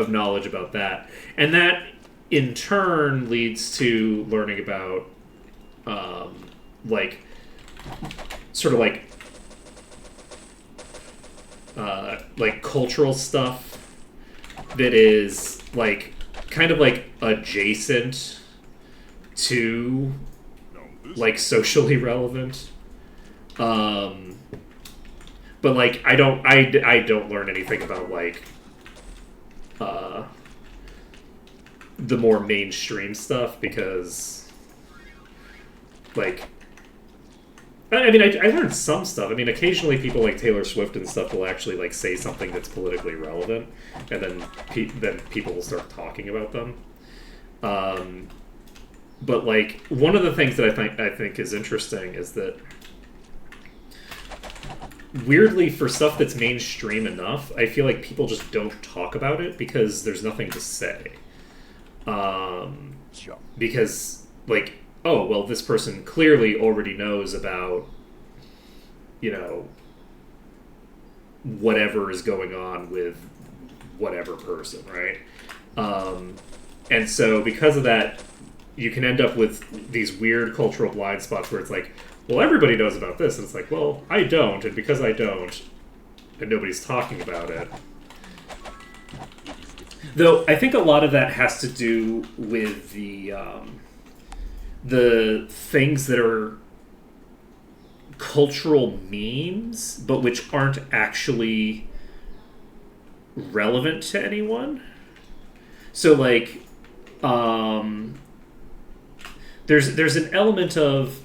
knowledge about that, and that in turn leads to learning about cultural stuff that is like kind of like adjacent to like socially relevant. But like I don't learn anything about like the more mainstream stuff because like I mean, I learned some stuff. I mean, occasionally people like Taylor Swift and stuff will actually like say something that's politically relevant, and then people will start talking about them. But like one of the things that I think is interesting is that weirdly for stuff that's mainstream enough, I feel like people just don't talk about it because there's nothing to say. Sure. Because like, oh well, this person clearly already knows about, you know, whatever is going on with whatever person, right? And so because of that, you can end up with these weird cultural blind spots where it's like, well, everybody knows about this, and it's like, well, I don't, and because I don't, and nobody's talking about it. Though I think a lot of that has to do with the things that are cultural memes, but which aren't actually relevant to anyone. So like, there's an element of,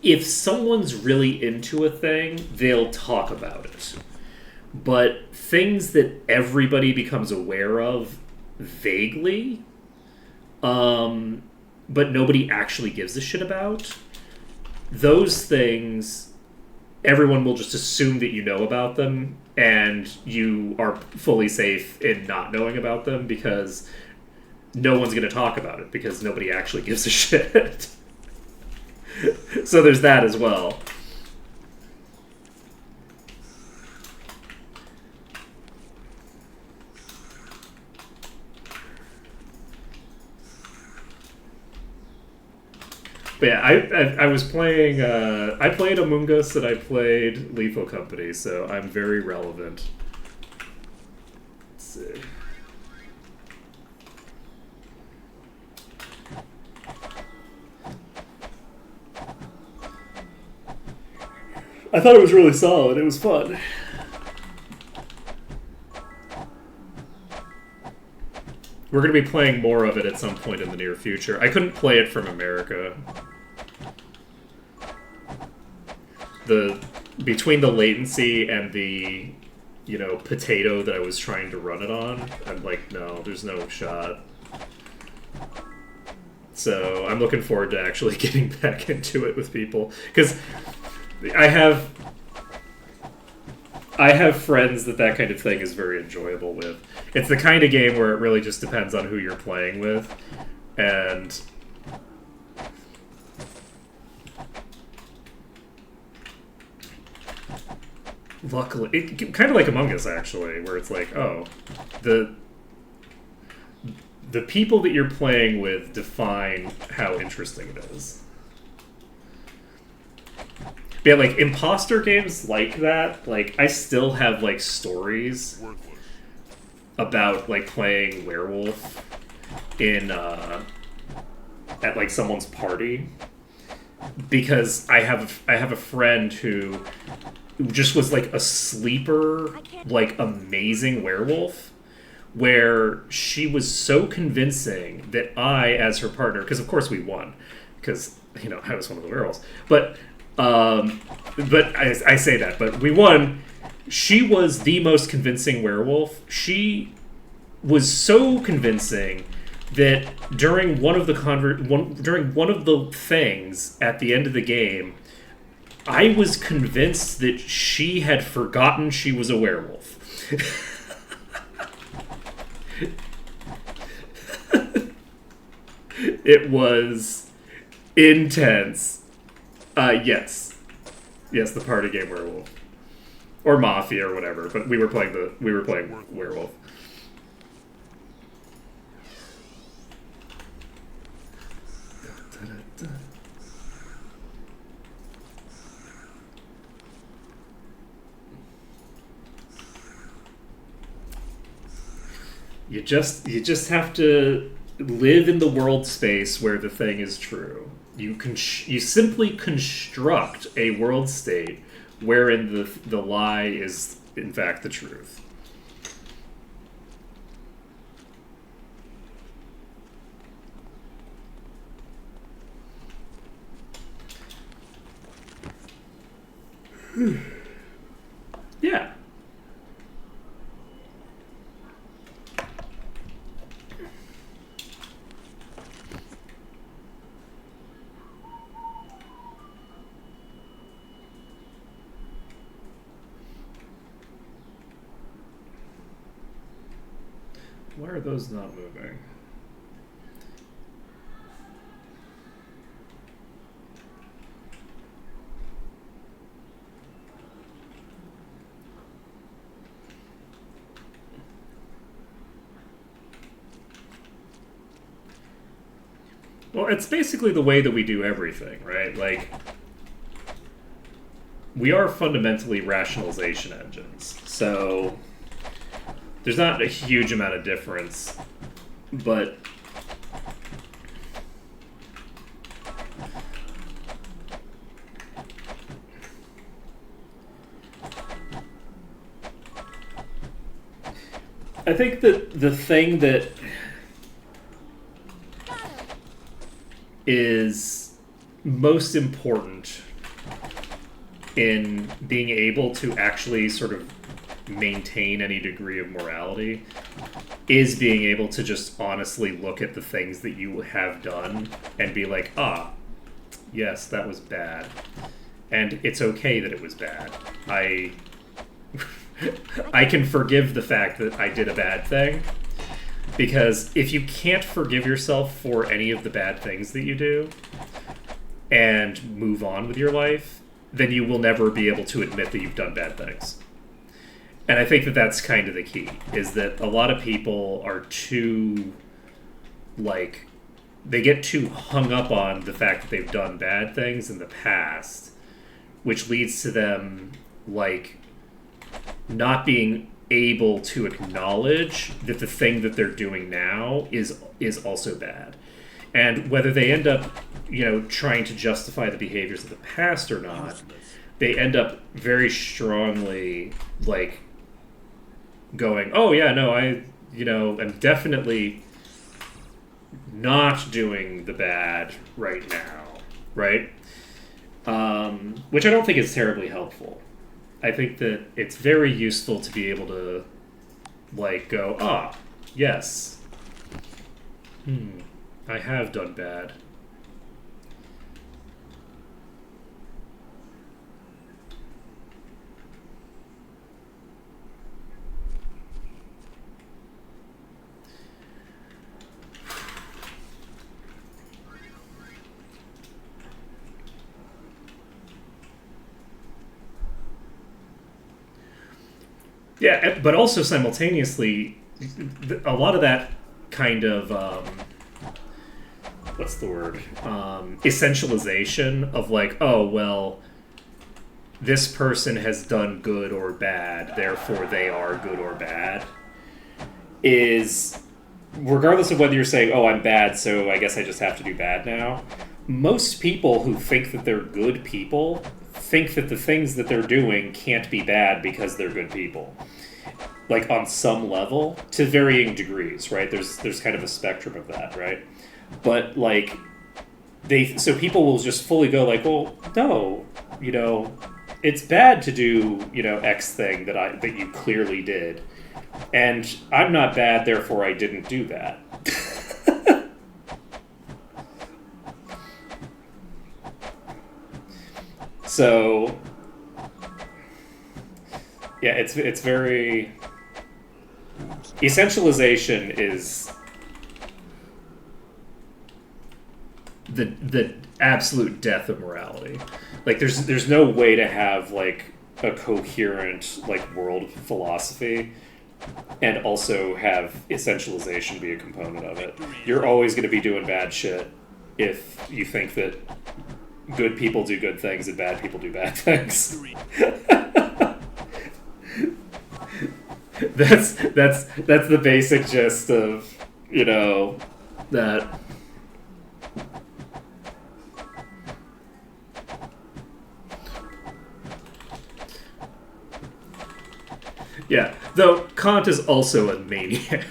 if someone's really into a thing, they'll talk about it. But things that everybody becomes aware of vaguely, but nobody actually gives a shit about, those things, everyone will just assume that you know about them, and you are fully safe in not knowing about them because no one's going to talk about it because nobody actually gives a shit. So there's that as well. But yeah, I was playing. I played Among Us and I played Lethal Company, so I'm very relevant. Let's see. I thought it was really solid. It was fun. We're going to be playing more of it at some point in the near future. I couldn't play it from America. Between the latency and the, you know, potato that I was trying to run it on, I'm like, no, there's no shot. So I'm looking forward to actually getting back into it with people. Because I have friends that kind of thing is very enjoyable with. It's the kind of game where it really just depends on who you're playing with. And luckily, it kind of like Among Us, actually, where it's like, oh, the people that you're playing with define how interesting it is. Yeah, like imposter games like that, like I still have like stories about like playing werewolf in at like someone's party, because I have a friend who just was like a sleeper, like amazing werewolf, where she was so convincing that I, as her partner, because of course we won, because, you know, I was one of the werewolves, but I say that, but we won. She was the most convincing werewolf. She was so convincing that during one of the things at the end of the game, I was convinced that she had forgotten she was a werewolf. It was intense. Yes, the party game werewolf, or Mafia or whatever. But we were playing werewolf. You just have to live in the world space where the thing is true. You simply construct a world state wherein the lie is in fact the truth. Yeah. Why are those not moving? Well, it's basically the way that we do everything, right? Like, we are fundamentally rationalization engines. So, there's not a huge amount of difference, but I think that the thing that is most important in being able to actually sort of maintain any degree of morality is being able to just honestly look at the things that you have done and be like, ah, yes, that was bad. And it's okay that it was bad. I can forgive the fact that I did a bad thing. Because if you can't forgive yourself for any of the bad things that you do and move on with your life, then you will never be able to admit that you've done bad things. And I think that that's kind of the key, is that a lot of people are too, like, they get too hung up on the fact that they've done bad things in the past, which leads to them, like, not being able to acknowledge that the thing that they're doing now is also bad. And whether they end up, trying to justify the behaviors of the past or not, they end up very strongly, like, going, oh yeah, no, I'm definitely not doing the bad right now, right? Which I don't think is terribly helpful. I think that it's very useful to be able to, like, go, ah, yes. I have done bad. Yeah, but also simultaneously, a lot of that kind of, what's the word? Essentialization of like, oh, well, this person has done good or bad, therefore they are good or bad, is, regardless of whether you're saying, oh, I'm bad, so I guess I just have to do bad now, most people who think that they're good people think that the things that they're doing can't be bad because they're good people. Like, on some level, to varying degrees, right? There's kind of a spectrum of that, right? But, like, so people will just fully go like, well, no, it's bad to do, X thing that you clearly did. And I'm not bad, therefore I didn't do that. So, yeah, it's very... Essentialization is the absolute death of morality. Like, there's no way to have, like, a coherent, like, world philosophy and also have essentialization be a component of it. You're always going to be doing bad shit if you think that good people do good things and bad people do bad things. That's the basic gist of, that. Yeah, though Kant is also a maniac.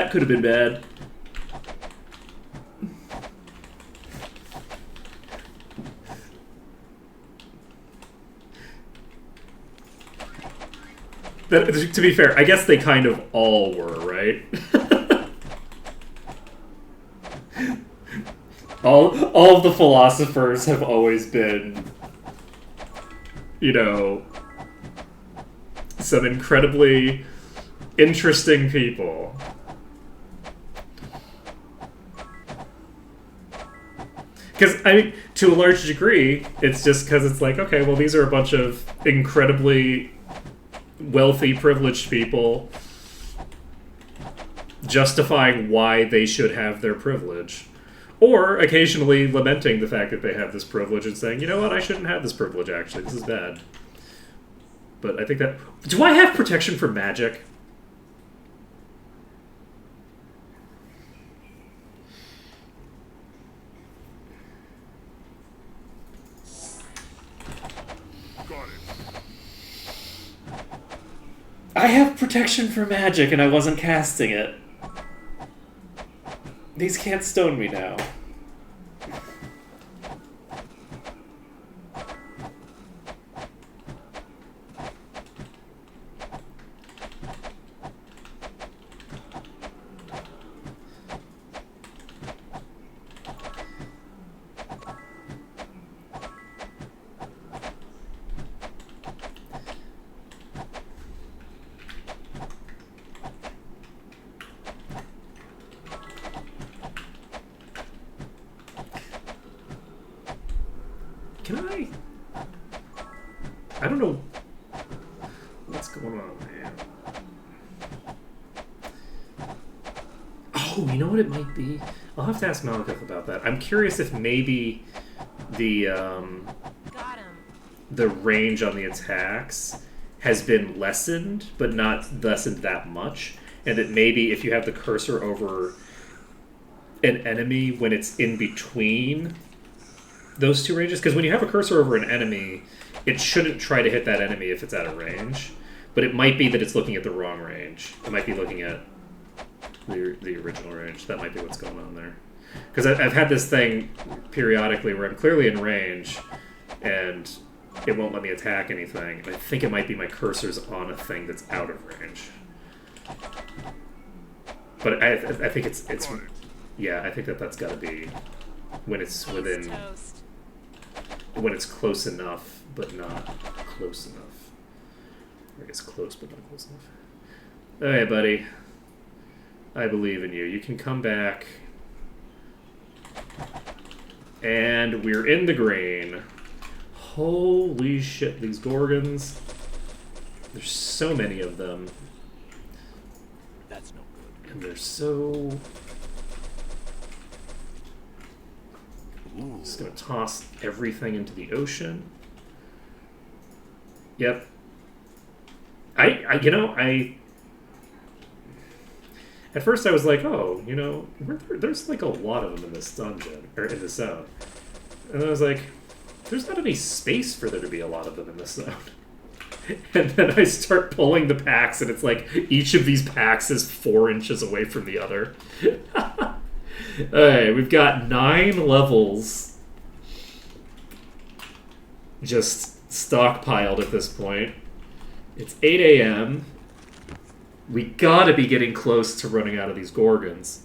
that could have been bad. To be fair, I guess they kind of all were, right? all of the philosophers have always been, you know, some incredibly interesting people. Because, I mean, to a large degree, it's just because it's like, okay, well, these are a bunch of incredibly wealthy, privileged people justifying why they should have their privilege. Or occasionally lamenting the fact that they have this privilege and saying, you know what, I shouldn't have this privilege, actually. This is bad. But I think that... Do I have protection from magic? Got it. I have protection from magic and I wasn't casting it. These can't stone me now. Can I? I don't know what's going on, man. Oh, you know what it might be? I'll have to ask Malekith about that. I'm curious if maybe the Got him. the range on the attacks has been lessened, but not lessened that much, and that maybe if you have the cursor over an enemy when it's in between those two ranges, because when you have a cursor over an enemy, it shouldn't try to hit that enemy if it's out of range, but it might be that it's looking at the wrong range. It might be looking at the original range. That might be what's going on there. Because I've had this thing periodically where I'm clearly in range, and it won't let me attack anything. And I think it might be my cursor's on a thing that's out of range. But I think it's yeah, I think that's got to be when it's within, Toast. when it's close enough, but not close enough. Or I guess close, but not close enough. Hey, buddy. I believe in you. You can come back. And we're in the green. Holy shit, these Gorgons. There's so many of them. That's no good. And they're so... Ooh. Just gonna toss everything into the ocean. Yep. At first I was like, oh, you know, there's like a lot of them in this dungeon, or in this zone. And I was like, there's not any space for there to be a lot of them in this zone. And then I start pulling the packs, and it's like each of these packs is 4 inches away from the other. Alright, we've got 9 levels just stockpiled at this point. It's 8 a.m. We gotta be getting close to running out of these Gorgons.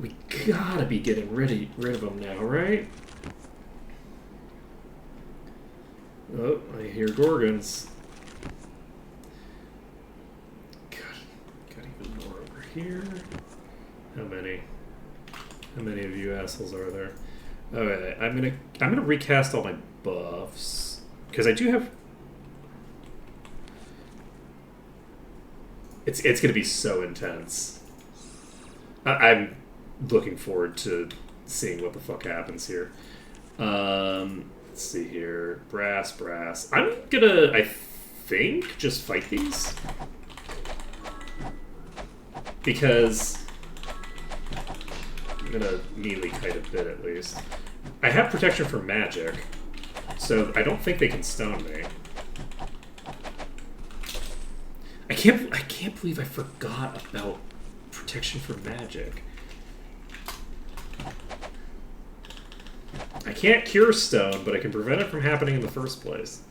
We gotta be getting rid of them now, right? Oh, I hear Gorgons. Got even more over here. How many? How many of you assholes are there? Okay, I'm gonna recast all my buffs because I do have. It's gonna be so intense. I'm looking forward to seeing what the fuck happens here. Let's see here. Brass. I'm gonna, I think, just fight these. Because I'm gonna melee kite a bit at least. I have protection from magic, so I don't think they can stone me. I can't believe I forgot about protection from magic. I can't cure stone, but I can prevent it from happening in the first place.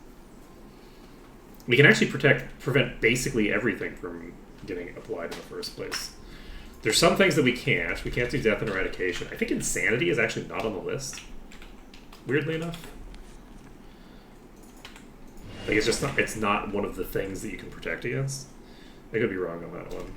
We can actually prevent basically everything from getting applied in the first place. There's some things that we can't. We can't do death and eradication. I think insanity is actually not on the list. Weirdly enough. Like it's not one of the things that you can protect against. I could be wrong on that one.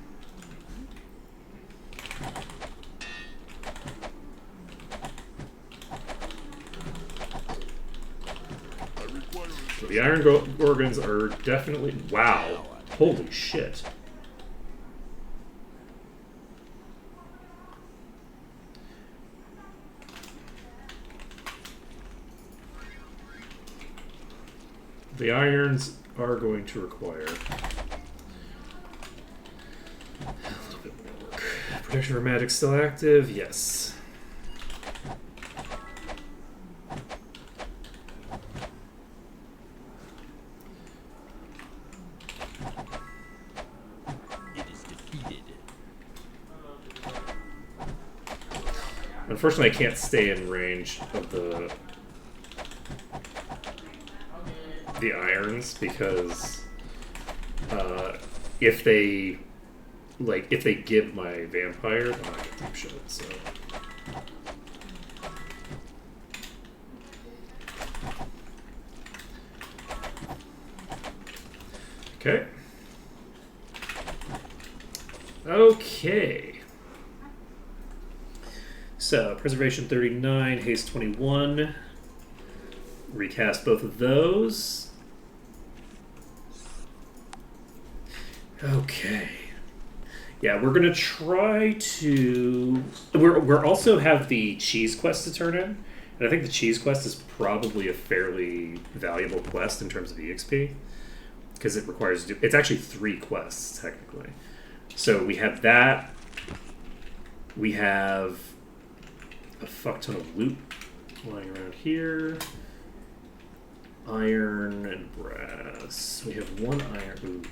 So the Iron Gorgons are definitely... Wow. Holy shit. The irons are going to require a little bit more work. Protection for magic still active? Yes. It is defeated. Unfortunately, I can't stay in range of the irons because if they give my vampire, then I get deep shot. So okay. Okay. So preservation 39, haste 21. Recast both of those. Okay. Yeah, we're gonna try to. We're also have the cheese quest to turn in, and I think the cheese quest is probably a fairly valuable quest in terms of EXP because it requires. It's actually 3 quests technically. So we have that. We have a fuck ton of loot lying around here. Iron and brass. We have 1 iron. Ooh.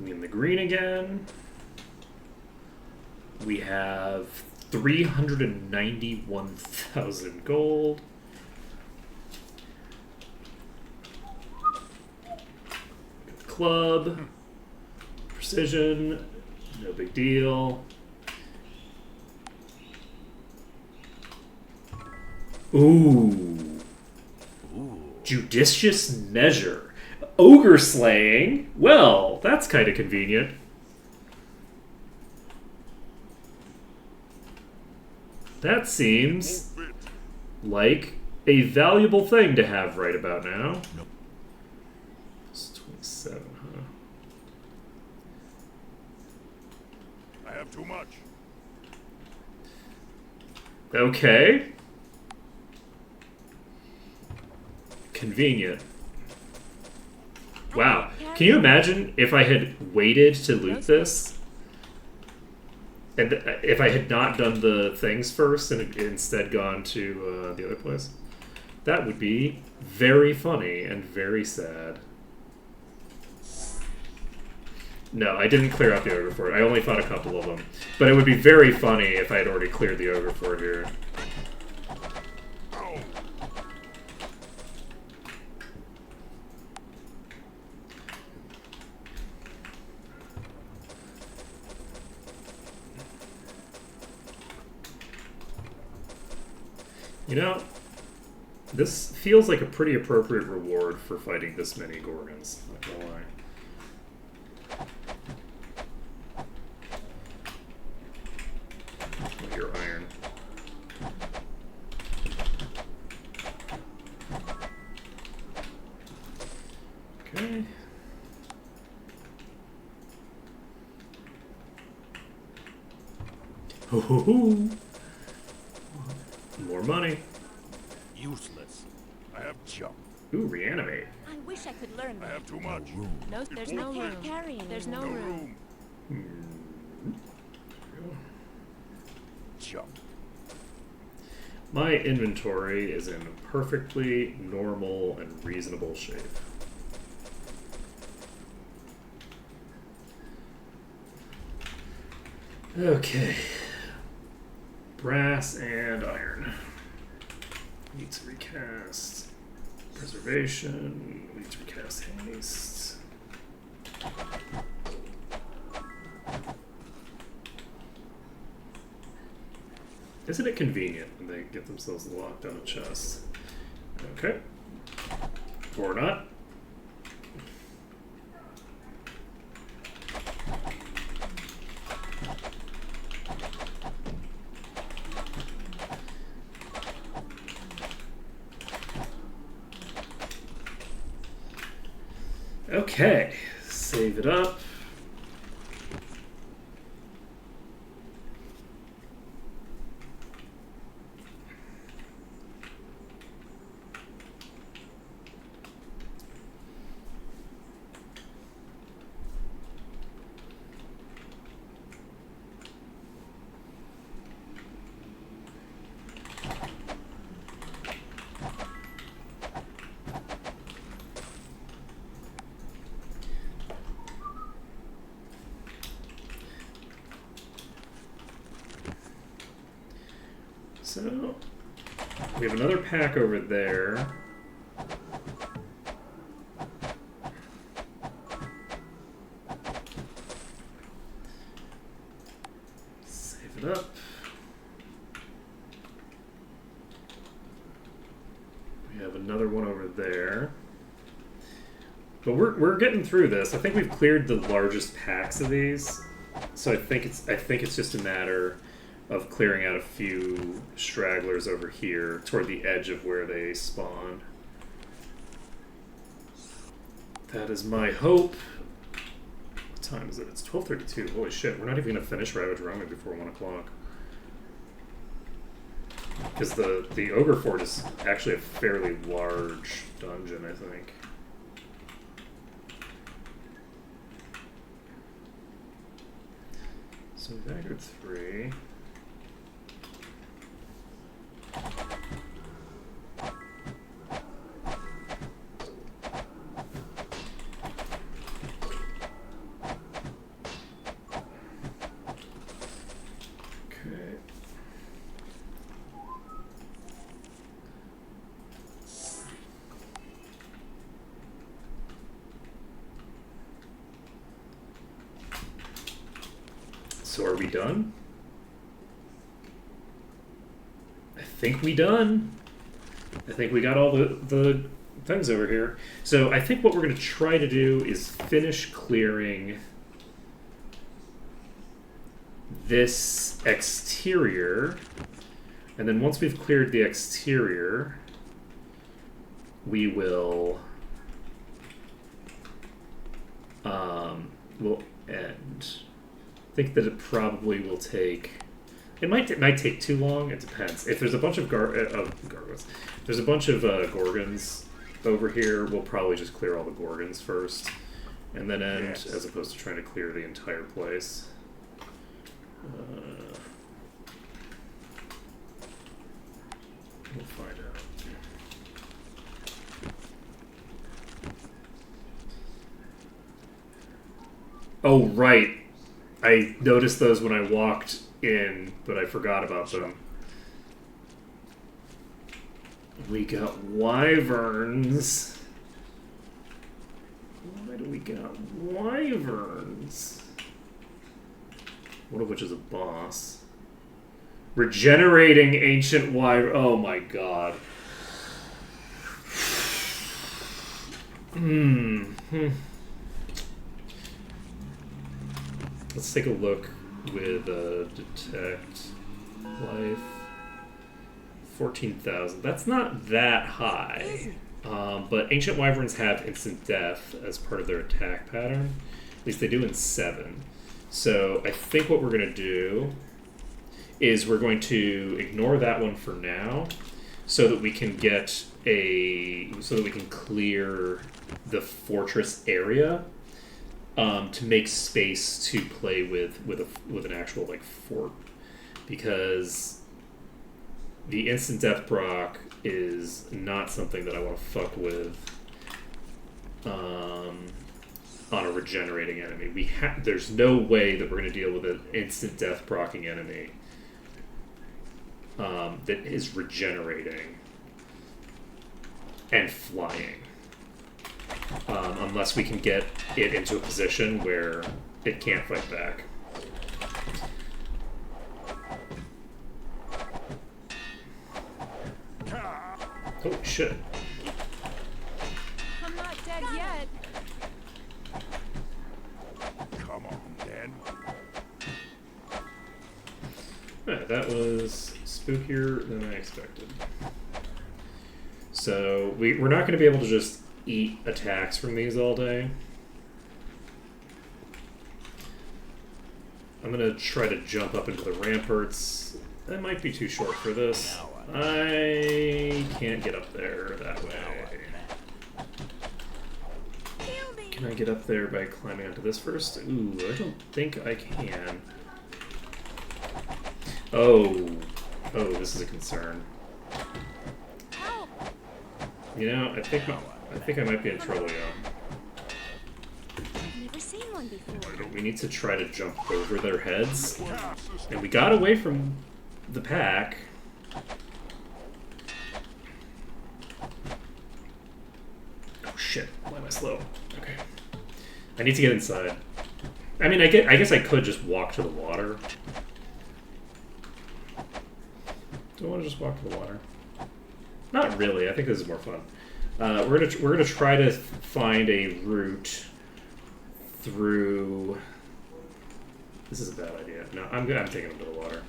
In the green again. We have 391,000 gold. Club. Precision. No big deal. Ooh. Judicious measure. Ogre slaying? Well, that's kind of convenient. That seems like a valuable thing to have right about now. Nope. It's 27, huh? I have too much. Okay. Convenient. Wow. Can you imagine if I had waited to loot this? And if I had not done the things first and instead gone to the other place? That would be very funny and very sad. No, I didn't clear out the Ogre Fort. I only fought a couple of them. But it would be very funny if I had already cleared the Ogre Fort here. You know, this feels like a pretty appropriate reward for fighting this many Gorgons, not gonna lie. Oh, you're iron. Okay. Ho ho ho! More money. Useless. I have jump. Ooh, reanimate. I wish I could learn I that. have too much. No, there's no room. Can't carry There's no anymore. No room. room. Jump. My inventory is in perfectly normal and reasonable shape. Okay. Brass and iron. Needs recast. Preservation. Needs recast haste. Isn't it convenient when they get themselves locked on a chest? Okay. Or not. Okay. Save it up. So, we have another pack over there. Save it up. We have another one over there. But we're getting through this. I think we've cleared the largest packs of these. So I think it's just a matter of clearing out a few stragglers over here toward the edge of where they spawn. That is my hope. What time is it? It's 12:32. Holy shit, we're not even gonna finish Ravage Roaming before 1 o'clock. Because the Ogre Fort is actually a fairly large dungeon, I think. So we've anchored 3. Okay. So are we done? I think we done. I think we got all the things over here. So I think what we're going to try to do is finish clearing this exterior. And then once we've cleared the exterior, we will we'll end. I think that it probably will take. It might take too long. It depends. If there's a bunch of gargoyles, there's a bunch of gorgons over here. We'll probably just clear all the gorgons first, and then end, Yes. as opposed to trying to clear the entire place. We'll find out. Oh right, I noticed those when I walked in, but I forgot about them. We got wyverns. Why do we got wyverns? One of which is a boss. Regenerating ancient wyvern. Oh my god. Let's take a look with detect life. 14,000. That's not that high. But ancient wyverns have instant death as part of their attack pattern. At least they do in 7. So I think what we're gonna do is we're going to ignore that one for now, so that we can clear the fortress area, to make space to play with an actual like fort, because the instant death proc is not something that I want to fuck with on a regenerating enemy. There's no way that we're going to deal with an instant death procking enemy that is regenerating and flying, unless we can get it into a position where it can't fight back. Holy shit. I'm not dead yet. Come on, then. Alright, that was spookier than I expected. So, we're not going to be able to just eat attacks from these all day. I'm going to try to jump up into the ramparts. That might be too short for this. I can't get up there that way. Can I get up there by climbing onto this first? Ooh, I don't think I can. Oh, this is a concern. Help! You know, I think I might be in trouble, y'all. I've never seen one before. We need to try to jump over their heads, and we got away from the pack. Oh shit! Why am I slow? Okay, I need to get inside. I mean, I guess I could just walk to the water. Do I want to just walk to the water? Not really. I think this is more fun. We're gonna try to find a route through. This is a bad idea. No, I'm taking them to the water.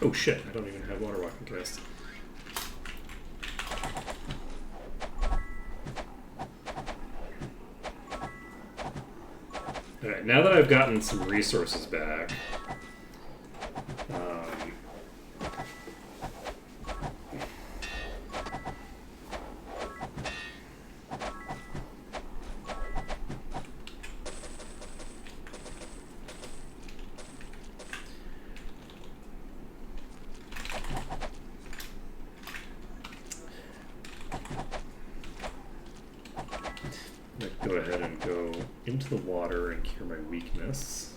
Oh shit! I don't even have water walking cast. Alright, now that I've gotten some resources back, go ahead and go into the water and cure my weakness.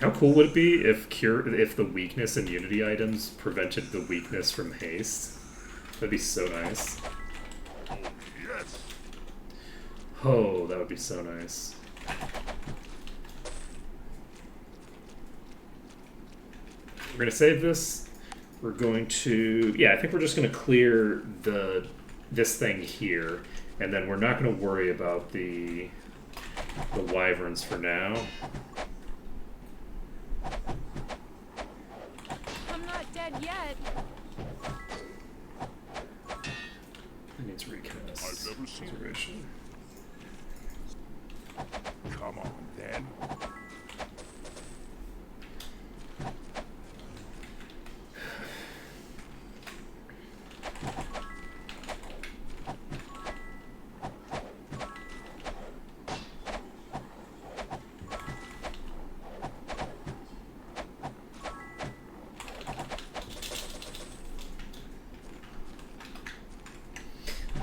How cool would it be if the weakness and immunity items prevented the weakness from haste? That'd be so nice. Oh, yes. Oh, that would be so nice. We're gonna save this. We're going to, I think we're just going to clear this thing here, and then we're not going to worry about the wyverns for now. I'm not dead yet. I need to recast. I've never seen it. Observation. Come on, then.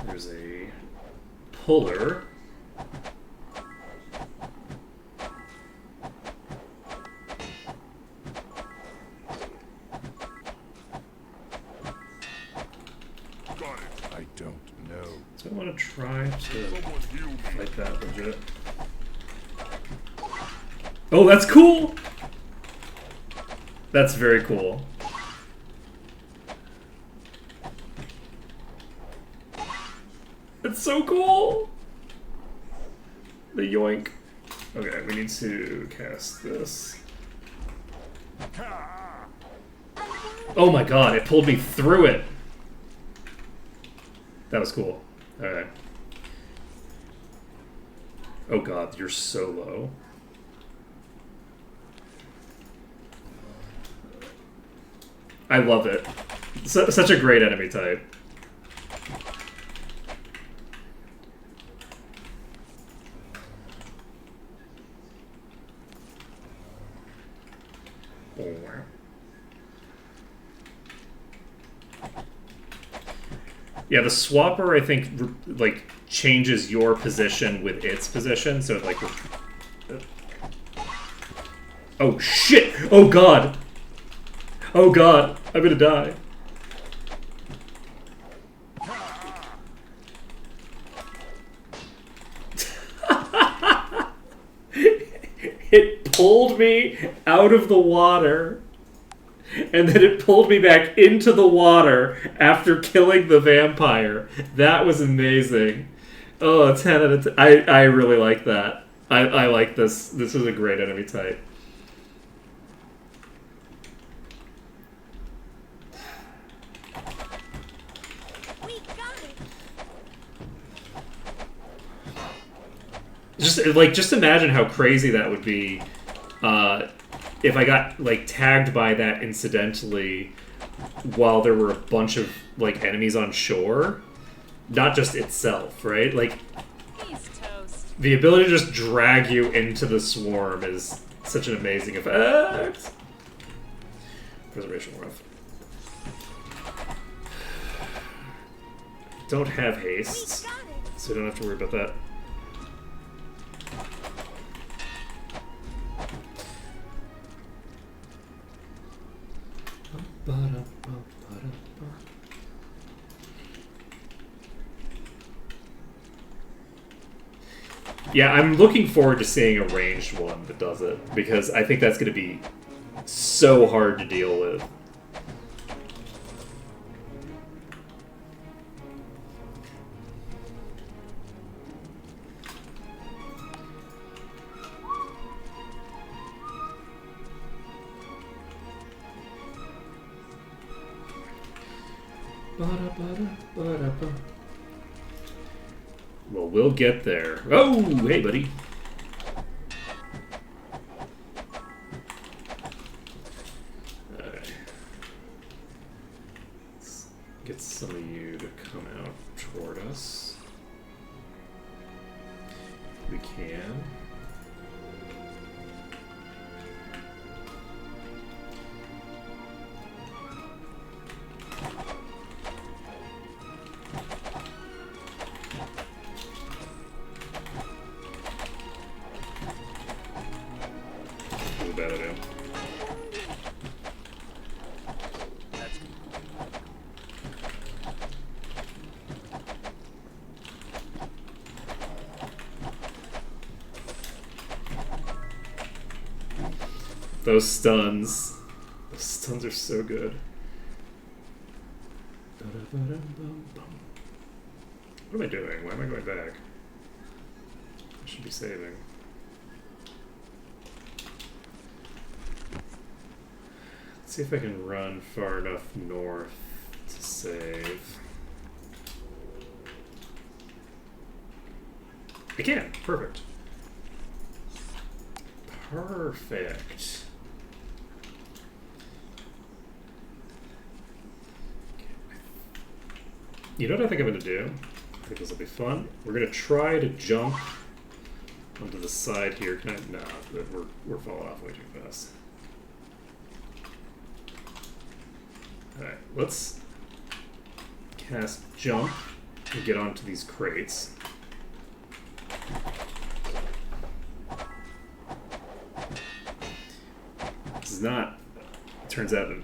There's a puller. Got it. I don't know. So I want to try to Someone heal me. fight that legit. Oh, that's cool! That's very cool. It's so cool! The yoink. Okay, we need to cast this. Oh my god, it pulled me through it! That was cool. Alright. Oh god, you're so low. I love it. Such a great enemy type. Yeah, the swapper, I think, like, changes your position with its position, so it, like... Oh, shit! Oh, God! Oh, God! I'm gonna die. It pulled me out of the water, and then it pulled me back into the water after killing the vampire. That was amazing. Oh, 10 out of 10. I really like that. I like this. This is a great enemy type. We got it. Just imagine how crazy that would be if I got like tagged by that incidentally while there were a bunch of like enemies on shore, not just itself, right? Like He's toast. the ability to just drag you into the swarm is such an amazing effect. Preservation rough. Don't have haste, We got it. so you don't have to worry about that. Yeah, I'm looking forward to seeing a ranged one that does it, because I think that's going to be so hard to deal with. Well, we'll get there. Oh, hey, buddy. Alright. Let's get some of you to come out toward us. We can. What bad I do? That's good. Those stuns. Those stuns are so good. What am I doing? Why am I going back? I should be saving. Let's see if I can run far enough north to save. I can. Perfect. Perfect. You know what I think I'm going to do? I think this will be fun. We're going to try to jump onto the side here. Can I? No, we're falling off way too fast. Alright, let's cast jump and get onto these crates. This is not, it turns out, an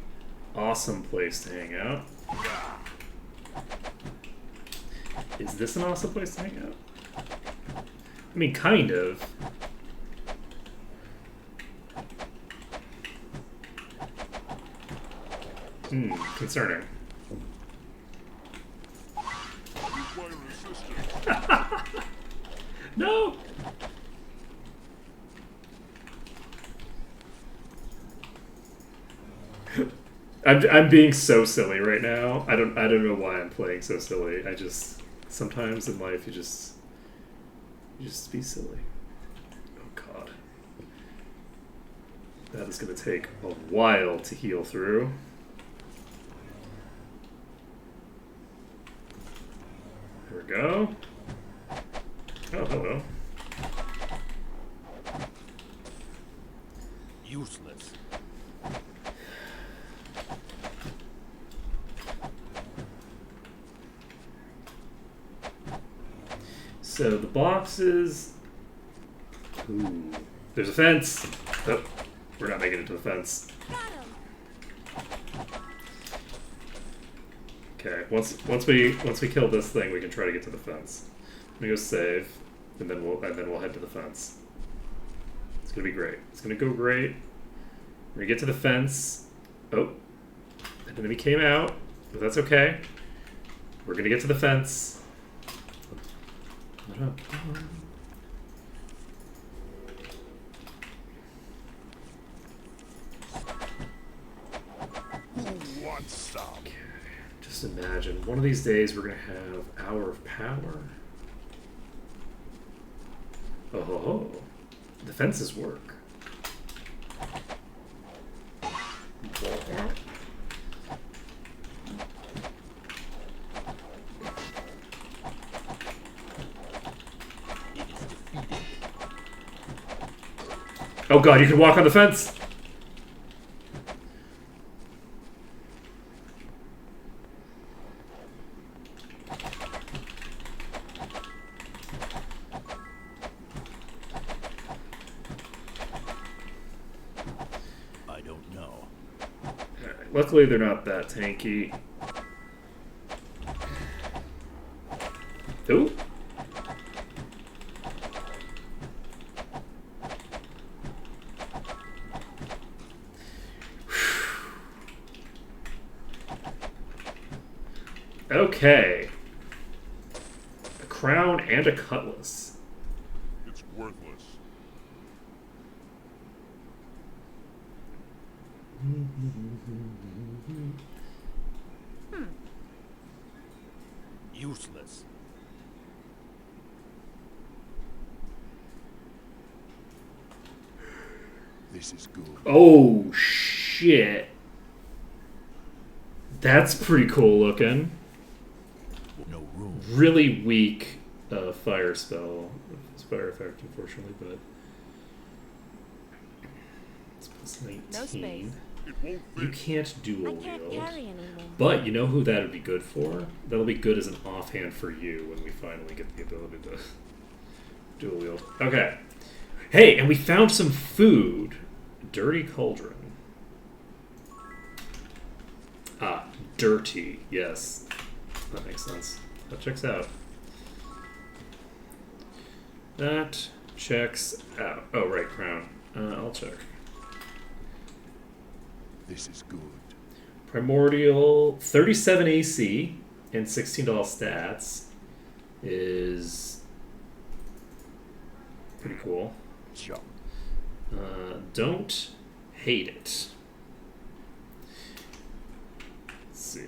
awesome place to hang out. Is this an awesome place to hang out? I mean, kind of. Concerning. Require assistance. No! I'm being so silly right now. I don't know why I'm playing so silly. I just sometimes in life you just be silly. Oh god. That is gonna take a while to heal through. There we go. Oh, hello. Useless. So the boxes. Ooh. There's a fence. Oh, we're not making it to the fence. Got him. Okay, once we kill this thing, we can try to get to the fence. Let me go save, and then we'll head to the fence. It's gonna be great. It's gonna go great. We're gonna get to the fence. Oh, and then he came out, but that's okay. We're gonna get to the fence. Who wants some? Okay, just imagine one of these days we're gonna have Hour of Power. Oh ho ho. The fences work. It is defeated. Oh god, you can walk on the fence! I don't know. Alright, luckily they're not that tanky. Ooh. Okay. A crown and a cutlass. It's worthless. Useless. This is good. Oh shit. That's pretty cool looking. No room. Really weak fire spell. It's fire effect, unfortunately, but it's plus 19. No space. It won't You fit. can't I dual can't wield. carry anymore. But you know who that would be good for? That'll be good as an offhand for you when we finally get the ability to dual wield. Okay. Hey, and we found some food. Dirty cauldron. Ah, dirty. Yes. That makes sense. That checks out. That checks out. Oh, right, crown. I'll check. This is good. Primordial 37 AC and $16 stats is pretty cool. Jump. Don't hate it. Let's see.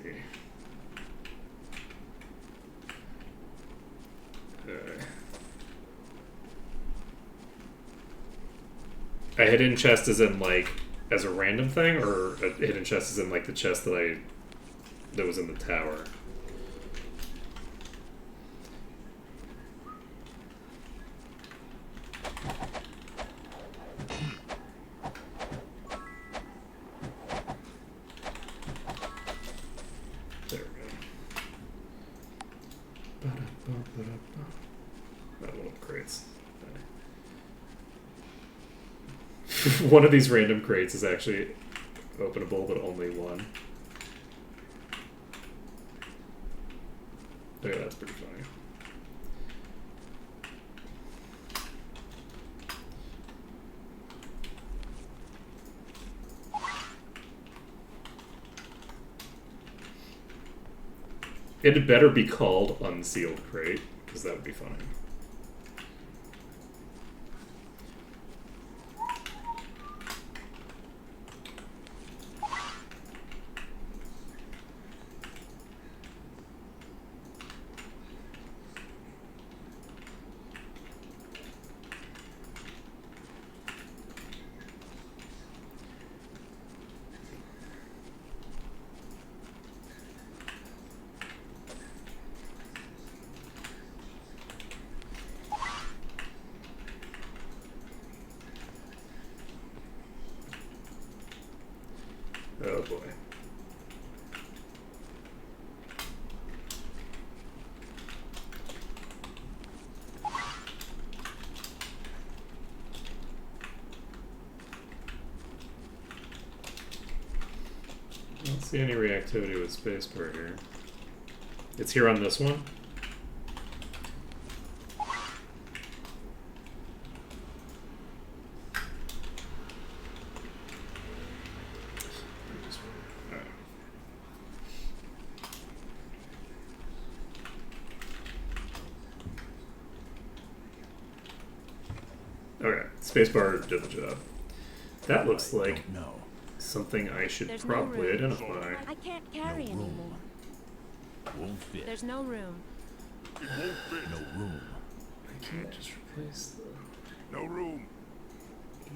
A hidden chest is in like as a random thing, or a hidden chest is in like the chest that was in the tower. There we go. That one crates. One of these random crates is actually openable, but only one. Okay, that's pretty funny. It had better be called Unsealed Crate, because that would be funny. boy. I don't see any reactivity with spacebar here. It's here on this one. Okay, spacebar did the job. That looks like No. something I should There's no probably room. identify. I can't carry No anymore. room. Won't fit. There's no room. It won't fit. No room. I can't just replace the No room.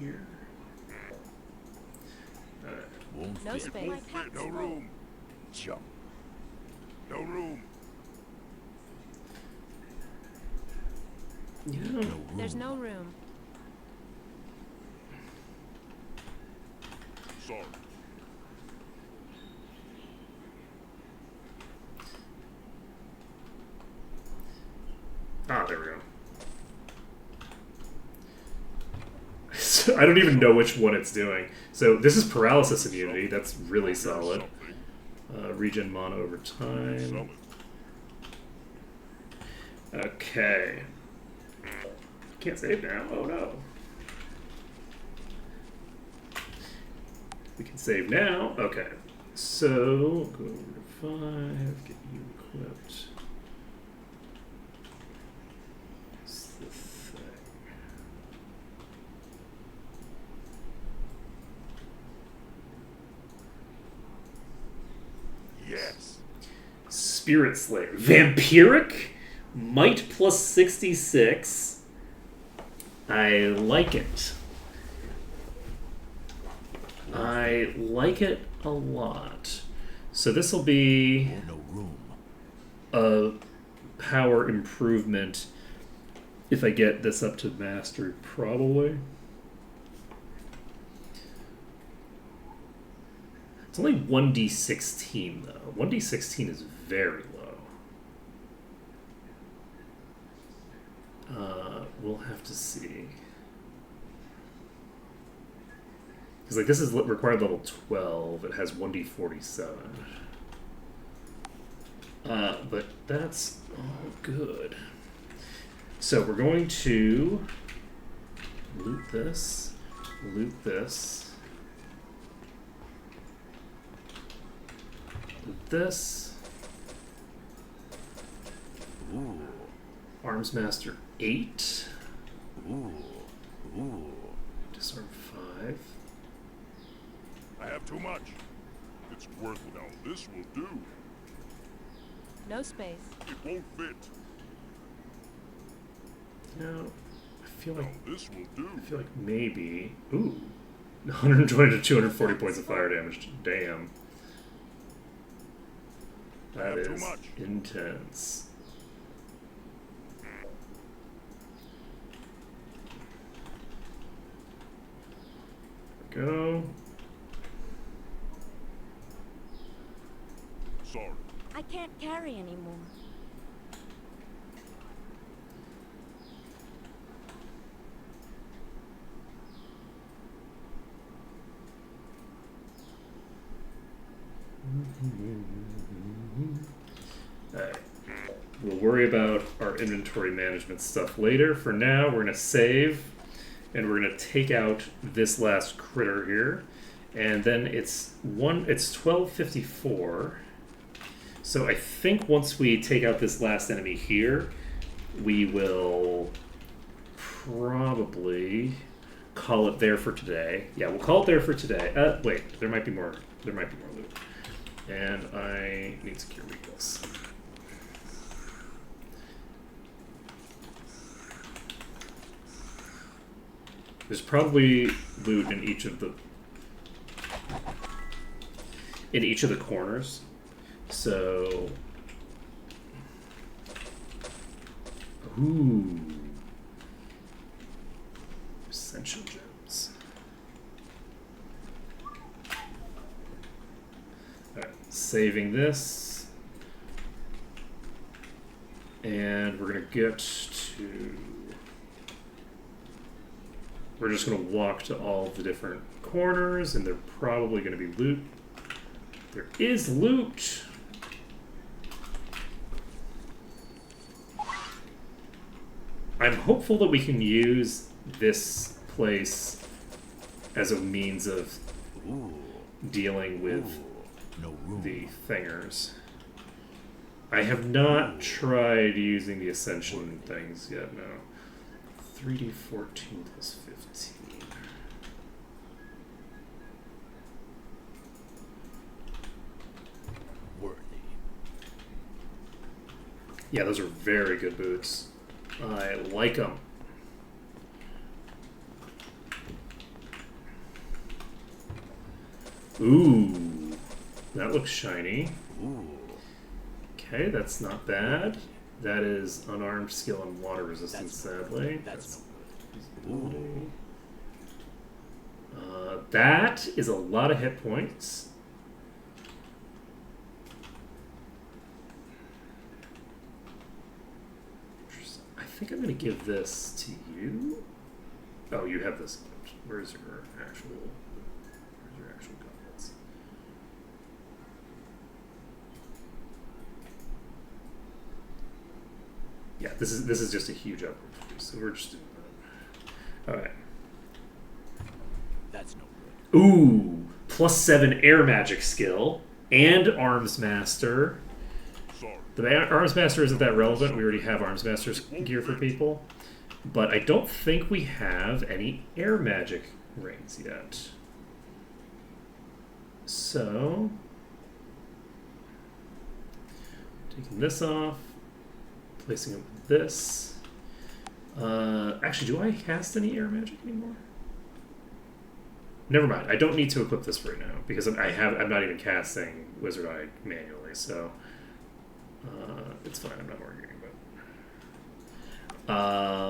here. Alright. Won't No fit. space. My Fit. pack's No full. room. Jump. No room. Yeah. No room. There's no room. Sorry. Ah, there we go. So, I don't even know which one it's doing. So this is paralysis immunity. That's really Here's solid. something. Regen mono over Sell time. it. Okay. Can't save now. Oh no. We can save now. Okay. So go over to 5. Get you equipped. What's the thing? Yes. Spirit Slayer. Vampiric? Might plus 66. I like it. I like it a lot. So this will be No room. a power improvement if I get this up to mastery, probably. It's only 1d16 though. 1d16 is very low. We'll have to see. Because like this is required level 12. It has 1d47. But that's all good. So we're going to loot this, loot this, loot this. Ooh. Arms Master 8. Ooh. Ooh. Disarm 5. I have too much. It's worth it. Now this will do. No space. It won't fit. Now, I feel Now like this will do. maybe. Ooh. 120 to 240 points of fire damage. Damn. That Have too is much. intense. Go. Sorry. I can't carry anymore. Alright. We'll worry about our inventory management stuff later. For now, we're going to save, and we're going to take out this last critter here. And then it's 1254. So I think once we take out this last enemy here, we will probably call it there for today. Yeah, we'll call it there for today. Wait, there might be more. There might be more loot. And I need secure weakness. There's probably loot in each of the corners. So, ooh, essential gems. saving this. And we're going to get to... We're just going to walk to all the different corners, and they're probably going to be loot. There is loot! I'm hopeful that we can use this place as a means of Ooh. dealing with Ooh. No room. the thingers. I have not tried using the ascension things yet, no. 3d 14 plus 15. Worthy. Yeah, those are very good boots. I like them. Ooh, that looks shiny. Ooh. Okay, that's not bad. That is unarmed skill and water resistance, sadly. That's no good. Ooh. That is a lot of hit points. I think I'm going to give this to you. Oh, you have this. Where's your actual gauntlets? Yeah, this is just a huge upgrade for you, so we're just doing that. Alright. That's no good. Ooh! +7 air magic skill and arms master. Sorry. The arms master isn't that relevant. We already have arms master's gear for people. But I don't think we have any air magic rings yet. So, taking this off, placing it with this. Actually, do I cast any air magic anymore? Never mind. I don't need to equip this right now because I'm not even casting Wizard Eye manually, so it's fine. I'm not arguing about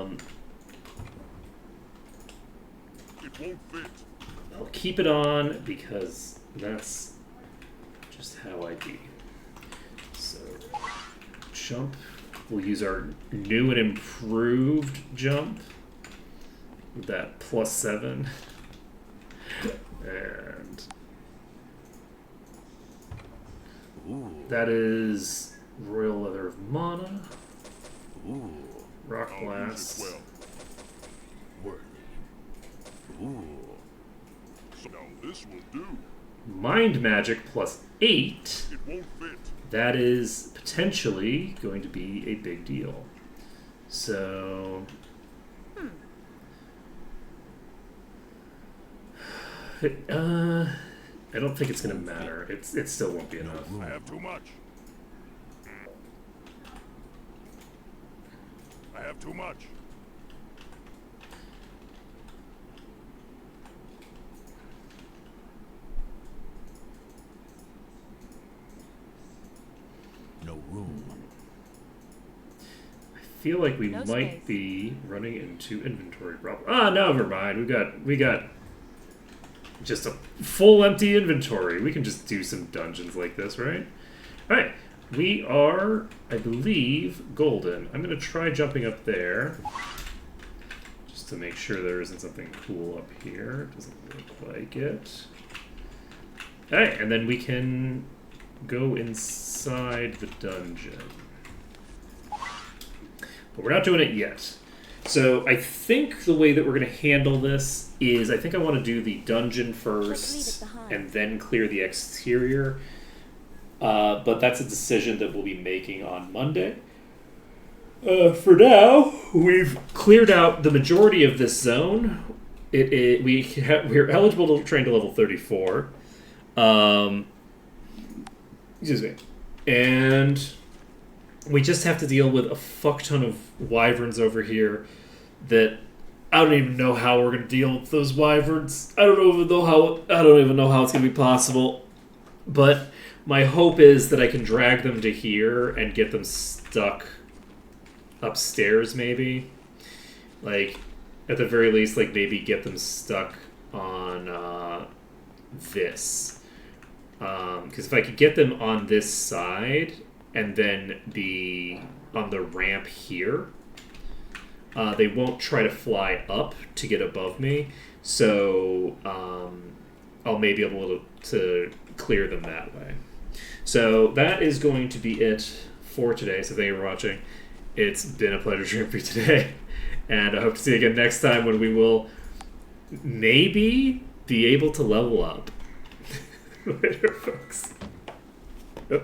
it. It won't fit. I'll keep it on because that's just how I be. So, jump. We'll use our new and improved jump with that +7. And Ooh. that is Royal Leather of Mana, Ooh. Rock I'll use Blast. it well. Worthy. Ooh. So now this will do. Mind Magic +8. It won't fit. That is potentially going to be a big deal. So, I don't think it's going to matter. It still won't be enough. I have too much. I have too much. No room. I feel like we No might space. be running into inventory problems. Ah, no, never mind. We got just a full empty inventory. We can just do some dungeons like this, right? All right, we are, I believe, golden. I'm gonna try jumping up there, just to make sure there isn't something cool up here. Doesn't look like it. All right, and then we can go inside the dungeon. But we're not doing it yet. So I think the way that we're going to handle this is I think I want to do the dungeon first behind. and then clear the exterior. But that's a decision that we'll be making on Monday. For now, we've cleared out the majority of this zone. We're eligible to train to level 34. Excuse me. And we just have to deal with a fuck ton of wyverns over here that I don't even know how we're going to deal with those wyverns. I don't even know how it's going to be possible. But my hope is that I can drag them to here and get them stuck upstairs, maybe. Like, at the very least, like, maybe get them stuck on this. Because if I could get them on this side and then be on the ramp here, they won't try to fly up to get above me. So I'll maybe be able to clear them that way. So that is going to be it for today. So thank you for watching. It's been a pleasure streaming for you today. And I hope to see you again next time when we will maybe be able to level up. Later, folks. Oh.